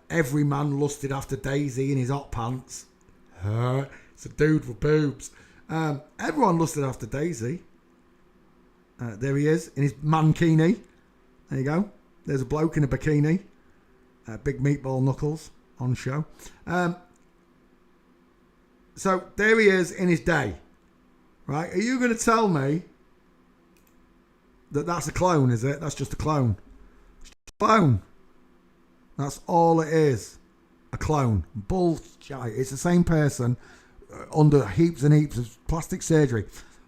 Every man lusted after Daisy in his hot pants. It's a dude with boobs. Everyone lusted after Daisy. There he is in his mankini. There you go. There's a bloke in a bikini. Big meatball knuckles on show. So there he is in his day. Right? Are you going to tell me that that's a clone, is it? That's just a clone. It's just a clone. That's all it is. A clone. Bullshit. It's the same person under heaps and heaps of plastic surgery.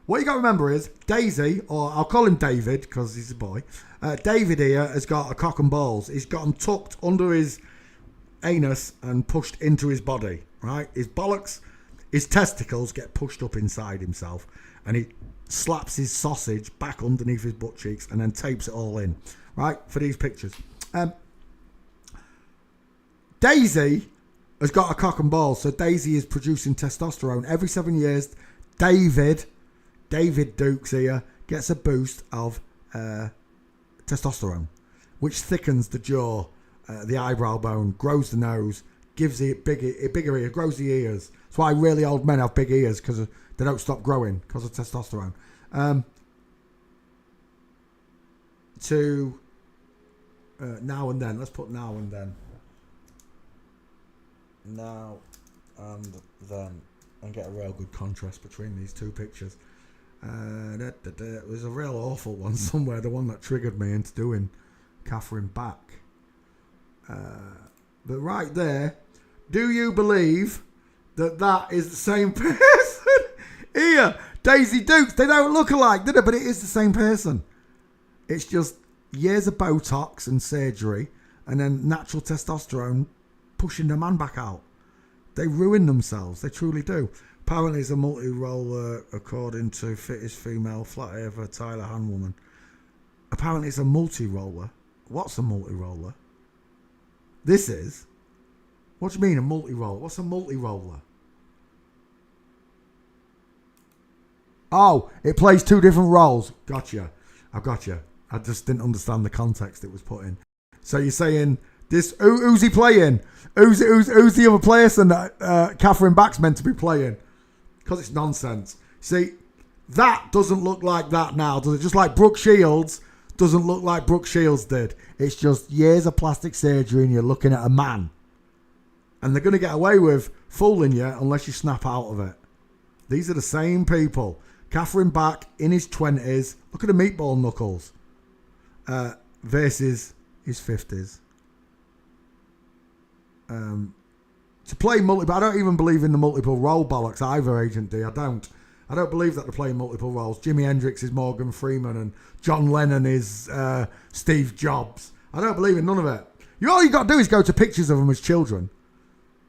What you got to remember is Daisy, or I'll call him David because he's a boy. David here has got a cock and balls. He's got them tucked under his anus and pushed into his body. Right? His bollocks, his testicles get pushed up inside himself, and he slaps his sausage back underneath his butt cheeks and then tapes it all in. Right? For these pictures. Daisy has got a cock and balls, so Daisy is producing testosterone every 7 years. David Dukes here gets a boost of testosterone, which thickens the jaw, the eyebrow bone, grows the nose, gives it bigger ear, grows the ears. That's why really old men have big ears, because they don't stop growing because of testosterone. Now and then. Let's put now and then. Now and then, and get a real good contrast between these two pictures. There's a real awful one somewhere, the one that triggered me into doing Catherine Back. But right there, do you believe that is the same person? Here, Daisy Dukes, they don't look alike, do they? But it is the same person. It's just years of Botox and surgery, and then natural testosterone pushing the man back out. They ruin themselves. They truly do. Apparently it's a multi-roller, according to fittest female flat ever Tyler Han woman. Apparently it's a multi-roller. What's a multi-roller? This is. What do you mean a multi-roller? What's a multi-roller? Oh, it plays two different roles. Gotcha. I've got you. I just didn't understand the context it was put in. So you're saying this? Who's he playing? Who's the other person that Catherine Back's meant to be playing? Because it's nonsense. See, that doesn't look like that now, does it? Just like Brooke Shields doesn't look like Brooke Shields did. It's just years of plastic surgery and you're looking at a man. And they're going to get away with fooling you unless you snap out of it. These are the same people. Catherine Back in his 20s. Look at the meatball knuckles. Versus his 50s. To play but I don't even believe in the multiple role bollocks either, Agent D. I don't believe that they're playing multiple roles. Jimi Hendrix is Morgan Freeman and John Lennon is Steve Jobs. I don't believe in none of it. All you got to do is go to pictures of them as children.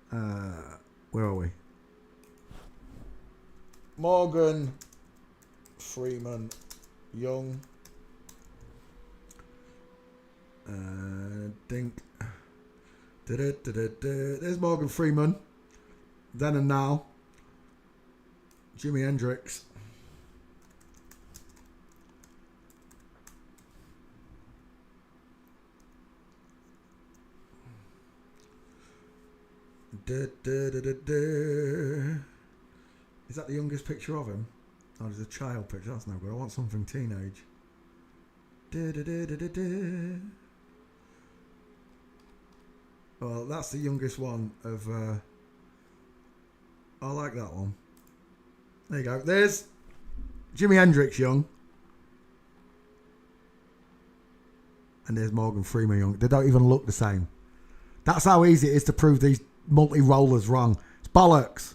Where are we? Morgan Freeman, young. Dink. There's Morgan Freeman. Then and now. Jimi Hendrix. Is that the youngest picture of him? Oh, there's a child picture. That's no good. I want something teenage. Well, that's the youngest one of... I like that one. There you go. There's Jimi Hendrix young. And there's Morgan Freeman young. They don't even look the same. That's how easy it is to prove these multi-rollers wrong. It's bollocks.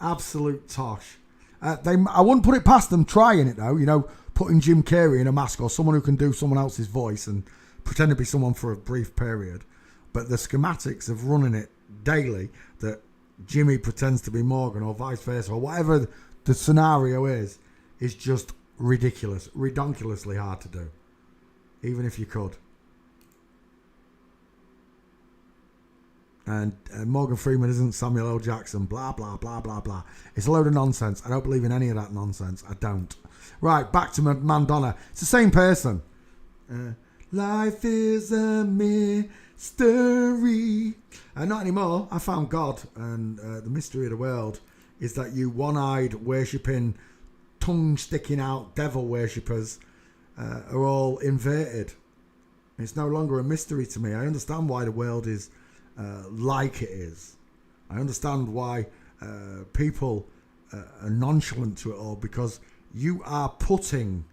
Absolute tosh. I wouldn't put it past them trying it though. You know, putting Jim Carrey in a mask or someone who can do someone else's voice and pretend to be someone for a brief period. But the schematics of running it daily, that Jimmy pretends to be Morgan or vice versa or whatever the scenario is just ridiculous, redonkulously hard to do, even if you could. And Morgan Freeman isn't Samuel L. Jackson, blah, blah, blah, blah, blah. It's a load of nonsense. I don't believe in any of that nonsense. I don't. Right, back to Madonna. It's the same person. Life is a mystery. Not anymore. I found God, and the mystery of the world is that you one-eyed worshipping, tongue-sticking out devil worshippers are all inverted. It's no longer a mystery to me. I understand why the world is like it is. I understand why people are nonchalant to it all, because you are putting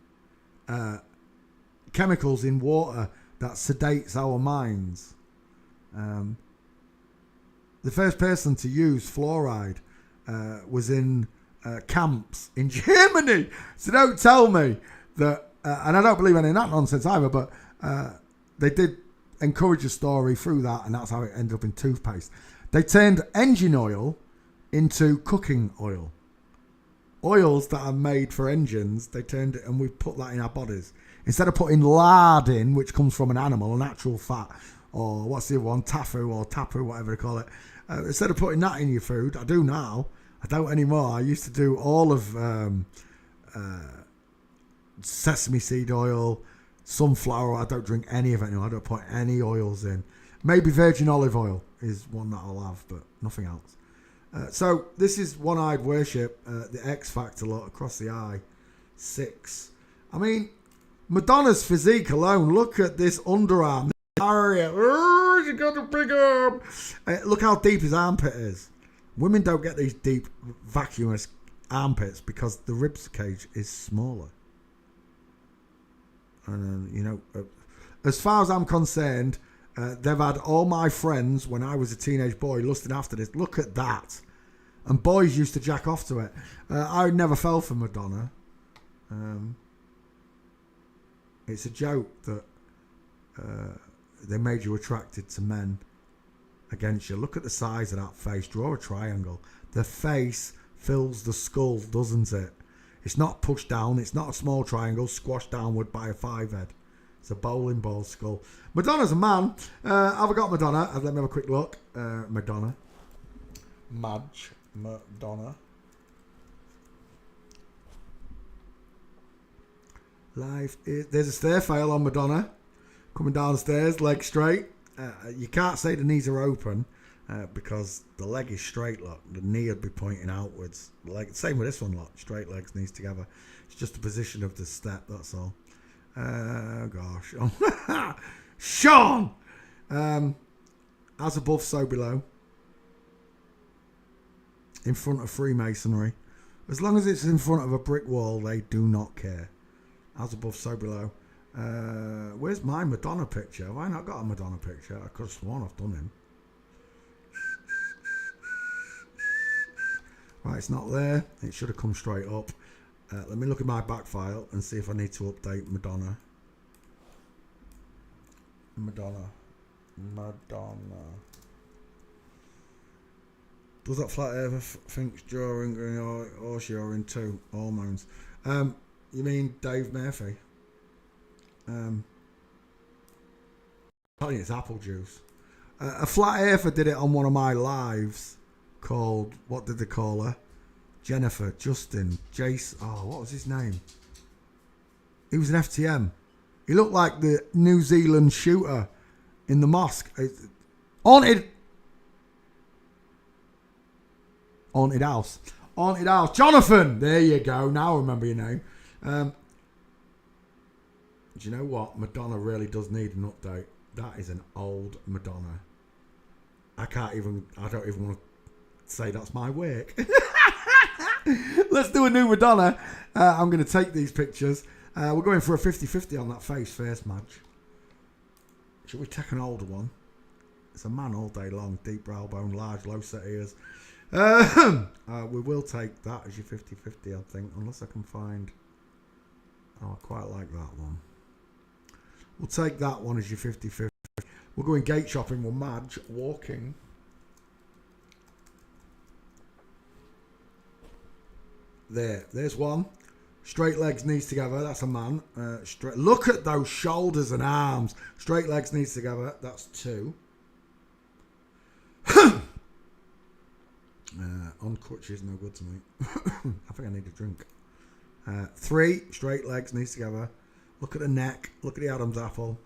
chemicals in water that sedates our minds. The first person to use fluoride was in camps in Germany. So don't tell me that, and I don't believe any of that nonsense either, but they did encourage a story through that, and that's how it ended up in toothpaste. They turned engine oil into cooking oil. Oils that are made for engines, they turned it, and we put that in our bodies. Instead of putting lard in, which comes from an animal, a natural fat, or what's the other one, tafu or tapu, whatever they call it. Instead of putting that in your food, I do now. I don't anymore. I used to do all of sesame seed oil, sunflower. I don't drink any of it anymore. I don't put any oils in. Maybe virgin olive oil is one that I'll have, but nothing else. So this is one-eyed worship, the X Factor lot across the eye. 6. I mean, Madonna's physique alone. Look at this underarm. Oh, she got a big arm. Look how deep his armpit is. Women don't get these deep, vacuous armpits because the ribs cage is smaller. And you know, as far as I'm concerned, they've had all my friends when I was a teenage boy lusting after this. Look at that. And boys used to jack off to it. I never fell for Madonna. It's a joke that they made you attracted to men against you. Look at the size of that face. Draw a triangle. The face fills the skull, doesn't it? It's not pushed down. It's not a small triangle squashed downward by a 5-head. It's a bowling ball skull. Madonna's a man. Have I got Madonna? Let me have a quick look. Madonna. Madonna. Life is... There's a stair fail on Madonna. Coming down the stairs, leg straight. You can't say the knees are open because the leg is straight, look. The knee would be pointing outwards. Same with this one, look. Straight legs, knees together. It's just the position of the step, that's all. Gosh. Sean! As above, so below. In front of Freemasonry. As long as it's in front of a brick wall, they do not care. As above, so below. Where's my Madonna picture? Have I not got a Madonna picture? I could have sworn I've done him. Right, it's not there. It should have come straight up. Let me look at my back file and see if I need to update Madonna. Madonna. Does that flat ever thinks drawing or she are in 2 hormones? You mean Dave Murphy? I think it's apple juice. A flat earther did it on one of my lives called, what did they call her? Jennifer, Justin, Jace. Oh, what was his name? He was an FTM. He looked like the New Zealand shooter in the mosque. Haunted house. Haunted house. Jonathan. There you go. Now I remember your name. Do you know what? Madonna really does need an update. That is an old Madonna. I don't even want to say that's my work. Let's do a new Madonna. I'm going to take these pictures. We're going for a 50-50 on that face first, Madge. Should we take an older one? It's a man all day long, deep brow bone, large, low set ears. We will take that as your 50-50, I think, unless I can find... Oh, I quite like that one. We'll take that one as your 50-50. We're going gate shopping with Madge, walking. There's one. Straight legs, knees together. That's a man. Straight. Look at those shoulders and arms. Straight legs, knees together. That's 2. On crutches, no good to me. I think I need a drink. 3. Straight legs, knees together. Look at the neck. Look at the Adam's apple.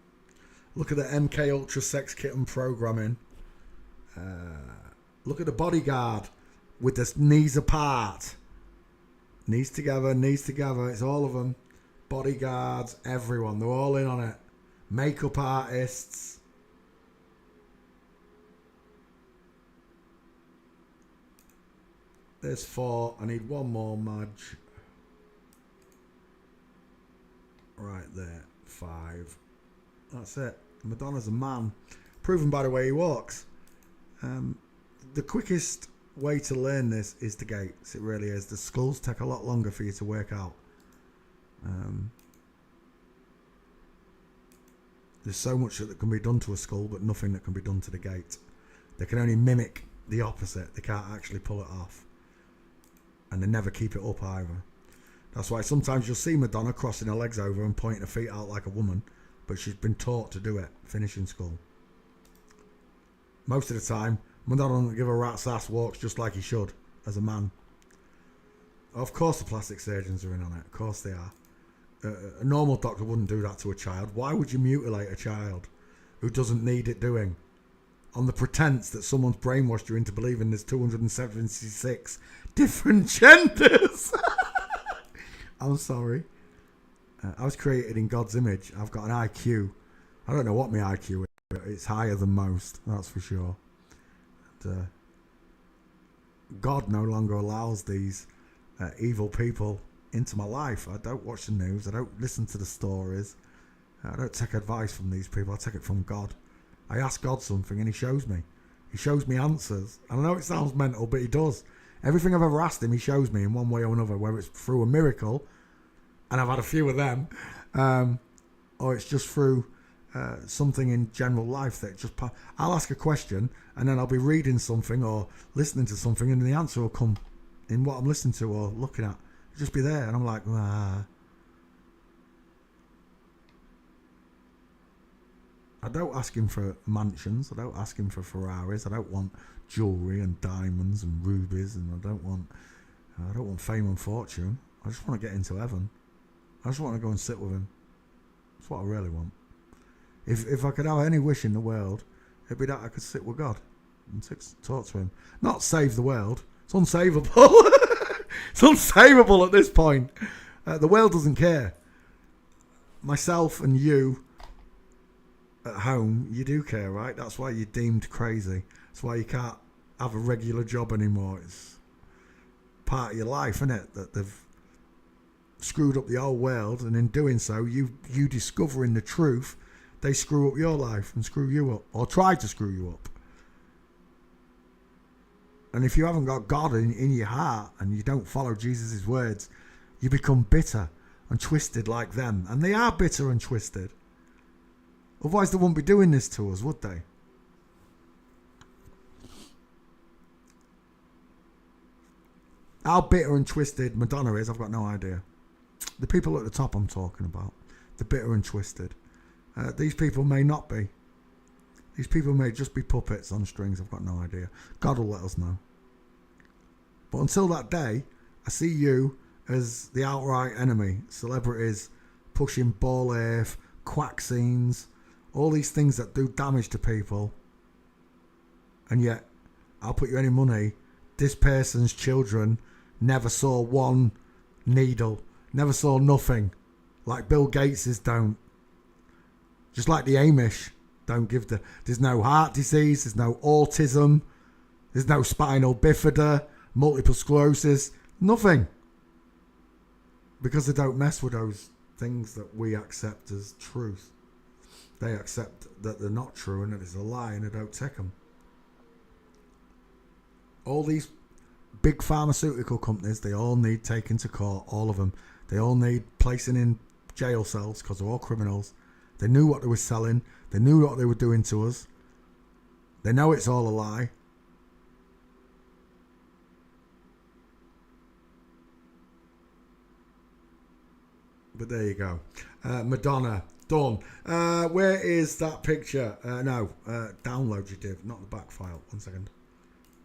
Look at the MK Ultra Sex Kitten programming. Look at the bodyguard with the knees apart. Knees together, knees together. It's all of them. Bodyguards, everyone. They're all in on it. Makeup artists. There's 4. I need one more, Madge. Right there. 5. That's it. Madonna's a man. Proven by the way he walks. The quickest way to learn this is the gates. It really is. The skulls take a lot longer for you to work out. There's so much that can be done to a skull, but nothing that can be done to the gate. They can only mimic the opposite. They can't actually pull it off. And they never keep it up either. That's why sometimes you'll see Madonna crossing her legs over and pointing her feet out like a woman, but she's been taught to do it, finishing skull. Most of the time, Madonna doesn't give a rat's ass, walks just like he should, as a man. Of course the plastic surgeons are in on it, of course they are. A normal doctor wouldn't do that to a child. Why would you mutilate a child who doesn't need it doing? On the pretense that someone's brainwashed you into believing there's 276 different genders. I'm sorry. I was created in God's image. I've got an IQ. I don't know what my IQ is, but it's higher than most, that's for sure. And, God no longer allows these evil people into my life. I don't watch the news. I don't listen to the stories. I don't take advice from these people. I take it from God. I ask God something and he shows me. He shows me answers. And I know it sounds mental, but he does. Everything I've ever asked him, he shows me in one way or another, whether it's through a miracle, and I've had a few of them, or it's just through something in general life that just... I'll ask a question, and then I'll be reading something or listening to something, and the answer will come in what I'm listening to or looking at. It'll just be there, and I'm like, ah. I don't ask him for mansions. I don't ask him for Ferraris. I don't want jewellery and diamonds and rubies, and I don't want fame and fortune. I just want to get into heaven. I just want to go and sit with him. That's what I really want. If I could have any wish in the world, it'd be that I could sit with God and talk to him. Not save the world. It's unsavable. It's unsavable at this point. The world doesn't care. Myself and you at home, you do care, right? That's why you're deemed crazy. That's why you can't have a regular job anymore. It's part of your life, isn't it? That they've screwed up the whole world, and in doing so, you discovering the truth, they screw up your life and screw you up, or try to screw you up. And if you haven't got God in your heart and you don't follow Jesus' words, you become bitter and twisted like them. And they are bitter and twisted. Otherwise they wouldn't be doing this to us, would they? How bitter and twisted Madonna is, I've got no idea. The people at the top I'm talking about. The bitter and twisted. These people may not be. These people may just be puppets on strings. I've got no idea. God will let us know. But until that day, I see you as the outright enemy. Celebrities pushing ball earth, quack scenes, all these things that do damage to people. And yet, I'll put you any money, this person's children never saw one needle, never saw nothing, like Bill Gates's don't. Just like the Amish don't give there's no heart disease, there's no autism, there's no spinal bifida, multiple sclerosis, nothing. Because they don't mess with those things that we accept as truth. They accept that they're not true and that it's a lie and they don't take them. All these big pharmaceutical companies, they all need taken to court, all of them. They all need placing in jail cells because they're all criminals. They knew what they were selling. They knew what they were doing to us. They know it's all a lie. But there you go. Madonna, done. Where is that picture? No, download you did, not the back file. 1 second.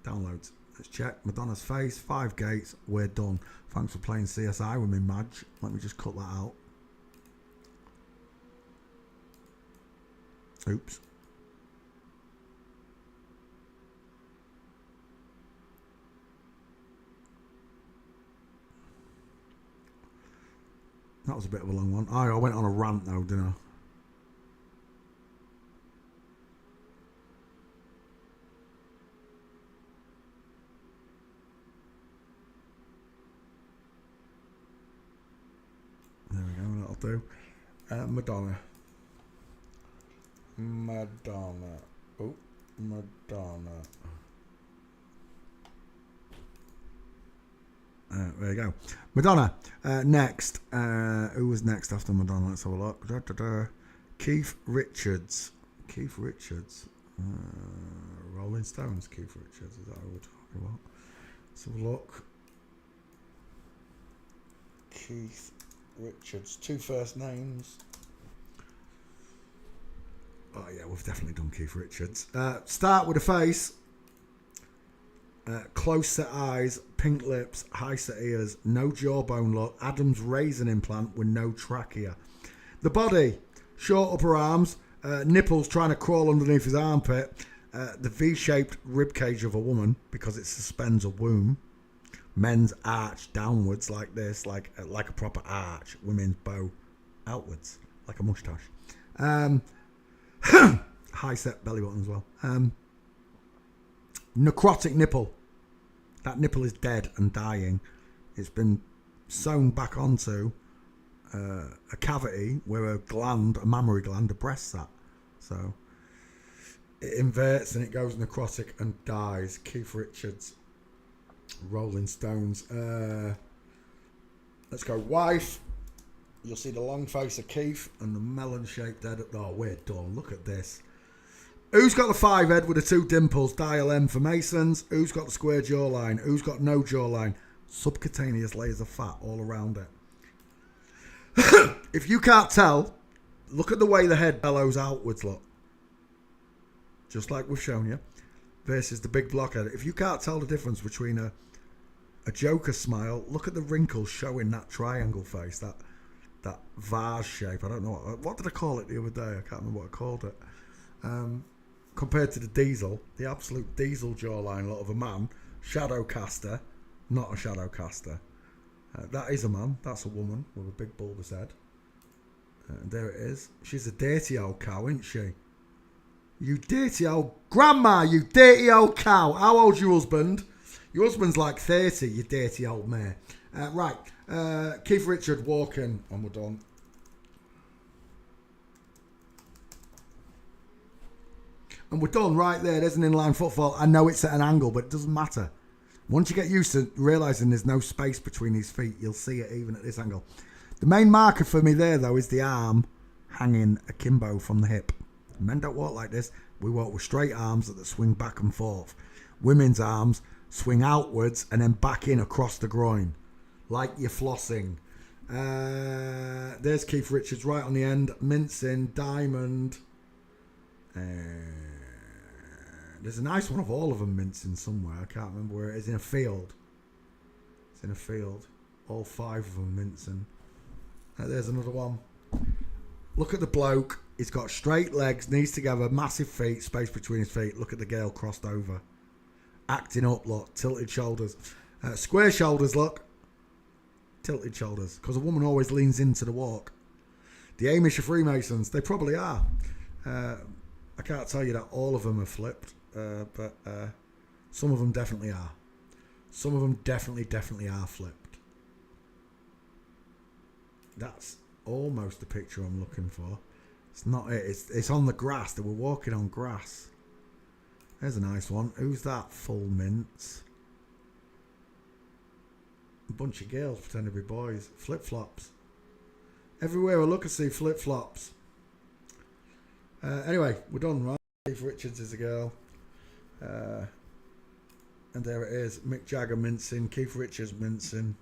Downloads. Let's check. Madonna's face, 5 gates. We're done. Thanks for playing CSI with me, Madge. Let me just cut that out. Oops. That was a bit of a long one. I went on a rant though, didn't I? There we go, that'll do. Madonna. Oh, Madonna. There you go. Madonna. Next. Who was next after Madonna? Let's have a look. Keith Richards. Keith Richards. Rolling Stones. Keith Richards. Is that who we're talking about? Let's have a look. Keith Richards. 2 first names. Oh yeah, we've definitely done Keith Richards. Start with a face. Close set eyes, pink lips, high set ears, no jawbone look, Adam's raisin implant with no trachea. The body, short upper arms, nipples trying to crawl underneath his armpit, the V-shaped rib cage of a woman because it suspends a womb. Men's arch downwards like this, like a proper arch. Women's bow outwards like a moustache. High set belly button as well. Necrotic nipple. That nipple is dead and dying. It's been sewn back onto a cavity where a mammary gland, a breast sat. So it inverts and it goes necrotic and dies. Keith Richards. Rolling Stones. Let's go wife. You'll see the long face of Keith and the melon-shaped head. Oh, we're done. Look at this. Who's got the 5 head with the 2 dimples? Dial M for Masons. Who's got the square jawline? Who's got no jawline? Subcutaneous layers of fat all around it. If you can't tell, look at the way the head bellows outwards, look. Just like we've shown you. Versus the big blockhead. If you can't tell the difference between a Joker smile, look at the wrinkles showing that triangle face, that vase shape. I don't know. What did I call it the other day? I can't remember what I called it. Compared to the diesel, the absolute diesel jawline lot of a man, shadow caster, not a shadow caster. That is a man, that's a woman with a big bulbous head. And there it is. She's a dirty old cow, isn't she? You dirty old grandma, you dirty old cow. How old's your husband? Your husband's like 30, you dirty old mare. Right, Keith Richard walking, and we're done. And we're done right there. There's an inline footfall. I know it's at an angle, but it doesn't matter. Once you get used to realising there's no space between his feet, you'll see it even at this angle. The main marker for me there, though, is the arm hanging akimbo from the hip. Men don't walk like this. We walk with straight arms that swing back and forth. Women's arms swing outwards and then back in across the groin, like you're flossing. There's Keith Richards right on the end. Mincing, diamond. There's a nice one of all of them mincing somewhere. I can't remember where it is. In a field. It's in a field. All 5 of them mincing. There's another one. Look at the bloke. He's got straight legs, knees together, massive feet, space between his feet. Look at the girl crossed over. Acting up, look. Tilted shoulders. Square shoulders, look. Tilted shoulders. Because a woman always leans into the walk. The Amish are Freemasons. They probably are. I can't tell you that all of them are flipped, but some of them definitely are. Some of them definitely are flipped. That's almost the picture I'm looking for. It's not it. It's on the grass. They were walking on grass. There's a nice one. Who's that? Full mints. A bunch of girls pretend to be boys. Flip-flops. Everywhere I look I see flip-flops. Anyway, we're done, right? Keith Richards is a girl. And there it is. Mick Jagger mincing. Keith Richards mincing.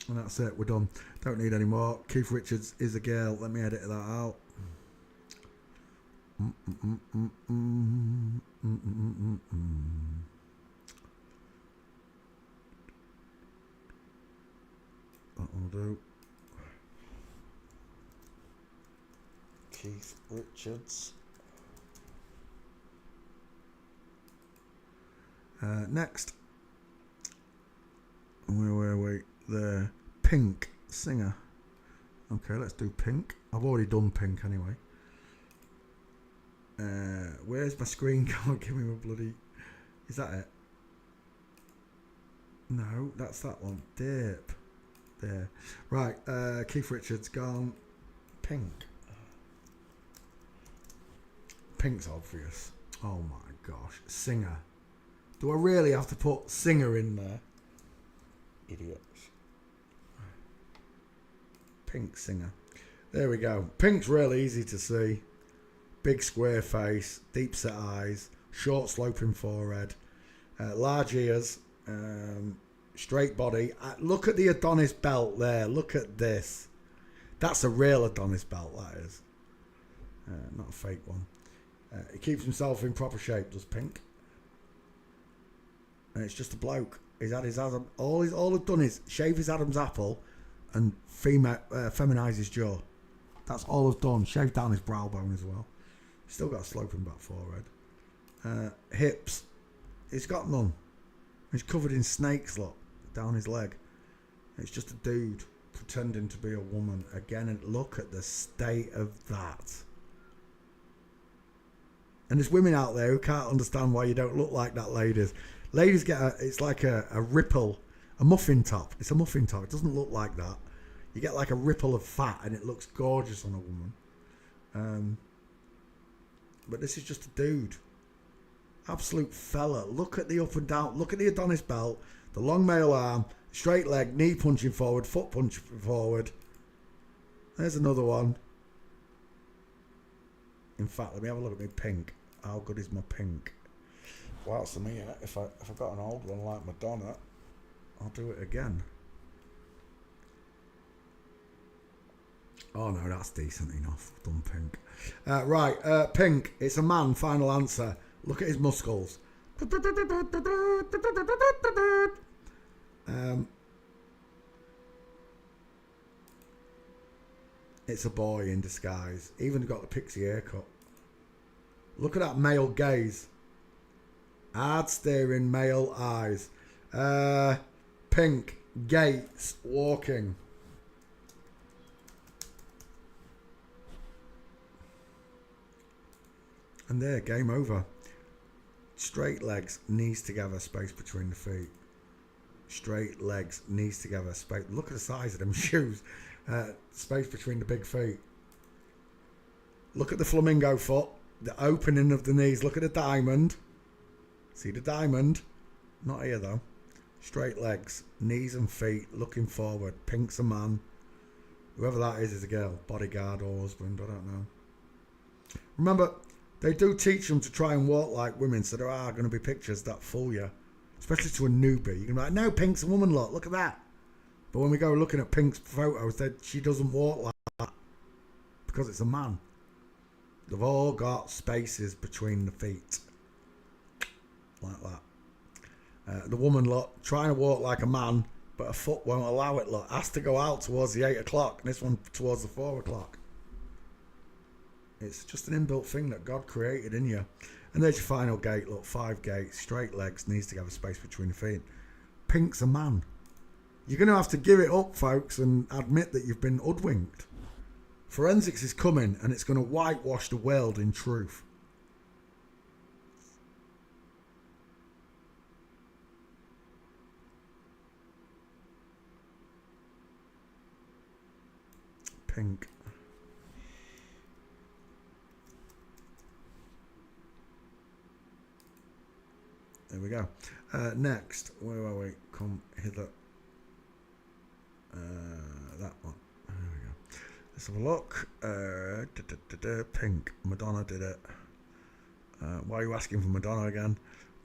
And that's it. We're done. Don't need any more. Keith Richards is a girl. Let me edit that out. That'll do. Keith Richards. Next. Where were we? The Pink singer. Okay, let's do Pink. I've already done Pink anyway. Where's my screen card? Give me my bloody... Is that it? No, that's that one. Dip. There. Right, Keith Richards gone. Pink. Pink's obvious. Oh my gosh. Singer. Do I really have to put singer in there? Idiots. Pink singer. There we go. Pink's real easy to see. Big square face, deep set eyes, short sloping forehead, large ears, straight body. Look at the Adonis belt there. Look at this. That's a real Adonis belt, that is. Not a fake one. He keeps himself in proper shape, does Pink. And it's just a bloke. He's had his Adam. All he's done is shave his Adam's apple and feminise his jaw. That's all I've done. Shaved down his brow bone as well. He's still got a sloping back forehead. Hips. He's got none. He's covered in snakes, look, down his leg. It's just a dude pretending to be a woman. Again, and look at the state of that. And there's women out there who can't understand why you don't look like that, ladies. Ladies get it's like a ripple, a muffin top. It's a muffin top. It doesn't look like that. You get like a ripple of fat and it looks gorgeous on a woman. But this is just a dude. Absolute fella. Look at the up and down. Look at the Adonis belt. The long male arm. Straight leg. Knee punching forward. Foot punching forward. There's another one. In fact, let me have a look at my Pink. How good is my Pink? Whilst I'm here, if I've got an old one like Madonna, I'll do it again. Oh no, that's decent enough. I've done Pink. Right, Pink. It's a man. Final answer. Look at his muscles. It's a boy in disguise. Even got the pixie haircut. Look at that male gaze. Hard staring male eyes. Pink. Gates. Walking. And there, game over. Straight legs, knees together, space between the feet. Straight legs, knees together, space. Look at the size of them shoes. Space between the big feet. Look at the flamingo foot. The opening of the knees. Look at the diamond. See the diamond? Not here though. Straight legs, knees and feet, looking forward. Pink's a man. Whoever that is a girl. Bodyguard or husband, I don't know. Remember, they do teach them to try and walk like women, so there are going to be pictures that fool you. Especially to a newbie. You can be like, no, Pink's a woman, look at that. But when we go looking at Pink's photos, she doesn't walk like that. Because it's a man. They've all got spaces between the feet. Like that. The woman, look, trying to walk like a man, but her foot won't allow it, look. Has to go out towards the 8 o'clock, and this one towards the 4 o'clock. It's just an inbuilt thing that God created in you. And there's your final gate, look, 5 gates, straight legs, needs to have a space between the feet. Pink's a man. You're going to have to give it up, folks, and admit that you've been hoodwinked. Forensics is coming, and it's going to whitewash the world in truth. pink. There we go. Next, where are we? Come hither. That one. There we go. Let's have a look. Pink. Madonna did it. Why are you asking for Madonna again?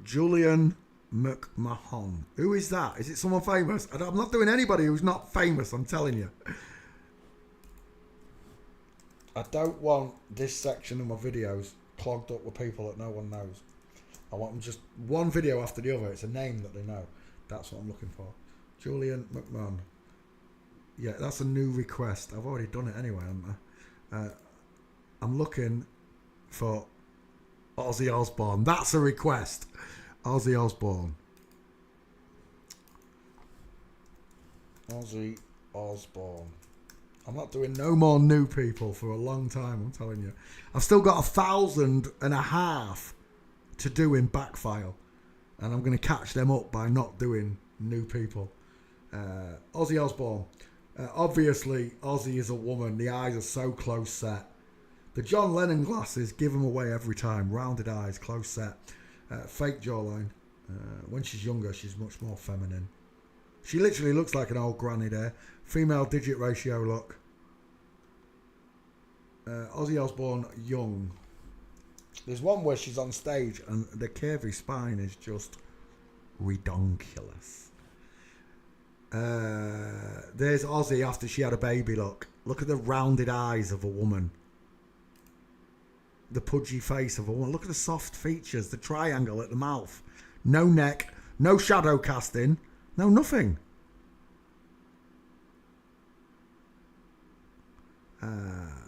Julian McMahon. Who is that? Is it someone famous? I'm not doing anybody who's not famous, I'm telling you. I don't want this section of my videos clogged up with people that no one knows. I want them just one video after the other. It's a name that they know. That's what I'm looking for. Julian McMahon. Yeah, that's a new request. I've already done it anyway, haven't I? I'm looking for Ozzy Osbourne. That's a request. Ozzy Osbourne. Ozzy Osbourne. I'm not doing no more new people for a long time, I'm telling you. I've still got 1,500 to do in backfile. And I'm going to catch them up by not doing new people. Ozzy Osbourne. Obviously, Ozzy is a woman. The eyes are so close set. The John Lennon glasses give them away every time. Rounded eyes, close set. Fake jawline. When she's younger, she's much more feminine. She literally looks like an old granny there. Female digit ratio look. Ozzy Osbourne, young. There's one where she's on stage and the curvy spine is just redonkulous. There's Ozzy after she had a baby, look. Look at the rounded eyes of a woman. The pudgy face of a woman. Look at the soft features, the triangle at the mouth. No neck, no shadow casting, no nothing.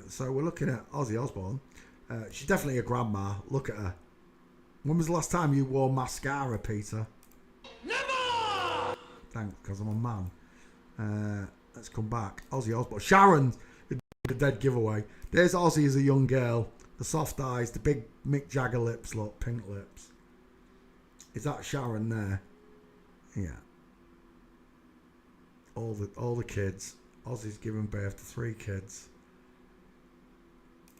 So we're looking at Ozzy Osbourne. She's definitely a grandma. Look at her. When was the last time you wore mascara, Peter? Never! Thanks, because I'm a man. Let's come back. Ozzy Osbourne. Sharon, the dead giveaway. There's Ozzy as a young girl. The soft eyes, the big Mick Jagger lips, look, pink lips. Is that Sharon there? Yeah. All the kids. Ozzy's given birth to 3 kids.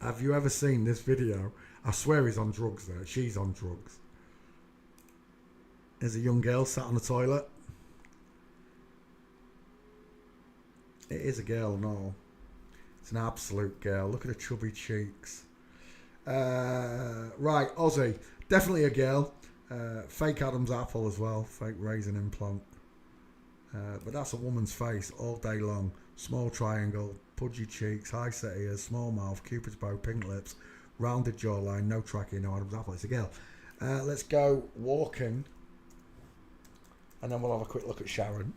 Have you ever seen this video? I swear he's on drugs there. She's on drugs. There's a young girl sat on the toilet. It is a girl, no. It's an absolute girl. Look at her chubby cheeks. Right, Ozzy. Definitely a girl. Fake Adam's apple as well. Fake raisin implant. But that's a woman's face all day long. Small triangle, pudgy cheeks, high set ears, small mouth, cupid's bow, pink lips, rounded jawline, no tracking, no Adam's apple. It's a girl. Let's go walking. And then we'll have a quick look at Sharon.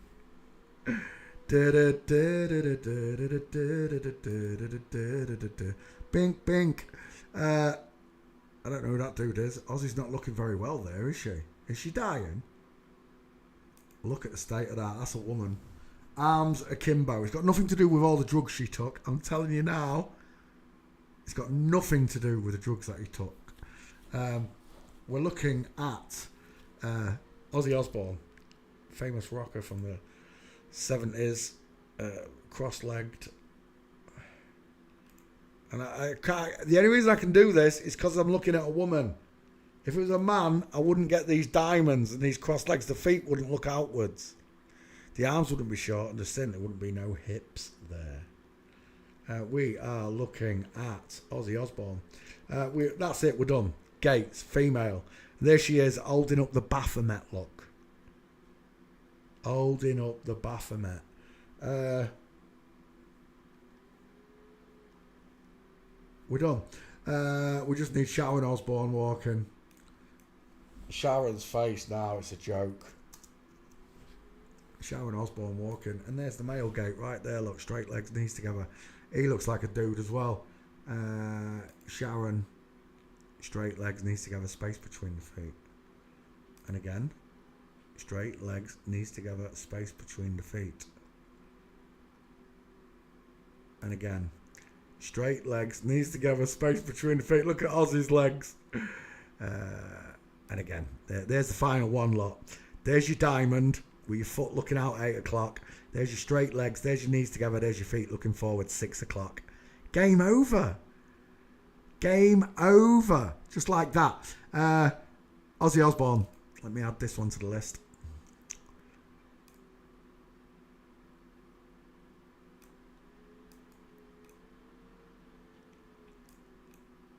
Bink, bink. I don't know who that dude is. Ozzy's not looking very well there, is she? Is she dying? Look at the state of that. That's a woman. Arms akimbo. It's got nothing to do with all the drugs she took. I'm telling you now. It's got nothing to do with the drugs that he took. We're looking at Ozzy Osbourne. Famous rocker from the 70s. Cross-legged. And I can't, the only reason I can do this is because I'm looking at a woman. If it was a man, I wouldn't get these diamonds and these cross legs. The feet wouldn't look outwards. The arms wouldn't be short, and there wouldn't be no hips there. We are looking at Ozzy Osbourne. That's it, we're done. Gates, female. And there she is, holding up the Baphomet look. Holding up the Baphomet. We're done. We just need Sharon Osbourne walking. Sharon's face now, it's a joke. Sharon Osbourne walking. And there's the male gate right there, look, straight legs, knees together. He looks like a dude as well. Sharon, straight legs, knees together, space between the feet. And again, straight legs, knees together, space between the feet. And again, straight legs, knees together, space between the feet. Look at Ozzy's legs. And again, there's the final one lot. There's your diamond. with your foot looking out 8 o'clock. There's your straight legs. There's your knees together. There's your feet looking forward 6 o'clock. Game over. Game over. Just like that. Ozzy Osbourne. Let me add this one to the list.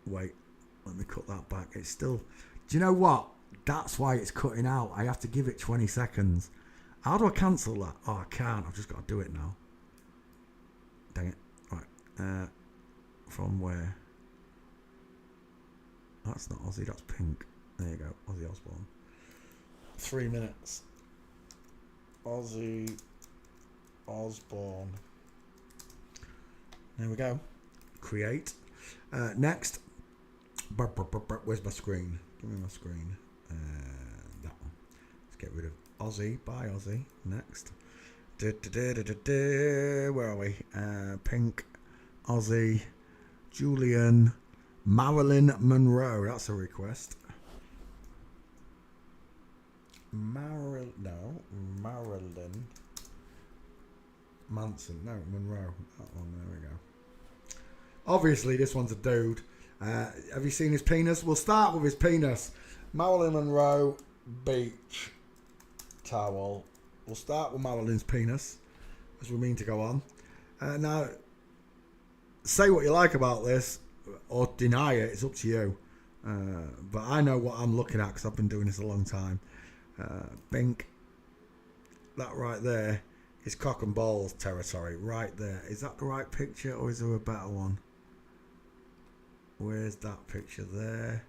Wait. Let me cut that back. It's still... Do you know what? That's why it's cutting out. I have to give it 20 seconds. How do I cancel that? Oh, I can't. I've just got to do it now. Dang it. Right. From where? That's not Ozzy. That's Pink. There you go. Ozzy Osbourne. 3 minutes. Ozzy Osbourne. There we go. Create. Next. Where's my screen? Give me my screen. That one. Let's get rid of Ozzy. Bye, Ozzy. Next. Where are we? Pink, Ozzy, Julian, Marilyn Monroe. That's a request. Marilyn Manson. No, Monroe. That one. There we go. Obviously, this one's a dude. Have you seen his penis? We'll start with his penis. Marilyn Monroe, beach towel. We'll start with Marilyn's penis, as we mean to go on. Now, say what you like about this, or deny it. It's up to you. But I know what I'm looking at because I've been doing this a long time. Bink. That right there is cock and balls territory. Right there. Is that the right picture, or is there a better one? Where's that picture there?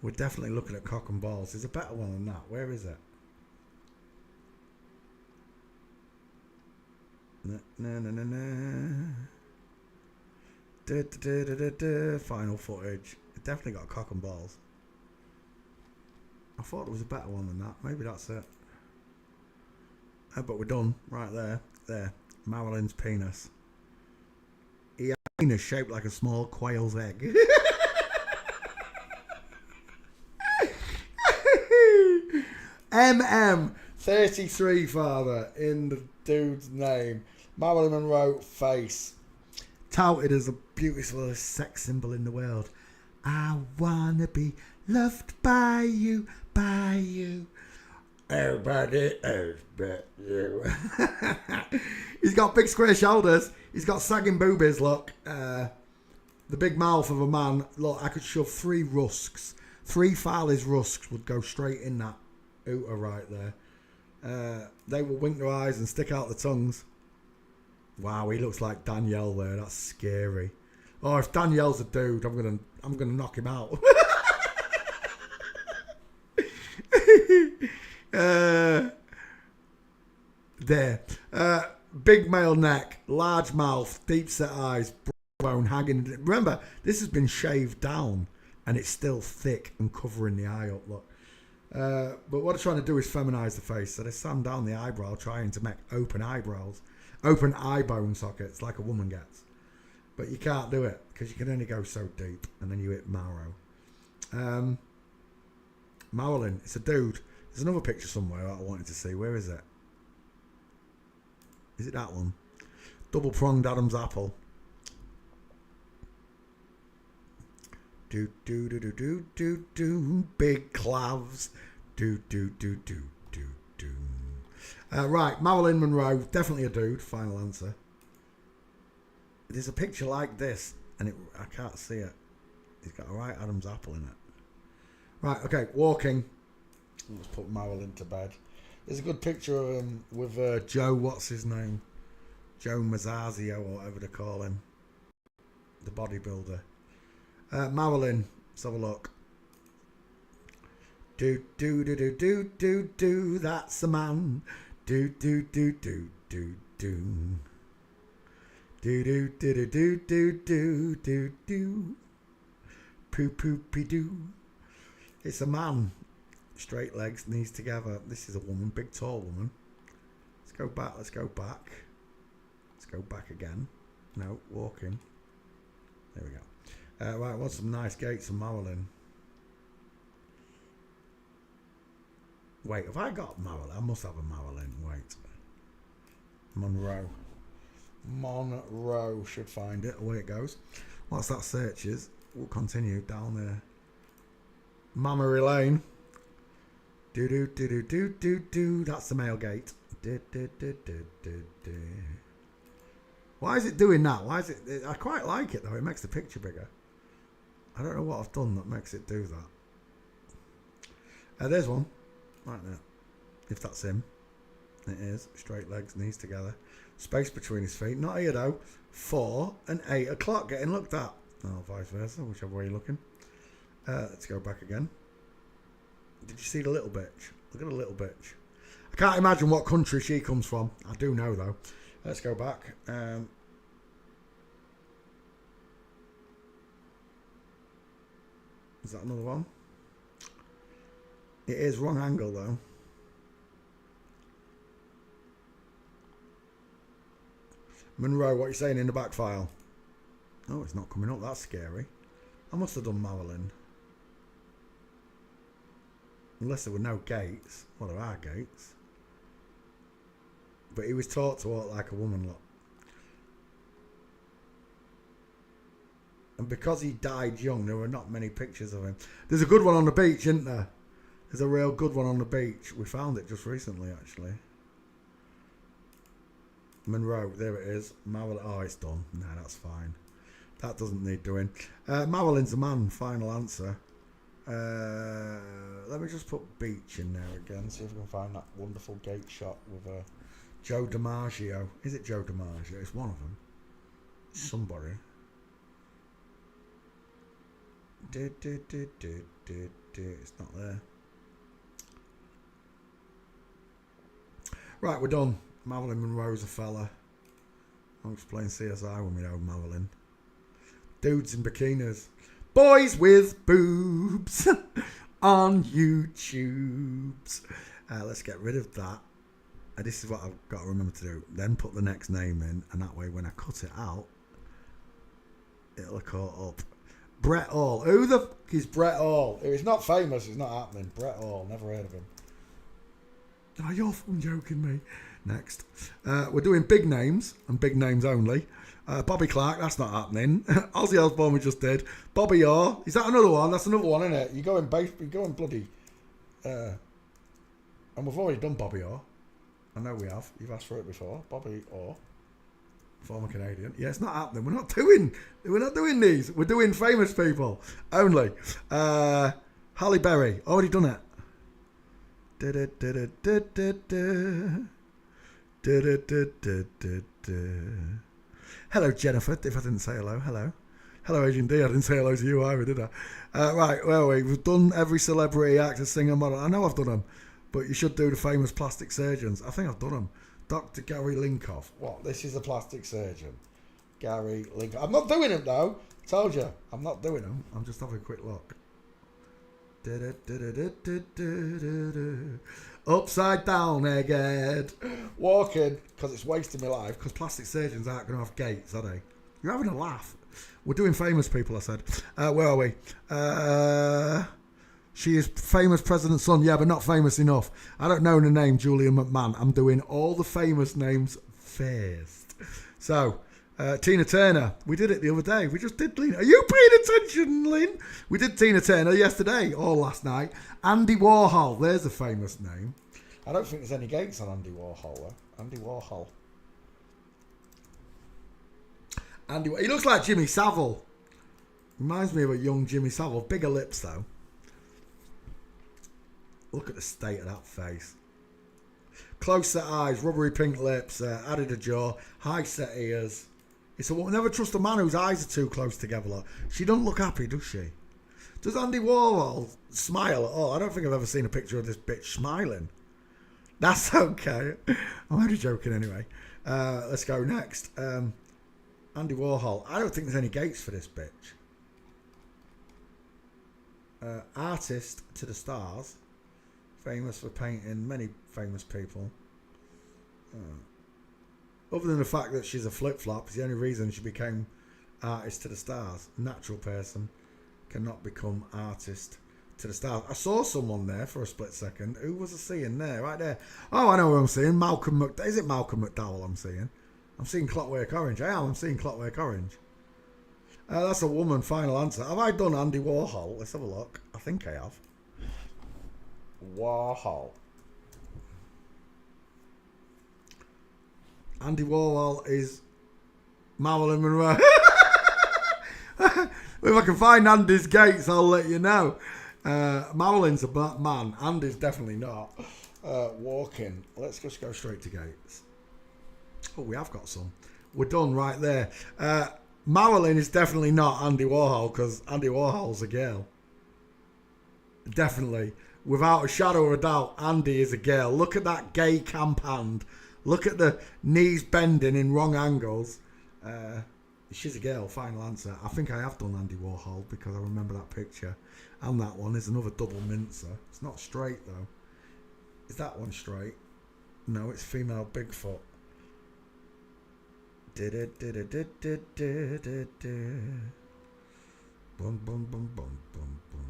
We're definitely looking at cock and balls. There's a better one than that. Where is it? Final footage. It definitely got cock and balls. I thought there was a better one than that. Maybe that's it. But we're done. Right there. There. Marilyn's penis. Penis shaped like a small quail's egg. MM33 father in the dude's name. Marilyn Monroe face. Touted as the beautiful sex symbol in the world. I wanna be loved by you, by you. Everybody else but you. He's got big square shoulders. He's got sagging boobies, look. The big mouth of a man. Look, I could shove 3 rusks. 3 Farley's rusks would go straight in that ooter right there. They will wink their eyes and stick out their tongues. Wow, he looks like Danielle there. That's scary. Oh, if Danielle's a dude, I'm gonna knock him out. There. Big male neck, large mouth, deep set eyes, bone hanging. Remember, this has been shaved down and it's still thick and covering the eye up. Look. But what they're trying to do is feminize the face. So they sand down the eyebrow, trying to make open eyebrows, open eye bone sockets like a woman gets. But you can't do it because you can only go so deep, and then you hit marrow. Marilyn, it's a dude. There's another picture somewhere I wanted to see. Where is it? Is it that one? Double pronged Adam's apple. Do do do do do do do. Big clavs. Do do do do do do. Right, Marilyn Monroe, definitely a dude. Final answer. There's a picture like this, and I can't see it. He's got a right Adam's apple in it. Right, okay, walking. Let's put Marilyn to bed. There's a good picture of him with Joe, what's his name? Joe Mazzazio, or whatever they call him. The bodybuilder. Marilyn, let's have a look. Do do do do do do do, that's a man. Do do do do do do. Do do do do do do do do. Poo poo pee doo. It's a man. Straight legs, knees together. This is a woman, big tall woman. Let's go back. Let's go back. Let's go back again. No, walking. There we go. Right, what's some nice gates from Marilyn? Wait, have I got Marilyn? I must have a Marilyn. Wait. Monroe. Monroe should find it. Away it goes. Whilst that searches, we'll continue down there. Mammary Lane. Do do do do do do do. That's the male gate. Do, do, do, do, do, do. Why is it doing that? Why is it? I quite like it though. It makes the picture bigger. I don't know what I've done that makes it do that. There's one. Right there. If that's him. It is. Straight legs, knees together. Space between his feet. Not here though. 4 and 8 o'clock getting looked at. Or vice versa, whichever way you're looking. Let's go back again. Did you see the little bitch? Look at the little bitch. I can't imagine what country she comes from. I do know though. Let's go back. Is that another one? It is wrong angle though. Monroe, what are you saying in the back file? Oh, it's not coming up. That's scary. I must have done Marilyn. Unless there were no gates. Well, there are gates. But he was taught to walk like a woman, look. And because he died young, there were not many pictures of him. There's a good one on the beach, isn't there? There's a real good one on the beach. We found it just recently, actually. Monroe, there it is. Marilyn, oh, it's done. No, that's fine. That doesn't need doing. Marilyn's a man, final answer. Let me just put beach in there again, see if we can find that wonderful gate shot with Joe DiMaggio. Is it Joe DiMaggio? It's one of them. Somebody. It's not there. Right, we're done. Marilyn Monroe's a fella. I'll explain CSI when we know Marilyn. Dudes in bikinis. Boys with boobs on YouTubes. Let's get rid of that. This is what I've got to remember to do. Then put the next name in, and that way when I cut it out, it'll have caught up. Brett Hall. Who the fuck is Brett Hall? He's not famous. It's not happening. Brett Hall. Never heard of him. Oh, you're fucking joking me. Next. We're doing big names and big names only. Bobby Clark, that's not happening. Ozzy Osbourne we just did. Bobby Orr. Is that another one? That's another one, isn't it? You're going bloody... and we've already done Bobby Orr. I know we have. You've asked for it before. Bobby Orr. Former Canadian. Yeah, it's not happening. We're not doing these. We're doing famous people only. Halle Berry. Already done it. Hello, Jennifer. If I didn't say hello, hello. Hello, Agent D. I didn't say hello to you either, did I? Right, where are we? We've done every celebrity, actor, singer, model. I know I've done them, but you should do the famous plastic surgeons. I think I've done them. Dr. Gary Linkoff. What? This is a plastic surgeon. Gary Linkoff. I'm not doing it though. Told you. I'm not doing them. I'm just having a quick look. Upside down, egghead. Walking, because it's wasting my life, because plastic surgeons aren't going to have gates, are they? You're having a laugh. We're doing famous people, I said. Where are we? She is famous president's son. Yeah, but not famous enough. I don't know the name, Julian McMahon. I'm doing all the famous names first. So, Tina Turner. We did it the other day. We just did Lynn. Are you paying attention, Lynn? We did Tina Turner yesterday or last night. Andy Warhol. There's a famous name. I don't think there's any gates on Andy Warhol, though. Andy Warhol. He looks like Jimmy Savile. Reminds me of a young Jimmy Savile. Bigger lips, though. Look at the state of that face. Close set eyes, rubbery pink lips, added a jaw, high set ears. It's a never trust a man whose eyes are too close together. Like. She doesn't look happy, does she? Does Andy Warhol smile at all? I don't think I've ever seen a picture of this bitch smiling. That's okay. I'm only joking anyway. Let's go next. Andy Warhol. I don't think there's any gates for this bitch. Artist to the stars. Famous for painting many famous people. Other than the fact that she's a flip-flop, it's the only reason she became artist to the stars. Natural person cannot become artist to the stars. I saw someone there for a split second. Who was I seeing there? Right there. Oh, I know who I'm seeing. Malcolm McDowell. Is it Malcolm McDowell I'm seeing? I'm seeing Clockwork Orange. I'm seeing Clockwork Orange. That's a woman. Final answer. Have I done Andy Warhol? Let's have a look. I think I have. Warhol. Andy Warhol is Marilyn Monroe. If I can find Andy's gates, I'll let you know. Marilyn's a black man. Andy's definitely not. Walking. Let's just go straight to gates. Oh, we have got some. We're done right there. Marilyn is definitely not Andy Warhol because Andy Warhol's a girl. Definitely. Without a shadow of a doubt, Andy is a girl. Look at that gay camp hand. Look at the knees bending in wrong angles. She's a girl, final answer. I think I have done Andy Warhol because I remember that picture. And that one is another double mincer. It's not straight though. Is that one straight? No, it's female Bigfoot. Bum, bum, bum, bum, bum, bum.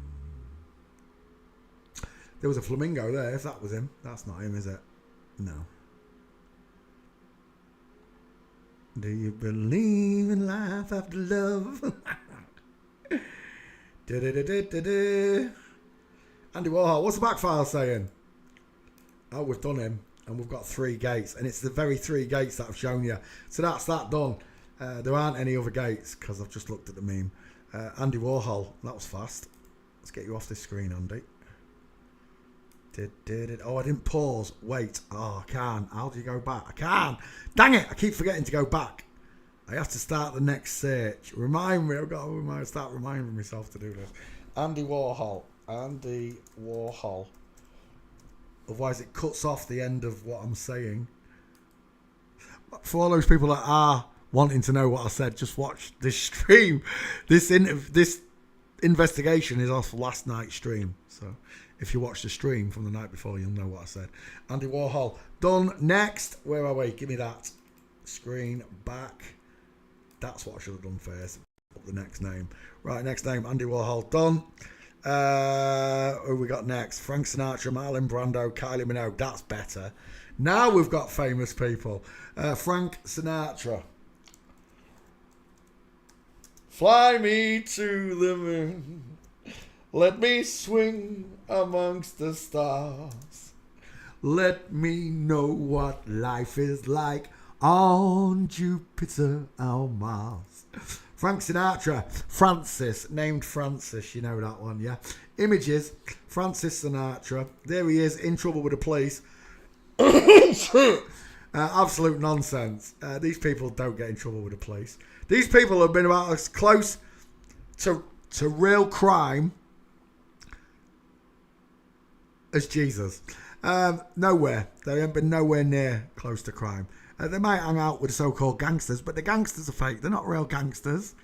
There was a flamingo there, if that was him. That's not him, is it? No. Do you believe in life after love? Andy Warhol, what's the back file saying? Oh, we've done him. And we've got 3 gates. And it's the very 3 gates that I've shown you. So that's that done. There aren't any other gates because I've just looked at the meme. Andy Warhol, that was fast. Let's get you off this screen, Andy. Oh, I didn't pause. Wait. Oh, I can't. How do you go back? I can't. Dang it. I keep forgetting to go back. I have to start the next search. Remind me. I've got to start reminding myself to do this. Andy Warhol. Andy Warhol. Otherwise, it cuts off the end of what I'm saying. For all those people that are wanting to know what I said, just watch this stream. This investigation is off last night's stream. So if you watch the stream from the night before, you'll know what I said. Andy Warhol. Done. Next. Where are we? Give me that. Screen back. That's what I should have done first. The next name. Right, next name. Andy Warhol. Done. Who we got next? Frank Sinatra, Marlon Brando, Kylie Minogue. That's better. Now we've got famous people. Frank Sinatra. Fly me to the moon. Let me swing amongst the stars. Let me know what life is like on Jupiter or Mars. Frank Sinatra. Francis. Named Francis. You know that one, yeah? Images. Francis Sinatra. There he is, in trouble with the police. Absolute nonsense. These people don't get in trouble with the police. These people have been about as close to real crime as Jesus. Nowhere. They haven't been nowhere near close to crime. They might hang out with so-called gangsters, but the gangsters are fake. They're not real gangsters.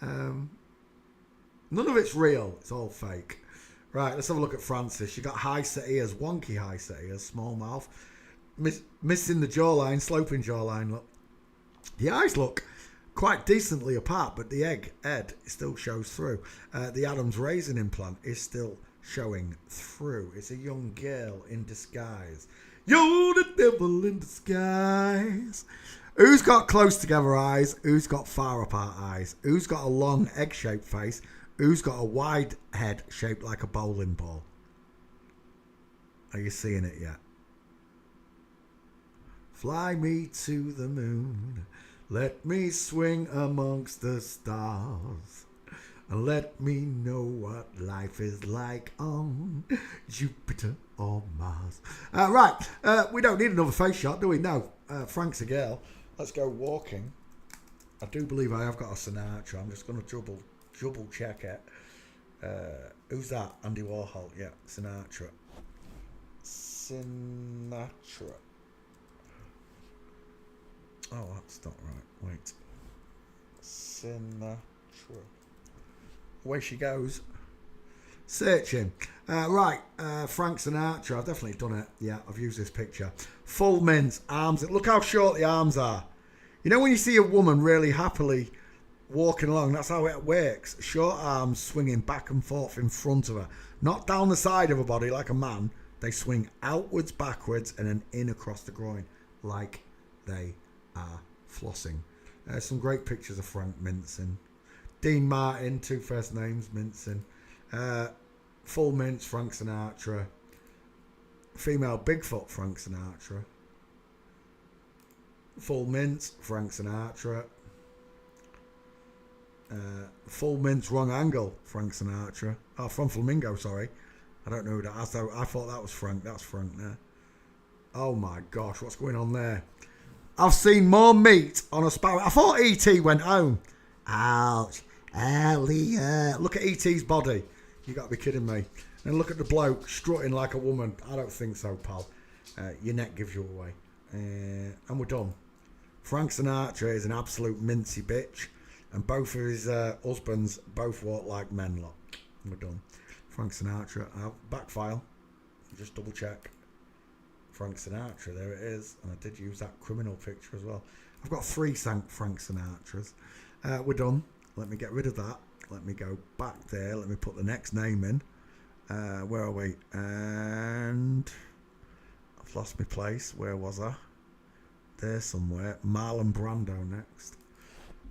None of it's real. It's all fake. Right, let's have a look at Francis. You got high set ears, wonky high set ears, small mouth, missing the jawline, sloping jawline. Look, the eyes look quite decently apart, but the head still shows through. The Adam's raisin implant is still showing through. It's a young girl in disguise. You're the devil in disguise. Who's got close together eyes? Who's got far apart eyes? Who's got a long egg-shaped face? Who's got a wide head shaped like a bowling ball? Are you seeing it yet? Fly me to the moon. Let me swing amongst the stars. And let me know what life is like on Jupiter or Mars. Right, we don't need another face shot, do we? No, Frank's a girl. Let's go walking. I do believe I have got a Sinatra. I'm just going to double check it. Who's that? Andy Warhol. Yeah, Sinatra. Oh, that's not right. Wait. Sinatra. Away she goes. Searching. Right, Frank Sinatra. I've definitely done it. Yeah, I've used this picture. Full mint, arms. Look how short the arms are. You know when you see a woman really happily walking along. That's how it works. Short arms swinging back and forth in front of her. Not down the side of her body like a man. They swing outwards, backwards, and then in across the groin like they are flossing. Some great pictures of Frank Mincin. Dean Martin, 2 first names, Mincin. Full mince, Frank Sinatra. Female Bigfoot, Frank Sinatra. Full mince, Frank Sinatra. Full mince, wrong angle, Frank Sinatra. Oh, from Flamingo, sorry. I don't know who that. I thought that was Frank. That's Frank there. Oh my gosh, what's going on there? I've seen more meat on a sparrow. I thought E.T. went home. Ouch. Elliot. Look at E.T.'s body. You got to be kidding me. And look at the bloke strutting like a woman. I don't think so, pal. Your neck gives you away. And we're done. Frank Sinatra is an absolute mincy bitch. And both of his husbands both walk like men lot. We're done. Frank Sinatra. Back file. Just double check. Frank Sinatra. There it is. And I did use that criminal picture as well. I've got 3 Frank Sinatras. We're done. Let me get rid of that. Let me go back there. Let me put the next name in. Where are we? And I've lost my place. Where was I? There somewhere. Marlon Brando next.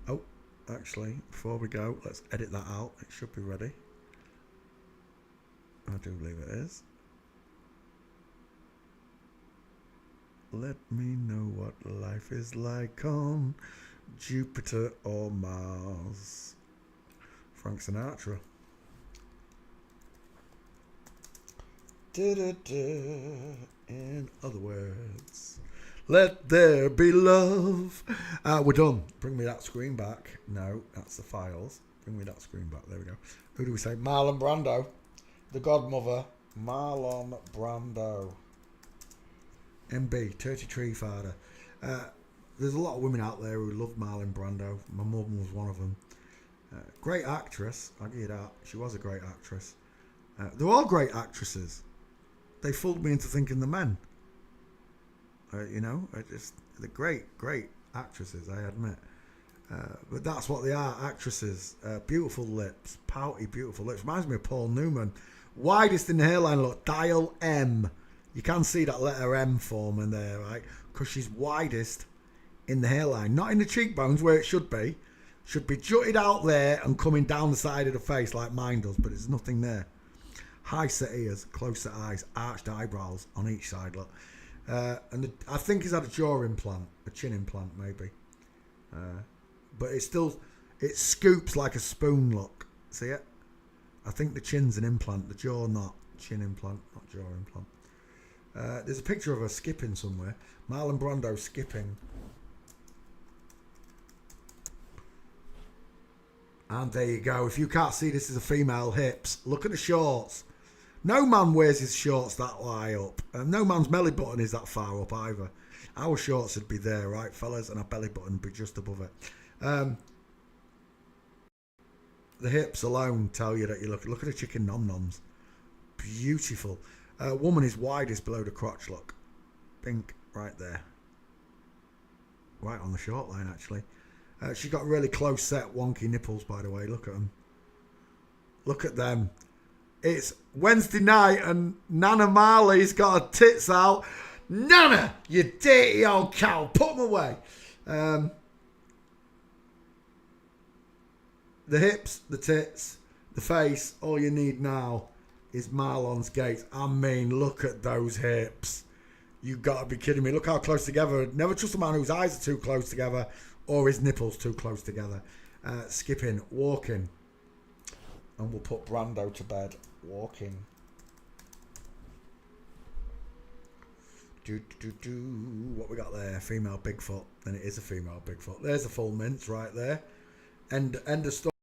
Oh, actually, before we go, let's edit that out. It should be ready. I do believe it is. Let me know what life is like on Jupiter or Mars. Frank Sinatra. In other words, let there be love. We're done. Bring me that screen back. No, that's the files. Bring me that screen back. There we go. Who do we say? Marlon Brando. The godmother. Marlon Brando. MB, 33 father. There's a lot of women out there who love Marlon Brando. My mum was one of them. Great actress. I'll give you that. She was a great actress. They're all great actresses. They fooled me into thinking the men. They're great actresses, I admit. But that's what they are, actresses. Beautiful lips, pouty, beautiful lips. Reminds me of Paul Newman. Widest in the hairline, look, dial M. You can see that letter M forming there, right? Because she's widest in the hairline. Not in the cheekbones, where it should be. Should be jutted out there and coming down the side of the face like mine does, but there's nothing there. High set ears, close set eyes, arched eyebrows on each side, look. I think he's had a jaw implant, a chin implant maybe. But it scoops like a spoon, look. See it? I think the chin's an implant, the jaw not. Chin implant, not jaw implant. There's a picture of her skipping somewhere. Marlon Brando skipping. And there you go. If you can't see this is a female hips, look at the shorts. No man wears his shorts that high up. And no man's belly button is that far up either. Our shorts would be there, right, fellas? And our belly button would be just above it. The hips alone tell you that you look at the chicken nom-noms. Beautiful. Woman is widest below the crotch, look. Pink, right there. Right on the short line, actually. She's got really close set, wonky nipples, by the way. Look at them. Look at them. It's Wednesday night and Nana Marley's got her tits out. Nana, you dirty old cow. Put them away. The hips, the tits, the face, all you need now is Marlon's gates. I mean, look at those hips. You got to be kidding me. Look how close together. Never trust a man whose eyes are too close together or his nipples too close together. Skipping, walking. And we'll put Brando to bed. Walking. What we got there? Female Bigfoot. And it is a female Bigfoot. There's a full mince right there. End of story.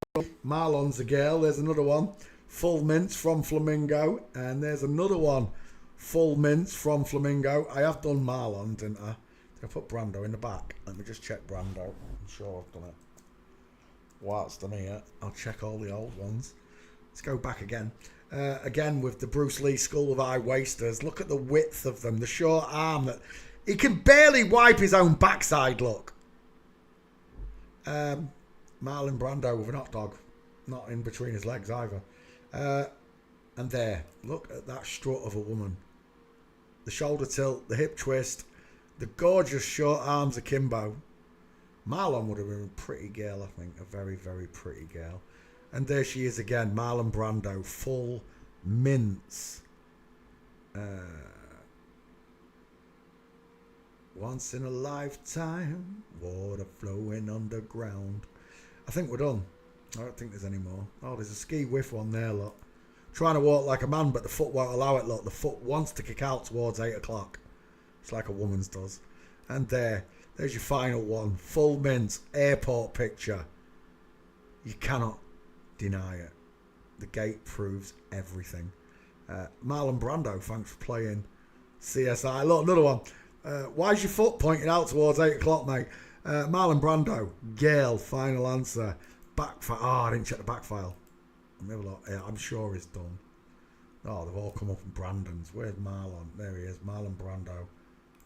Marlon's a girl. There's another one. Full mince from Flamingo. And there's another one. Full mince from Flamingo. I have done Marlon, didn't I? Did I put Brando in the back? Let me just check Brando. I'm sure I've done it. Whilst done here, I'll check all the old ones. Let's go back again. Again with the Bruce Lee skull of eye wasters. Look at the width of them. The short arm that he can barely wipe his own backside. Look. Marlon Brando with an hot dog. Not in between his legs either. And there, look at that strut of a woman. The shoulder tilt, the hip twist, the gorgeous short arms akimbo. Marlon would have been a pretty girl, I think. A very, very pretty girl. And there she is again, Marlon Brando, full mince. Once in a lifetime, water flowing underground. I think we're done. I don't think there's any more. Oh, there's a ski whiff one there, look. Trying to walk like a man, but the foot won't allow it, look. The foot wants to kick out towards 8 o'clock. It's like a woman's does. And there's your final one. Full mince, airport picture. You cannot deny it. The gate proves everything. Marlon Brando, thanks for playing CSI. Look, another one. Why's your foot pointing out towards 8 o'clock, mate? Marlon Brando, Gale, final answer. Back for I didn't check the back file. Maybe look. Yeah, I'm sure it's done. Oh, they've all come up in Brandon's. Where's Marlon? There he is, Marlon Brando.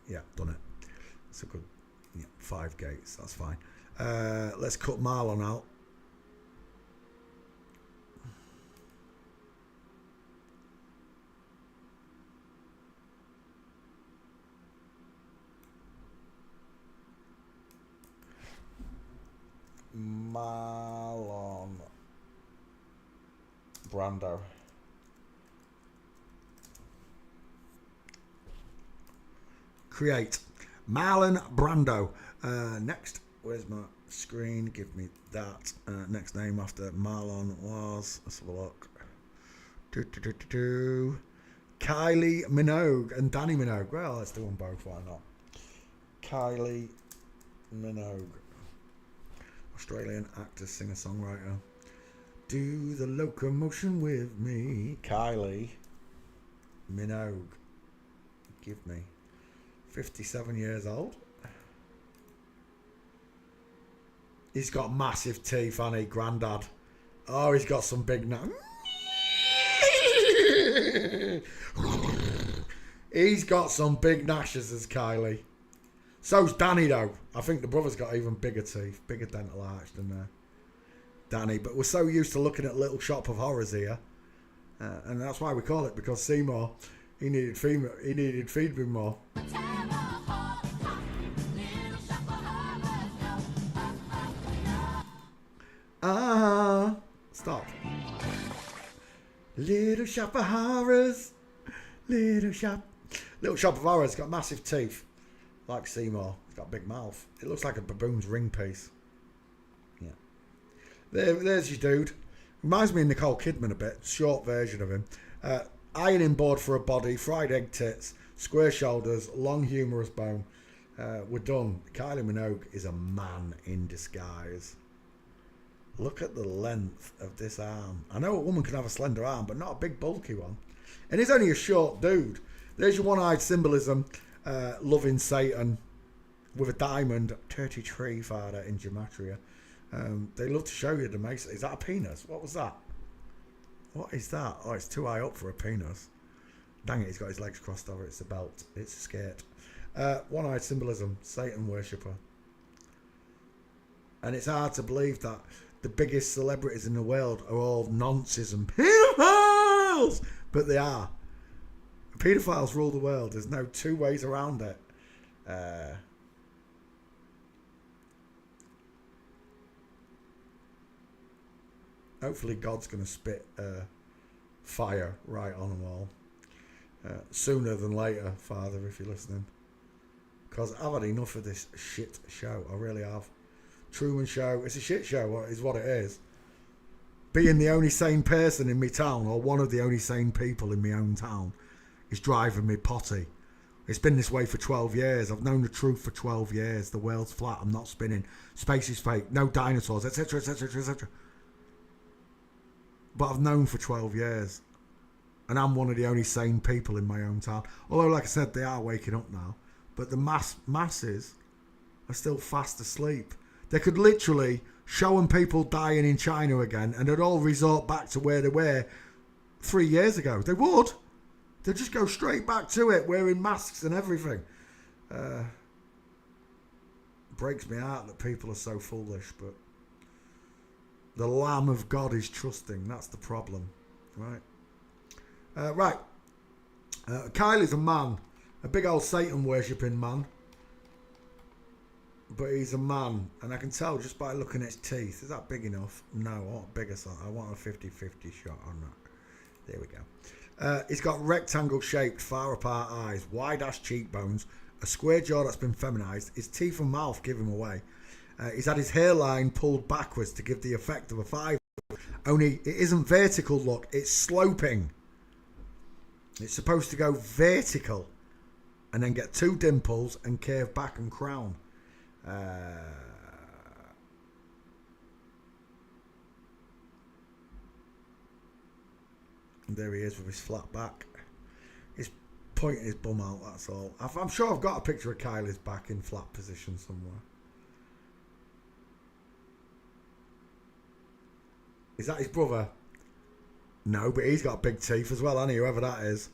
Yeah, done it. It's a good 5 gates. That's fine. Let's cut Marlon out. Marlon Brando. Create. Marlon Brando. Next, where's my screen? Give me that. Next name after Marlon was. Let's have a look. Kylie Minogue and Danny Minogue. Well, let's do them both. Why not? Kylie Minogue. Australian actor, singer, songwriter. Do the locomotion with me. Kylie Minogue. Give me. 57 years old. He's got massive teeth, hasn't he, Grandad? Oh, he's got some big He's got some big gnashes as Kylie. So's Danny, though. I think the brother's got even bigger teeth, bigger dental arch than Danny. But we're so used to looking at Little Shop of Horrors here, and that's why we call it, because Seymour, he needed feeding more. Stop. Little Shop of Horrors. Little Shop of Horrors got massive teeth. Like Seymour. He's got a big mouth. It looks like a baboon's ring piece. Yeah. There's your dude. Reminds me of Nicole Kidman a bit. Short version of him. Ironing board for a body. Fried egg tits. Square shoulders. Long humorous bone. We're done. Kylie Minogue is a man in disguise. Look at the length of this arm. I know a woman can have a slender arm, but not a big bulky one. And he's only a short dude. There's your one-eyed symbolism. Loving Satan with a diamond 33 father in gematria. They love to show you the mason. Is that a penis? What was that? What is that? Oh, it's too high up for a penis. Dang it, he's got his legs crossed over. It's a belt. It's a skirt. One-eyed symbolism, Satan worshipper. And it's hard to believe that the biggest celebrities in the world are all nonces and pedophiles, but they are. Pedophiles rule the world. There's no two ways around it. Hopefully God's going to spit fire right on them all. Sooner than later, Father, if you're listening. Because I've had enough of this shit show. I really have. Truman Show. It's a shit show, is what it is. Being the only sane person in my town, or one of the only sane people in my own town, is driving me potty. It's been this way for 12 years. I've known the truth for 12 years. The world's flat. I'm not spinning. Space is fake. No dinosaurs, etc., etc., etc. But I've known for 12 years. And I'm one of the only sane people in my own town. Although, like I said, they are waking up now. But the masses are still fast asleep. They could literally show them people dying in China again, and they'd all resort back to where they were 3 years ago. They would. They'd just go straight back to it, wearing masks and everything. Breaks me heart that people are so foolish, but The Lamb of God is trusting. That's the problem. Right. Kylie's a man. A big old Satan worshipping man. But he's a man. And I can tell just by looking at his teeth. Is that big enough? No, I want a bigger size. I want a 50-50 shot on that. There we go. He's got rectangle shaped, far apart eyes, wide ass cheekbones, a square jaw that's been feminized. His teeth and mouth give him away. He's had his hairline pulled backwards to give the effect of a 5. Only it isn't vertical, look, it's sloping. It's supposed to go vertical and then get 2 dimples and curve back and crown. And there he is with his flat back. He's pointing his bum out, that's all. I'm sure I've got a picture of Kylie's back in flat position somewhere. Is that his brother? No, but he's got big teeth as well, hasn't he? Whoever that is.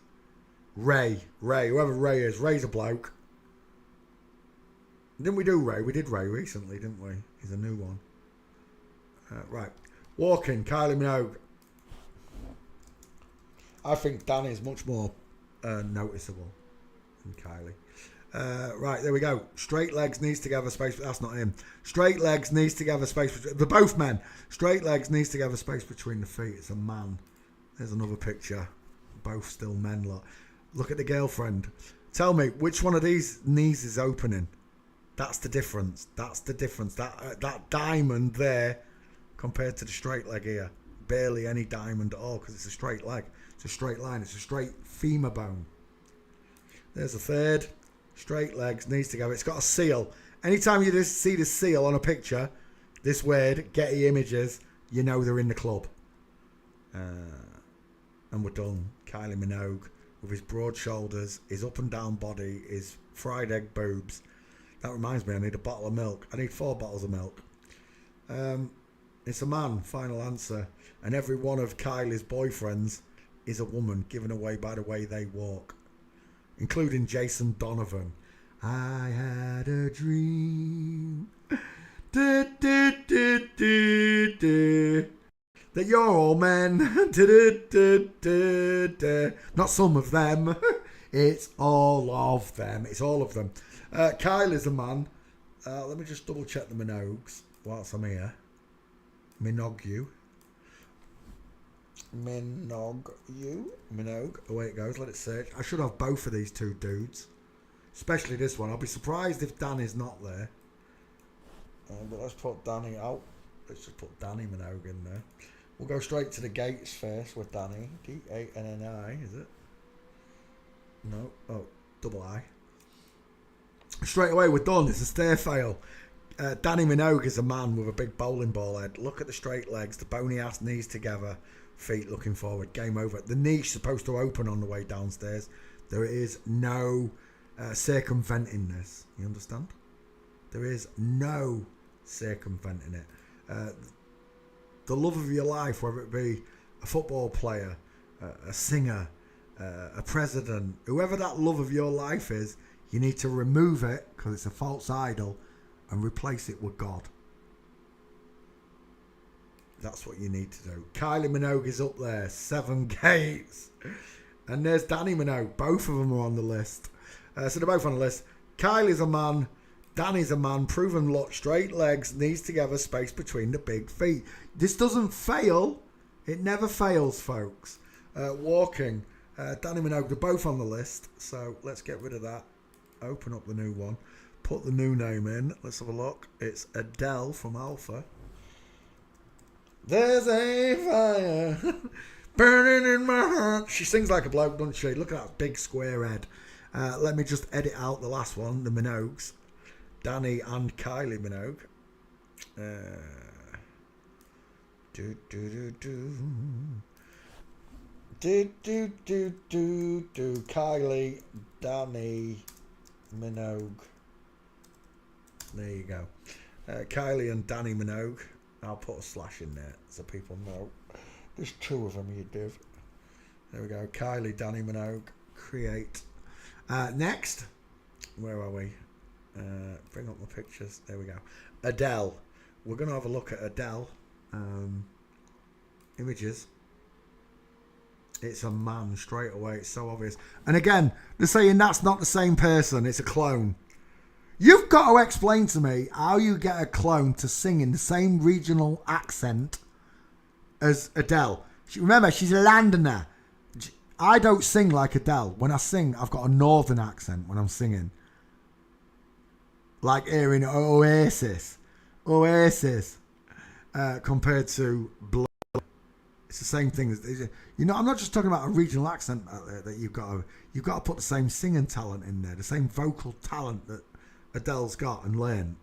Ray, whoever Ray is. Ray's a bloke. Didn't we do Ray? We did Ray recently, didn't we? He's a new one. Right. Walking, Kylie Minogue. I think Danny's much more noticeable than Kylie. Right, there we go. Straight legs, knees together, space. That's not him. Straight legs, knees together, space. They're both men. Straight legs, knees together, space between the feet. It's a man. There's another picture. Both still men. Look at the girlfriend. Tell me, which one of these knees is opening? That's the difference. That's the difference. That diamond there compared to the straight leg here. Barely any diamond at all because it's a straight leg. It's a straight line. It's a straight femur bone. There's a third. Straight legs, knees together. It's got a seal. Anytime you just see the seal on a picture, this word, Getty Images, you know they're in the club. And we're done. Kylie Minogue with his broad shoulders, his up and down body, his fried egg boobs. That reminds me, I need a bottle of milk. I need 4 bottles of milk. It's a man, final answer. And every one of Kylie's boyfriends is a woman, given away by the way they walk. Including Jason Donovan. I had a dream that you're all men. Not some of them. It's all of them. It's all of them. Kylie's a man. Let me just double check the Minogues whilst I'm here. Minogue. Minogue. Away it goes. Let it search. I should have both of these 2 dudes. Especially this one. I'll be surprised if Danny's not there. But let's put Danny out. Let's just put Danny Minogue in there. We'll go straight to the gates first with Danny. D-A-N-N-I, is it? No. Oh, double I. Straight away, we're done. It's a stare fail. Danny Minogue is a man with a big bowling ball head. Look at the straight legs, the bony ass knees together, feet looking forward. Game over. The niche supposed to open on the way downstairs. There is no circumventing this. You understand? There is no circumventing it. The love of your life, whether it be a football player, a singer, a president, whoever that love of your life is, you need to remove it because it's a false idol and replace it with God. That's what you need to do. Kylie Minogue is up there, 7 gates. And there's Danny Minogue. Both of them are on the list. So they're both on the list. Kylie's a man. Danny's a man. Proven look. Straight legs. Knees together. Space between the big feet. This doesn't fail. It never fails, folks. Walking. Danny Minogue. They're both on the list. So let's get rid of that. Open up the new one. Put the new name in. Let's have a look. It's Adele from Alpha. There's a fire burning in my heart. She sings like a bloke, doesn't she? Look at that big square head. Let me just edit out the last one, the Minogues. Danny and Kylie Minogue. Kylie, Danny, Minogue. There you go. Kylie and Danny Minogue. I'll put a slash in there so people know. There's 2 of them, you div. There we go. Kylie, Danny Minogue. Create. Next. Where are we? Bring up my pictures. There we go. Adele. We're going to have a look at Adele. Images. It's a man straight away. It's so obvious. And again, they're saying that's not the same person. It's a clone. You've got to explain to me how you get a clone to sing in the same regional accent as Adele. Remember, she's a Londoner. I don't sing like Adele. When I sing, I've got a northern accent when I'm singing. Like hearing Oasis. Compared to Blood. It's the same thing. I'm not just talking about a regional accent that you've got to put the same singing talent in there, the same vocal talent that Adele's got and learn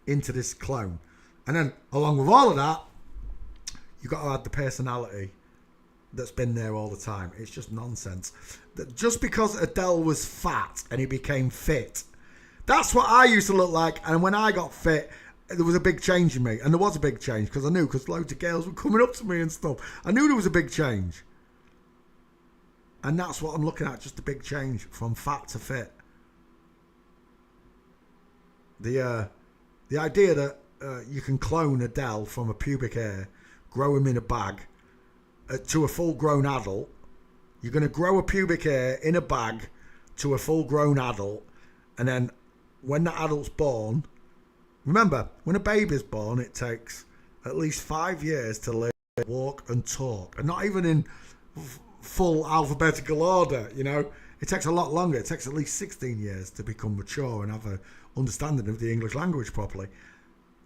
into this clone. And then along with all of that, you've got to add the personality that's been there all the time. It's just nonsense. That just because Adele was fat and he became fit, that's what I used to look like. And when I got fit, there was a big change in me. And there was a big change because I knew, because loads of girls were coming up to me and stuff. I knew there was a big change. And that's what I'm looking at, just a big change from fat to fit. The idea that you can clone Adele from a pubic hair, grow him in a bag, to a full-grown adult. You're going to grow a pubic hair in a bag to a full-grown adult, and then when that adult's born, remember, when a baby's born, it takes at least 5 years to live, walk and talk, and not even in full alphabetical order, It takes a lot longer. It takes at least 16 years to become mature and have a understanding of the English language properly.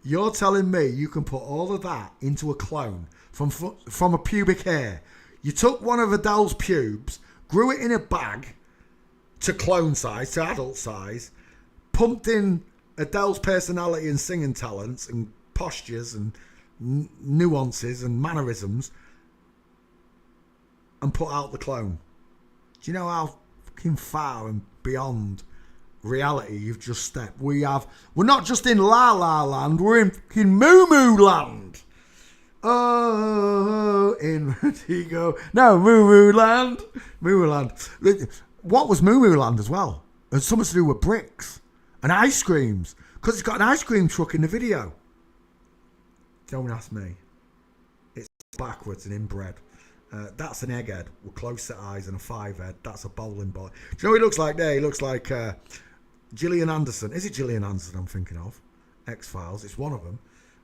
You're telling me you can put all of that into a clone from a pubic hair? You took one of Adele's pubes, grew it in a bag to clone size, to adult size, pumped in Adele's personality and singing talents and postures and nuances and mannerisms, and put out the clone. Do you know how fucking far and beyond reality you've just stepped? We're not just in La La Land, we're in fucking Moo Moo Land. Oh, in Vertigo. No, Moo Moo Land. Moo Moo Land. What was Moo Moo Land as well? It's something to do with bricks and ice creams, because it's got an ice cream truck in the video. Don't ask me. It's backwards and inbred. That's an egghead with close set eyes and a 5 head. That's a bowling ball. Do you know what he looks like there? He looks like Gillian Anderson. Is it Gillian Anderson I'm thinking of? X-Files. It's one of them.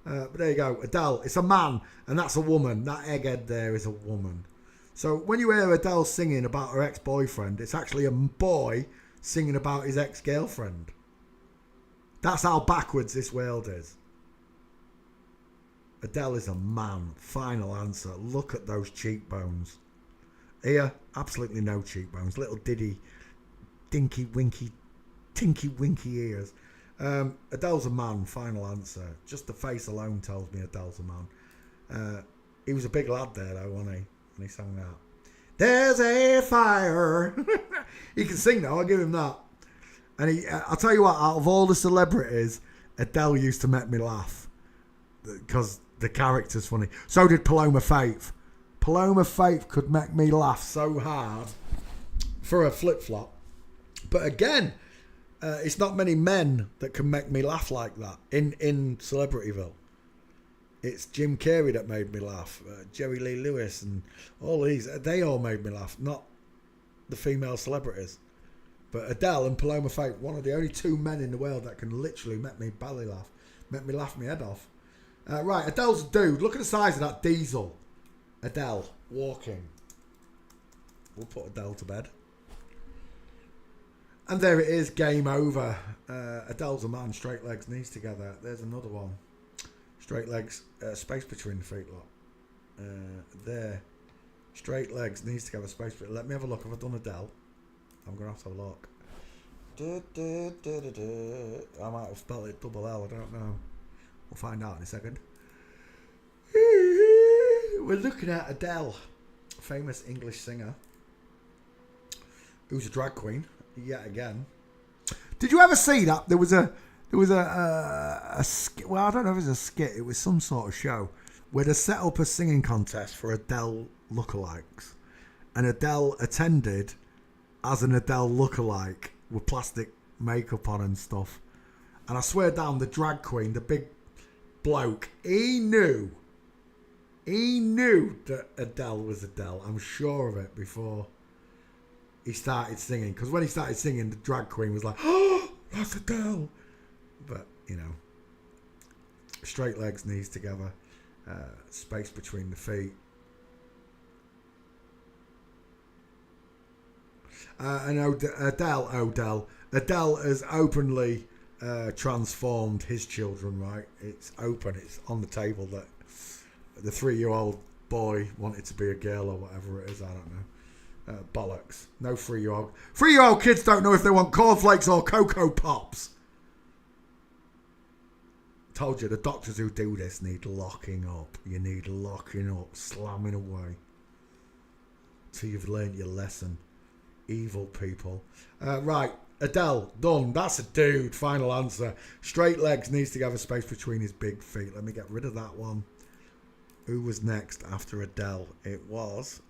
But there you go. Adele. It's a man and that's a woman. That egghead there is a woman. So when you hear Adele singing about her ex-boyfriend, it's actually a boy singing about his ex-girlfriend. That's how backwards this world is. Adele is a man. Final answer. Look at those cheekbones. Here, absolutely no cheekbones. Little dinky winky, tinky winky ears. Adele's a man. Final answer. Just the face alone tells me Adele's a man. He was a big lad there though, wasn't he? When he sang that. There's a fire. He can sing though, I'll give him that. And I'll tell you what, out of all the celebrities, Adele used to make me laugh. Because the character's funny. So did Paloma Faith. Paloma Faith could make me laugh so hard for a flip-flop. But again, it's not many men that can make me laugh like that in Celebrityville. It's Jim Carrey that made me laugh. Jerry Lee Lewis and all these. They all made me laugh. Not the female celebrities. But Adele and Paloma Faith, one of the only two men in the world that can literally make me belly laugh. Make me laugh my head off. Right, Adele's a dude. Look at the size of that diesel. Adele, walking. We'll put Adele to bed. And there it is, game over. Adele's a man, straight legs, knees together. There's another one. Straight legs, space between the feet, look. There. Straight legs, knees together, space between. Let me have a look. Have I done Adele? I'm going to have to have a look. I might have spelled it double L, I don't know. We'll find out in a second. We're looking at Adele, famous English singer, who's a drag queen yet again. Did you ever see that there was a skit? Well, I don't know if it was a skit. It was some sort of show where they set up a singing contest for Adele lookalikes, and Adele attended as an Adele lookalike with plastic makeup on and stuff. And I swear down, the drag queen, the big bloke, he knew He knew that Adele was Adele. I'm sure of it before he started singing. Because when he started singing, the drag queen was like, oh, that's Adele. But, you know, straight legs, knees together, space between the feet. And Adele has openly transformed his children, right? It's open, it's on the table that the 3-year-old boy wanted to be a girl or whatever it is, I don't know. Bollocks. No 3-year-old. 3-year-old kids don't know if they want cornflakes or Cocoa Pops. Told you, the doctors who do this need locking up. You need locking up, slamming away. Till you've learned your lesson. Evil people. Right, Adele, done. That's a dude. Final answer. Straight legs, needs to have a space between his big feet. Let me get rid of that one. Who was next after Adele? It was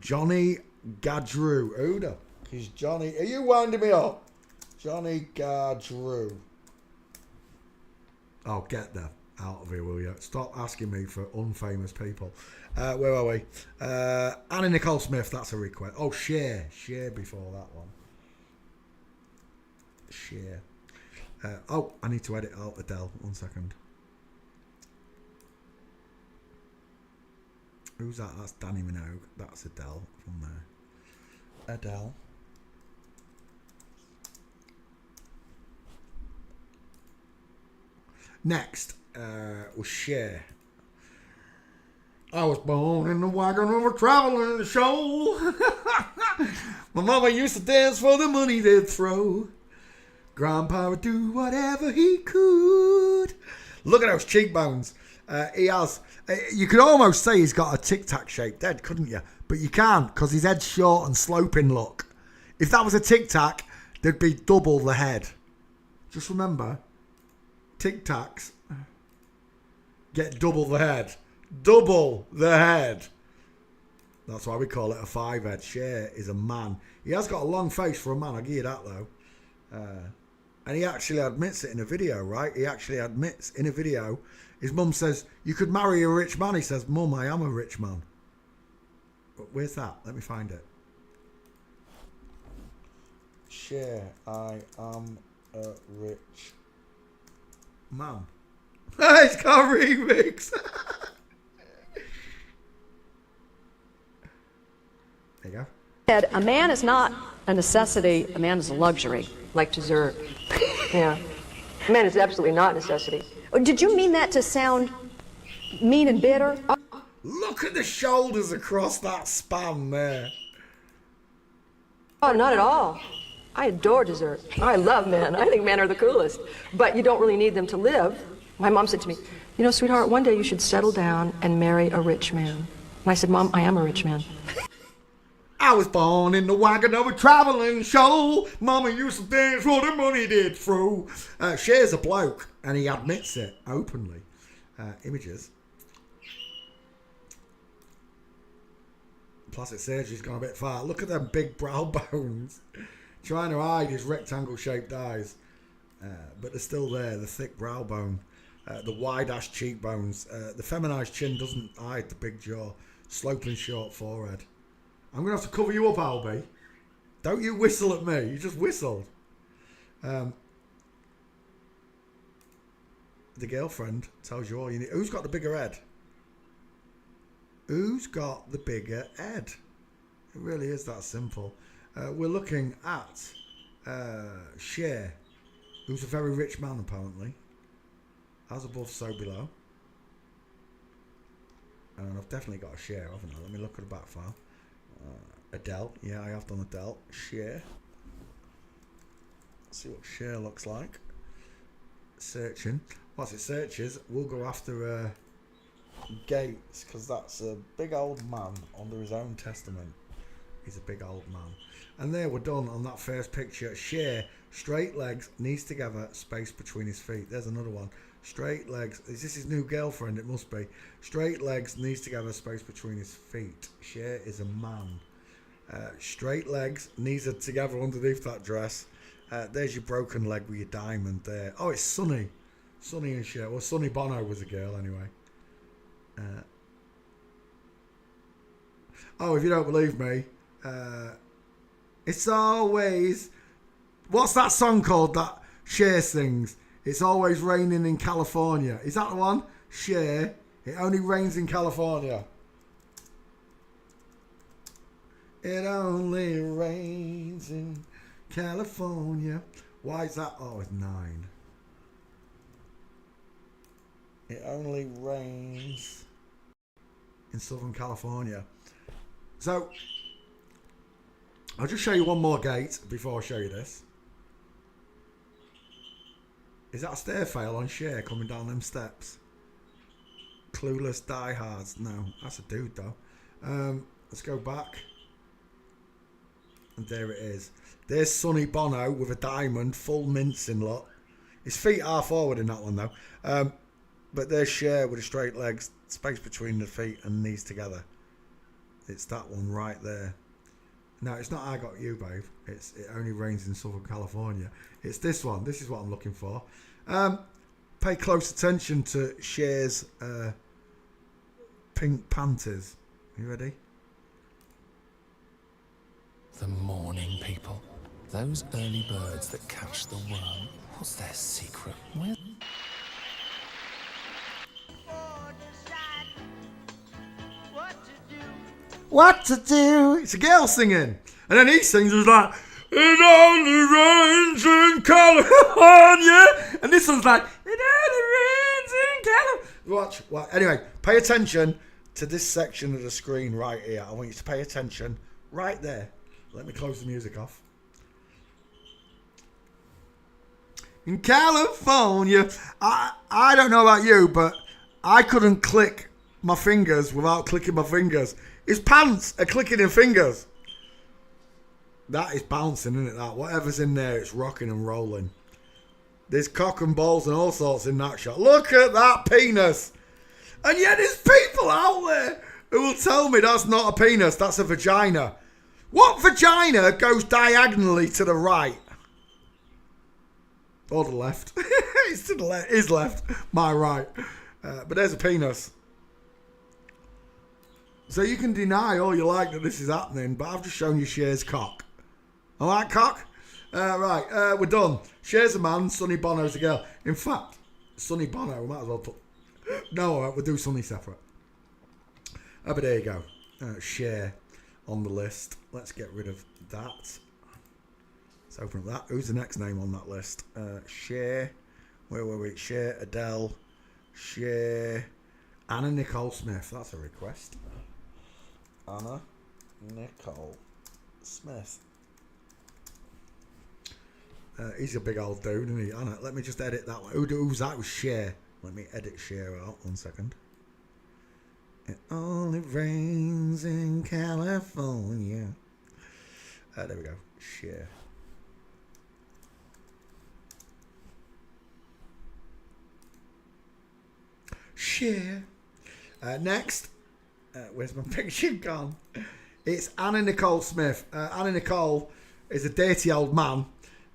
Johnny Gadreau. Who the is Johnny? Are you winding me up? Johnny Gadreau. Oh, get that out of here, will you? Stop asking me for unfamous people. Where are we? Anna Nicole Smith, that's a request. Oh, Cher. Cher before that one. Cher. Oh, I need to edit out Adele. 1 second. Who's that? That's Danny Minogue. That's Adele from there. Adele. Next was Cher. I was born in the wagon of a traveling show. My mama used to dance for the money they'd throw. Grandpa would do whatever he could. Look at those cheekbones. He has. You could almost say he's got a tic-tac shaped head, couldn't you? But you can't because his head's short and sloping, look. If that was a tic-tac, there'd be double the head. Just remember, tic-tacs get double the head. Double the head. That's why we call it a 5-head. Cher is a man. He has got a long face for a man, I'll give you that though. And he actually admits it in a video, right? He actually admits in a video. His mum says, you could marry a rich man. He says, Mum, I am a rich man. But where's that? Let me find it. Cher, I am a rich man. It's got a remix. There you go. A man is not a necessity, a man is a luxury. Like dessert. Yeah. A man is absolutely not a necessity. Did you mean that to sound mean and bitter? Look at the shoulders across that span there. Oh, not at all. I adore dessert. I love men. I think men are the coolest. But you don't really need them to live. My mom said to me, you know, sweetheart, one day you should settle down and marry a rich man. And I said, Mom, I am a rich man. I was born in the wagon of a traveling show. Mama used to dance for the money did throw. Cher's a bloke, and he admits it openly. Images. Plastic surgery's gone a bit far. Look at them big brow bones. Trying to hide his rectangle-shaped eyes. But they're still there, the thick brow bone. The wide-ass cheekbones. The feminized chin doesn't hide the big jaw. Sloping short forehead. I'm going to have to cover you up, Albie. Don't you whistle at me. You just whistled. The girlfriend tells you all you need. Who's got the bigger head? Who's got the bigger head? It really is that simple. We're looking at Cher, who's a very rich man, apparently. As above, so below. And I've definitely got a Cher, haven't I? Let me look at the back file. Adele, yeah, I have done Adele. Cher. Let's see what Cher looks like. Searching. Once it searches, we'll go after Gates, because that's a big old man under his own testament. He's a big old man. And there we're done on that first picture. Cher, straight legs, knees together, space between his feet. There's another one. Straight legs. Is this his new girlfriend? It must be. Straight legs, knees together, space between his feet. Cher is a man. Straight legs, knees are together underneath that dress. There's your broken leg with your diamond there. Oh, it's Sunny. Sunny and Cher. Well, Sunny Bono was a girl anyway. Oh, if you don't believe me, it's always... What's that song called that Cher sings? It's always raining in California. Is that the one? Cher. It only rains in California. It only rains in California. Why is that? Oh, it's 9. It only rains in Southern California. So, I'll just show you one more gate before I show you this. Is that a stair fail on Cher coming down them steps? Clueless diehards. No, that's a dude though. Let's go back. And there it is. There's Sonny Bono with a diamond, full mincing lot. His feet are forward in that one though. But there's Cher with the straight legs, space between the feet and knees together. It's that one right there. No, it's not I Got You, babe. It only rains in Southern California. It's this one. This is what I'm looking for. Pay close attention to Cher's pink panties. You ready? The morning people. Those early birds that catch the worm. What's their secret? Where... What to do? It's a girl singing. And then he sings, it's like, it only rains in California. And this one's like, it only rains in California. Watch. Anyway, pay attention to this section of the screen right here. I want you to pay attention right there. Let me close the music off. In California, I don't know about you, but I couldn't click my fingers without clicking my fingers. His pants are clicking in fingers. That is bouncing, isn't it? That whatever's in there, it's rocking and rolling. There's cock and balls and all sorts in that shot. Look at that penis. And yet there's people out there who will tell me that's not a penis, that's a vagina. What vagina goes diagonally to the right? Or the left. It's to the left. His left, my right. But there's a penis. So you can deny all you like that this is happening, but I've just shown you Cher's cock. All right, cock? Right, we're done. Cher's a man, Sonny Bono's a girl. In fact, Sonny Bono, we might as well put... No, all right, we'll do Sonny separate. But there you go. Cher on the list. Let's get rid of that. Let's open up that. Who's the next name on that list? Cher. Where were we? Cher, Adele, Cher, Anna Nicole Smith. That's a request. Anna Nicole Smith. He's a big old dude, isn't he? Anna, let me just edit that one. Who's that? It was Cher. Let me edit Cher out. 1 second. It only rains in California. There we go. Cher. Cher. Next. Where's my picture gone? It's Anna Nicole Smith. Anna Nicole is a dirty old man.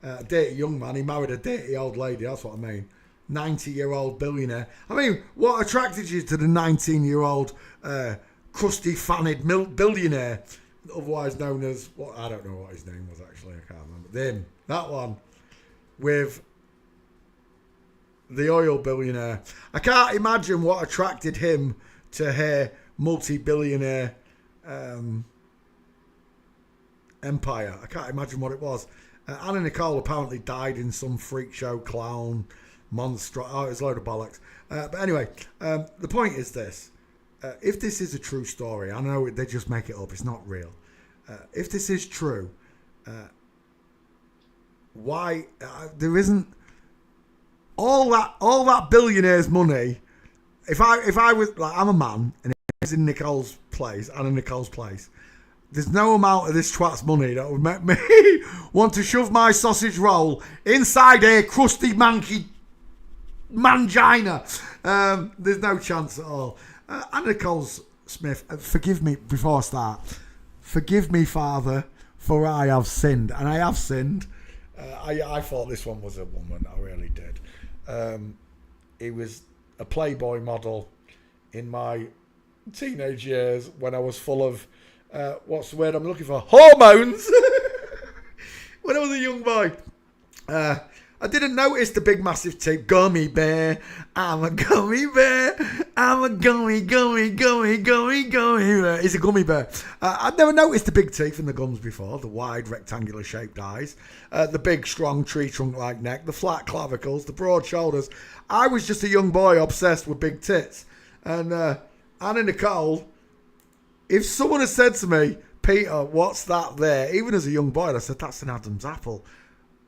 Dirty young man. He married a dirty old lady. That's what I mean. 90-year-old billionaire. I mean, what attracted you to the 19-year-old crusty, fannied billionaire, otherwise known as... What I don't know what his name was, actually. I can't remember. Then, that one. With the oil billionaire. I can't imagine what attracted him to her multi-billionaire empire. I can't imagine what it was. Anna Nicole apparently died in some freak show clown monster. Oh, it was a load of bollocks. But anyway, the point is this. If this is a true story, I know they just make it up. It's not real. If this is true, why there isn't all that billionaire's money? If I was like, I'm a man and it's in Nicole's place, Anna Nicole's place, there's no amount of this twat's money that would make me want to shove my sausage roll inside a crusty manky mangina. There's no chance at all. Anna Nicole Smith, forgive me before I start. Forgive me, Father, for I have sinned. And I have sinned. I thought this one was a woman. I really did. He was a Playboy model. in my teenage years when I was full of, what's the word I'm looking for? Hormones! When I was a young boy. I didn't notice the big massive teeth. Gummy bear, I'm a gummy bear. I'm a gummy bear. He's a gummy bear. I'd never noticed the big teeth in the gums before. The wide rectangular shaped eyes. The big strong tree trunk like neck. The flat clavicles. The broad shoulders. I was just a young boy obsessed with big tits. And Anna Nicole, if someone had said to me, Peter, what's that there? Even as a young boy, I said, that's an Adam's apple.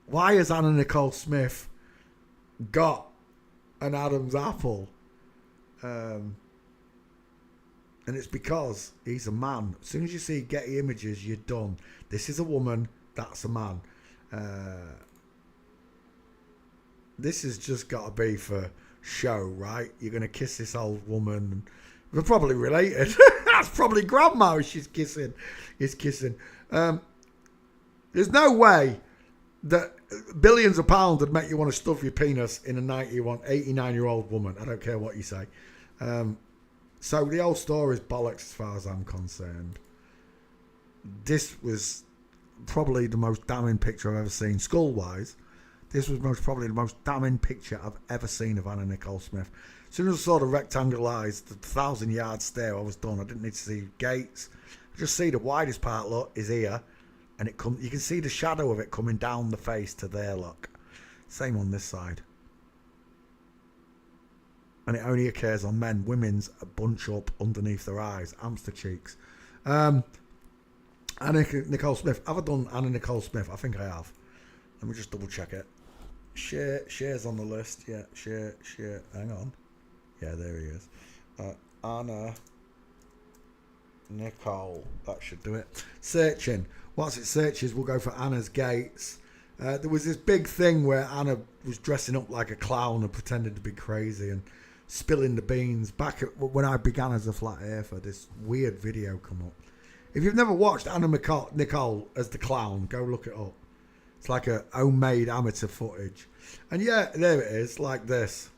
Why has Anna Nicole Smith got an Adam's apple? And it's because he's a man. As soon as you see Getty Images, you're done. This is a woman, that's a man. This has just got to be for show, right? You're going to kiss this old woman. They're probably related. That's probably grandma she's kissing. Is kissing. There's no way that billions of pounds would make you want to stuff your penis in a 89-year-old woman. I don't care what you say. So the whole story is bollocks as far as I'm concerned. This was probably the most damning picture I've ever seen. Skull-wise, this was probably the most damning picture I've ever seen of Anna Nicole Smith. As soon as I saw the rectangular eyes, the 1,000-yard stare, I was done. I didn't need to see gates. I just see the widest part, look, is here. And you can see the shadow of it coming down the face to there, look. Same on this side. And it only occurs on men. Women's bunch up underneath their eyes. Hamster cheeks. Anna Nicole Smith. Have I done Anna Nicole Smith? I think I have. Let me just double check it. Cher's on the list. Yeah, Cher. Hang on. Yeah, there he is. Anna Nicole. That should do it. Searching. Once it searches, we'll go for Anna's gates. There was this big thing where Anna was dressing up like a clown and pretended to be crazy and spilling the beans. Back when I began as a flat earther, this weird video come up. If you've never watched Anna Nicole as the clown, go look it up. It's like a homemade amateur footage. And yeah, there it is, like this.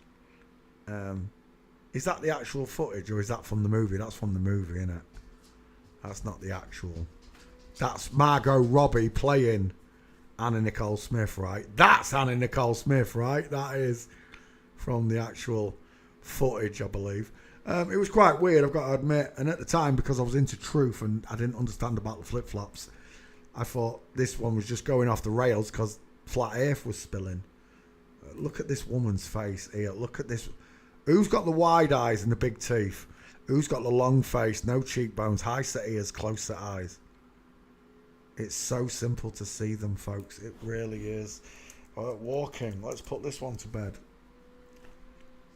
Is that the actual footage or is that from the movie? That's from the movie, isn't it? That's not the actual. That's Margot Robbie playing Anna Nicole Smith, right? That's Anna Nicole Smith, right? That is from the actual footage, I believe. It was quite weird, I've got to admit. And at the time, because I was into truth and I didn't understand about the flip-flops, I thought this one was just going off the rails because flat earth was spilling. Look at this woman's face here. Look at this. Who's got the wide eyes and the big teeth? Who's got the long face, no cheekbones, high set ears, close set eyes? It's so simple to see them, folks. It really is. Walking. Let's put this one to bed.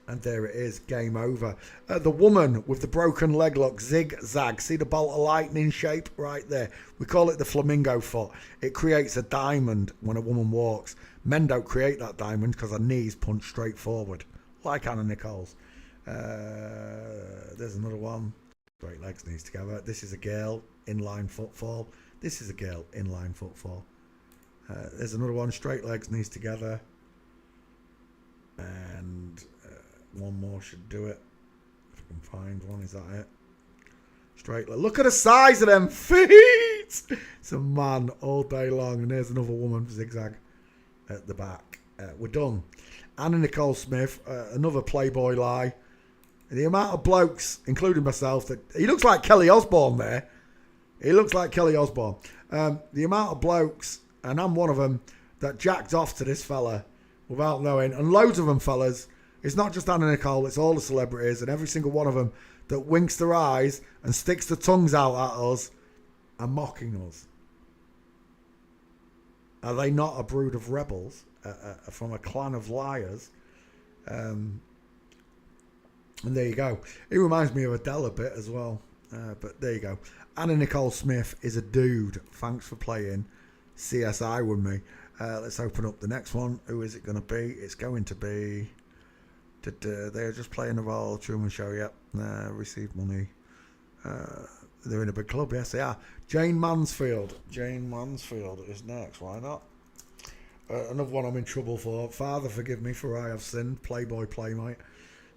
And there it is. Game over. The woman with the broken leg, look. Zigzag. See the bolt of lightning shape right there? We call it the flamingo foot. It creates a diamond when a woman walks. Men don't create that diamond because her knees punch straight forward. Like Anna Nicole's. There's another one. Straight legs, knees together. This is a girl. Inline footfall. This is a girl, inline footfall. There's another one, straight legs, knees together. And one more should do it. If I can find one, is that it? Straight leg. Look at the size of them feet! It's a man all day long. And there's another woman, zigzag, at the back. We're done. Anna Nicole Smith, another Playboy lie. The amount of blokes, including myself, that he looks like Kelly Osbourne there. He looks like Kelly Osbourne. The amount of blokes, and I'm one of them, that jacked off to this fella without knowing. And loads of them, fellas. It's not just Anna Nicole, it's all the celebrities and every single one of them that winks their eyes and sticks their tongues out at us and mocking us. Are they not a brood of rebels from a clan of liars? And there you go. It reminds me of Adele a bit as well. But there you go. Anna Nicole Smith is a dude. Thanks for playing CSI with me. Let's open up the next one. Who is it going to be? It's going to be... They're just playing the Royal Truman Show. Yep. Received money. They're in a big club. Yes, they are. Jane Mansfield. Jane Mansfield is next. Why not? Another one I'm in trouble for. Father, forgive me for I have sinned. Playboy Playmate.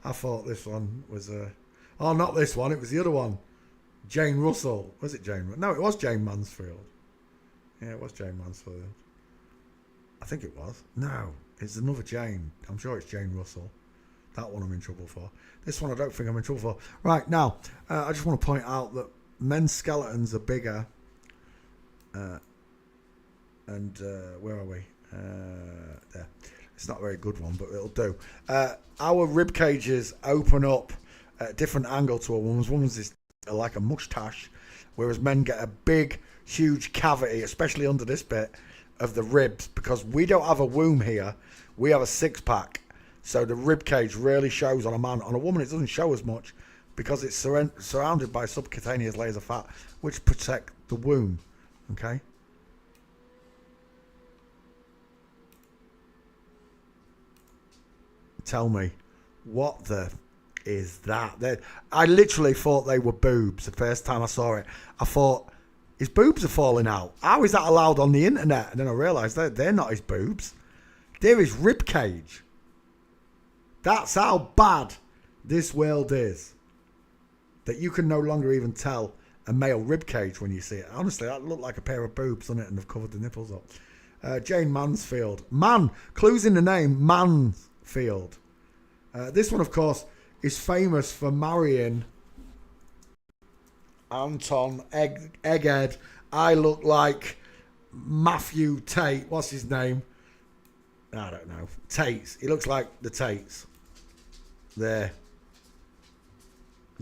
I thought this one was a... Oh, not this one. It was the other one. Jane Russell. Was it Jane? No, it was Jane Mansfield. Yeah, it was Jane Mansfield. I think it was. No, it's another Jane. I'm sure it's Jane Russell. That one I'm in trouble for. This one I don't think I'm in trouble for. Right, now, I just want to point out that men's skeletons are bigger. Where are we? There. It's not a very good one, but it'll do. Our rib cages open up at a different angle to a woman's. Woman's is like a mustache, whereas men get a big, huge cavity, especially under this bit of the ribs, because we don't have a womb here. We have a six-pack. So the rib cage really shows on a man. On a woman, it doesn't show as much because it's surrounded by subcutaneous layers of fat, which protect the womb. Okay? Tell me, what the is that? I literally thought they were boobs the first time I saw it. I thought, his boobs are falling out. How is that allowed on the internet? And then I realised that they're not his boobs. They're his rib cage. That's how bad this world is. That you can no longer even tell a male rib cage when you see it. Honestly, that looked like a pair of boobs, doesn't it? And they've covered the nipples up. Jane Mansfield. Man. Clues in the name. Mansfield. This one, of course, is famous for marrying Anton Egghead. I look like Matthew Tate. What's his name? I don't know. Tates. He looks like the Tates. There.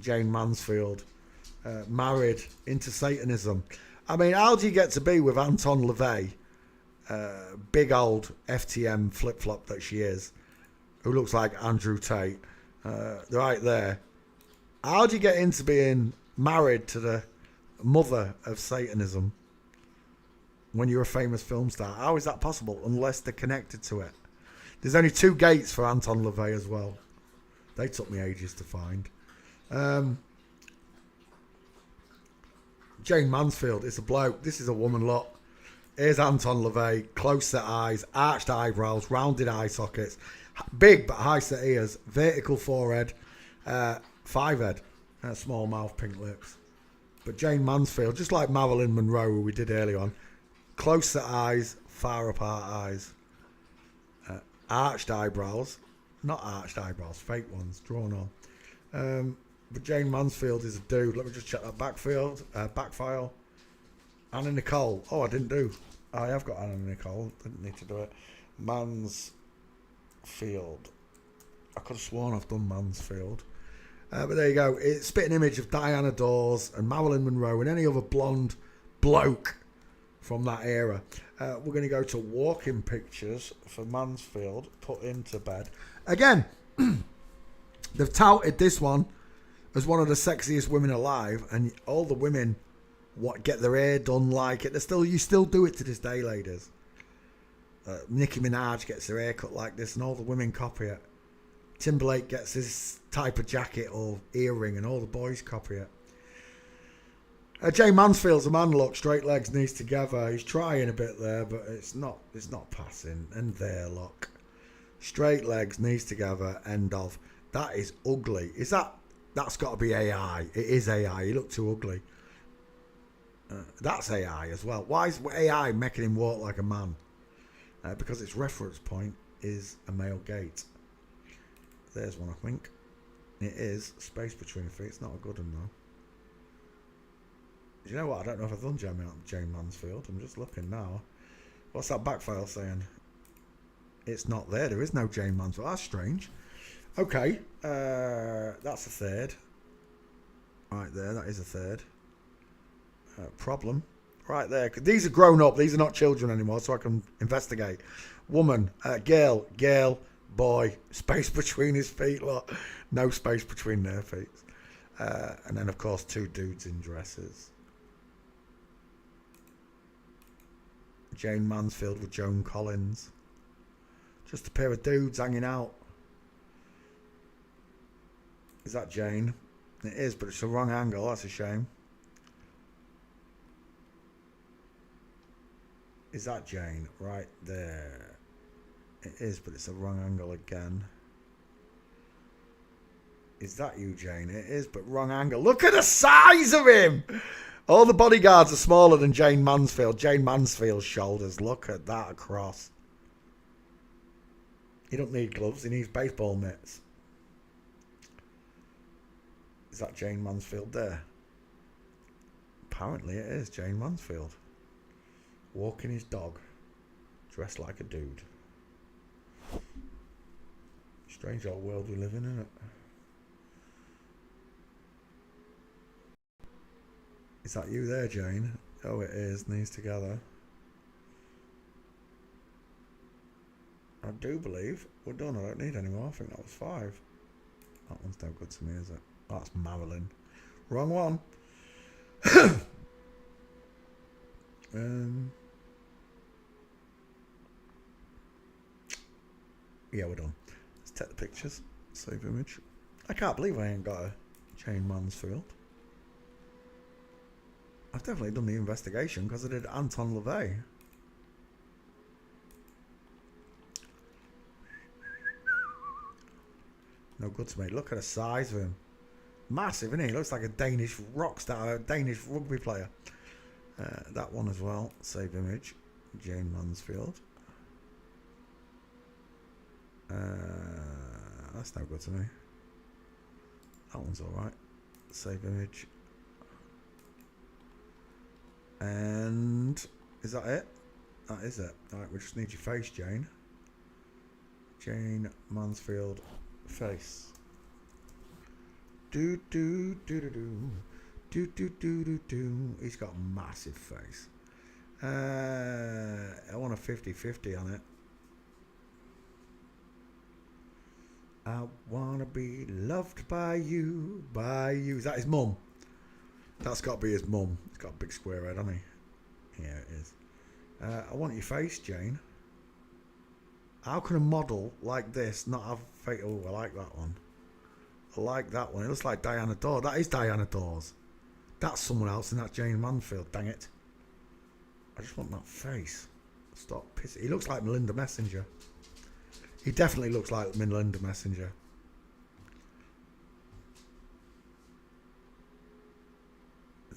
Jane Mansfield. Married into Satanism. I mean, how do you get to be with Anton LaVey? Big old FTM flip-flop that she is. Who looks like Andrew Tate. Right there. How do you get into being married to the mother of Satanism when you're a famous film star? How is that possible unless they're connected to it? There's only 2 gates for Anton LaVey as well. They took me ages to find. Jane Mansfield, it's a bloke. This is a woman, look. Here's Anton LaVey, close set eyes, arched eyebrows, rounded eye sockets, big but high set ears, vertical forehead, 5 head, small mouth, pink lips. But Jane Mansfield, just like Marilyn Monroe, who we did earlier on, close set eyes, far apart eyes, arched eyebrows, not arched eyebrows, fake ones, drawn on. But Jane Mansfield is a dude. Let me just check that back file. Anna Nicole. Oh, I didn't do. I have got Anna Nicole. Didn't need to do it. Mansfield. I could have sworn I've done Mansfield. But there you go. It's spitting image of Diana Dawes and Marilyn Monroe and any other blonde bloke from that era. We're going to go to walking pictures for Mansfield. Put into bed. Again, they've touted this one as one of the sexiest women alive, and all the women get their hair done like it. You still do it to this day, ladies. Nicki Minaj gets her hair cut like this, and all the women copy it. Timberlake gets his type of jacket or earring, and all the boys copy it. Jane Mansfield's a man, look, straight legs, knees together. He's trying a bit there, but it's not passing. And there, look, straight legs, knees together, end of. That is ugly. That's got to be AI. It is AI. He looked too ugly. That's AI as well. Why is AI making him walk like a man? Because its reference point is a male gait. There's one, I think. It is space between the feet. It's not a good one, though. Do you know what? I don't know if I've done Jane Mansfield. I'm just looking now. What's that back file saying? It's not there. There is no Jane Mansfield. That's strange. Okay. That's a third. Right there. That is a third. Problem. Right there. These are grown up. These are not children anymore, so I can investigate. Woman. Girl. Boy. Space between his feet. Look. No space between their feet. And then, of course, 2 dudes in dresses. Jane Mansfield with Joan Collins. Just a pair of dudes hanging out. Is that Jane? It is, but it's the wrong angle. That's a shame. Is that Jane? Right there. It is, but it's the wrong angle again. Is that you, Jane? It is, but wrong angle. Look at the size of him! All the bodyguards are smaller than Jane Mansfield. Jane Mansfield's shoulders. Look at that across. He don't need gloves. He needs baseball mitts. Is that Jane Mansfield there? Apparently it is Jane Mansfield. Walking his dog. Dressed like a dude. Strange old world we live in, isn't it? Is that you there, Jane? Oh, it is. Knees together. I do believe we're done. I don't need any more. I think that was 5. That one's no good to me, is it? That's Marilyn. Wrong one. Yeah, we're done. Let's take the pictures. Save image. I can't believe I ain't got a Jane Mansfield. I've definitely done the investigation because I did Anton LaVey. No good to me. Look at the size of him. Massive, isn't he? He looks like a Danish rock star, a Danish rugby player. That one as well. Save image. Jane Mansfield. That's no good to me. That one's alright. Save image. And is that it? That is it. Alright, we just need your face, Jane. Jane Mansfield face. Do do do do do. Do do do do do. He's got a massive face. I want a 50-50 on it. I wanna be loved by you, by you. Is that his mum? That's got to be his mum. He's got a big square head, hasn't he? Yeah, it is. I want your face, Jane. How can a model like this not have face? Oh, I like that one. I like that one. It looks like Diana Dawes. That is Diana Dawes. That's someone else, and that's Jane Mansfield. Dang it. I just want that face. Stop pissing. He looks like Melinda Messenger. He definitely looks like Melinda Messenger.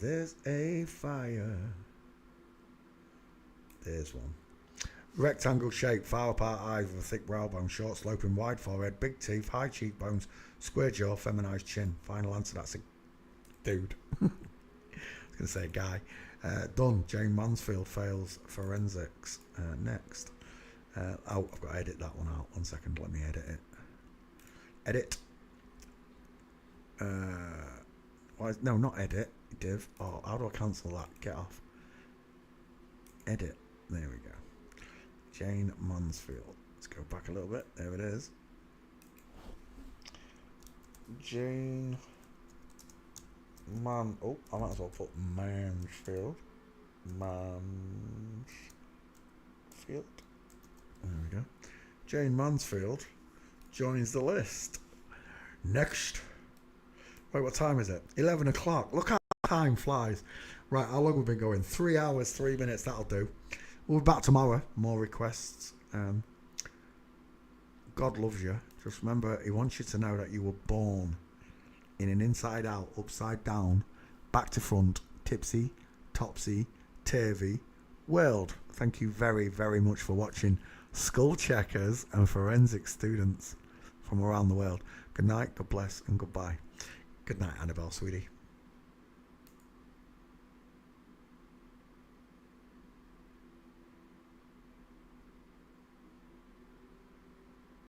There's a fire. There's one. Rectangle shape, far apart eyes with a thick brow bone, short sloping wide forehead, big teeth, high cheekbones, square jaw, feminized chin. Final answer, that's a dude. I was going to say a guy. Done. Jane Mansfield fails forensics. Next. Oh, I've got to edit that one out. 1 second, let me edit it. Edit. No, not edit. Div. Oh, how do I cancel that? Get off. Edit. There we go. Jane Mansfield. Let's go back a little bit. There it is. Jane Oh, I might as well put Mansfield. Mansfield. There we go. Jane Mansfield joins the list. Next. Wait, what time is it? 11 o'clock. Look how time flies. Right, how long have we been going? 3 hours, 3 minutes. That'll do. We'll be back tomorrow. More requests. God loves you. Just remember, he wants you to know that you were born in an inside out, upside down, back to front, tipsy, topsy, turvy world. Thank you very, very much for watching Skull Checkers and Forensic Students from around the world. Good night, God bless, and goodbye. Good night, Annabelle, sweetie.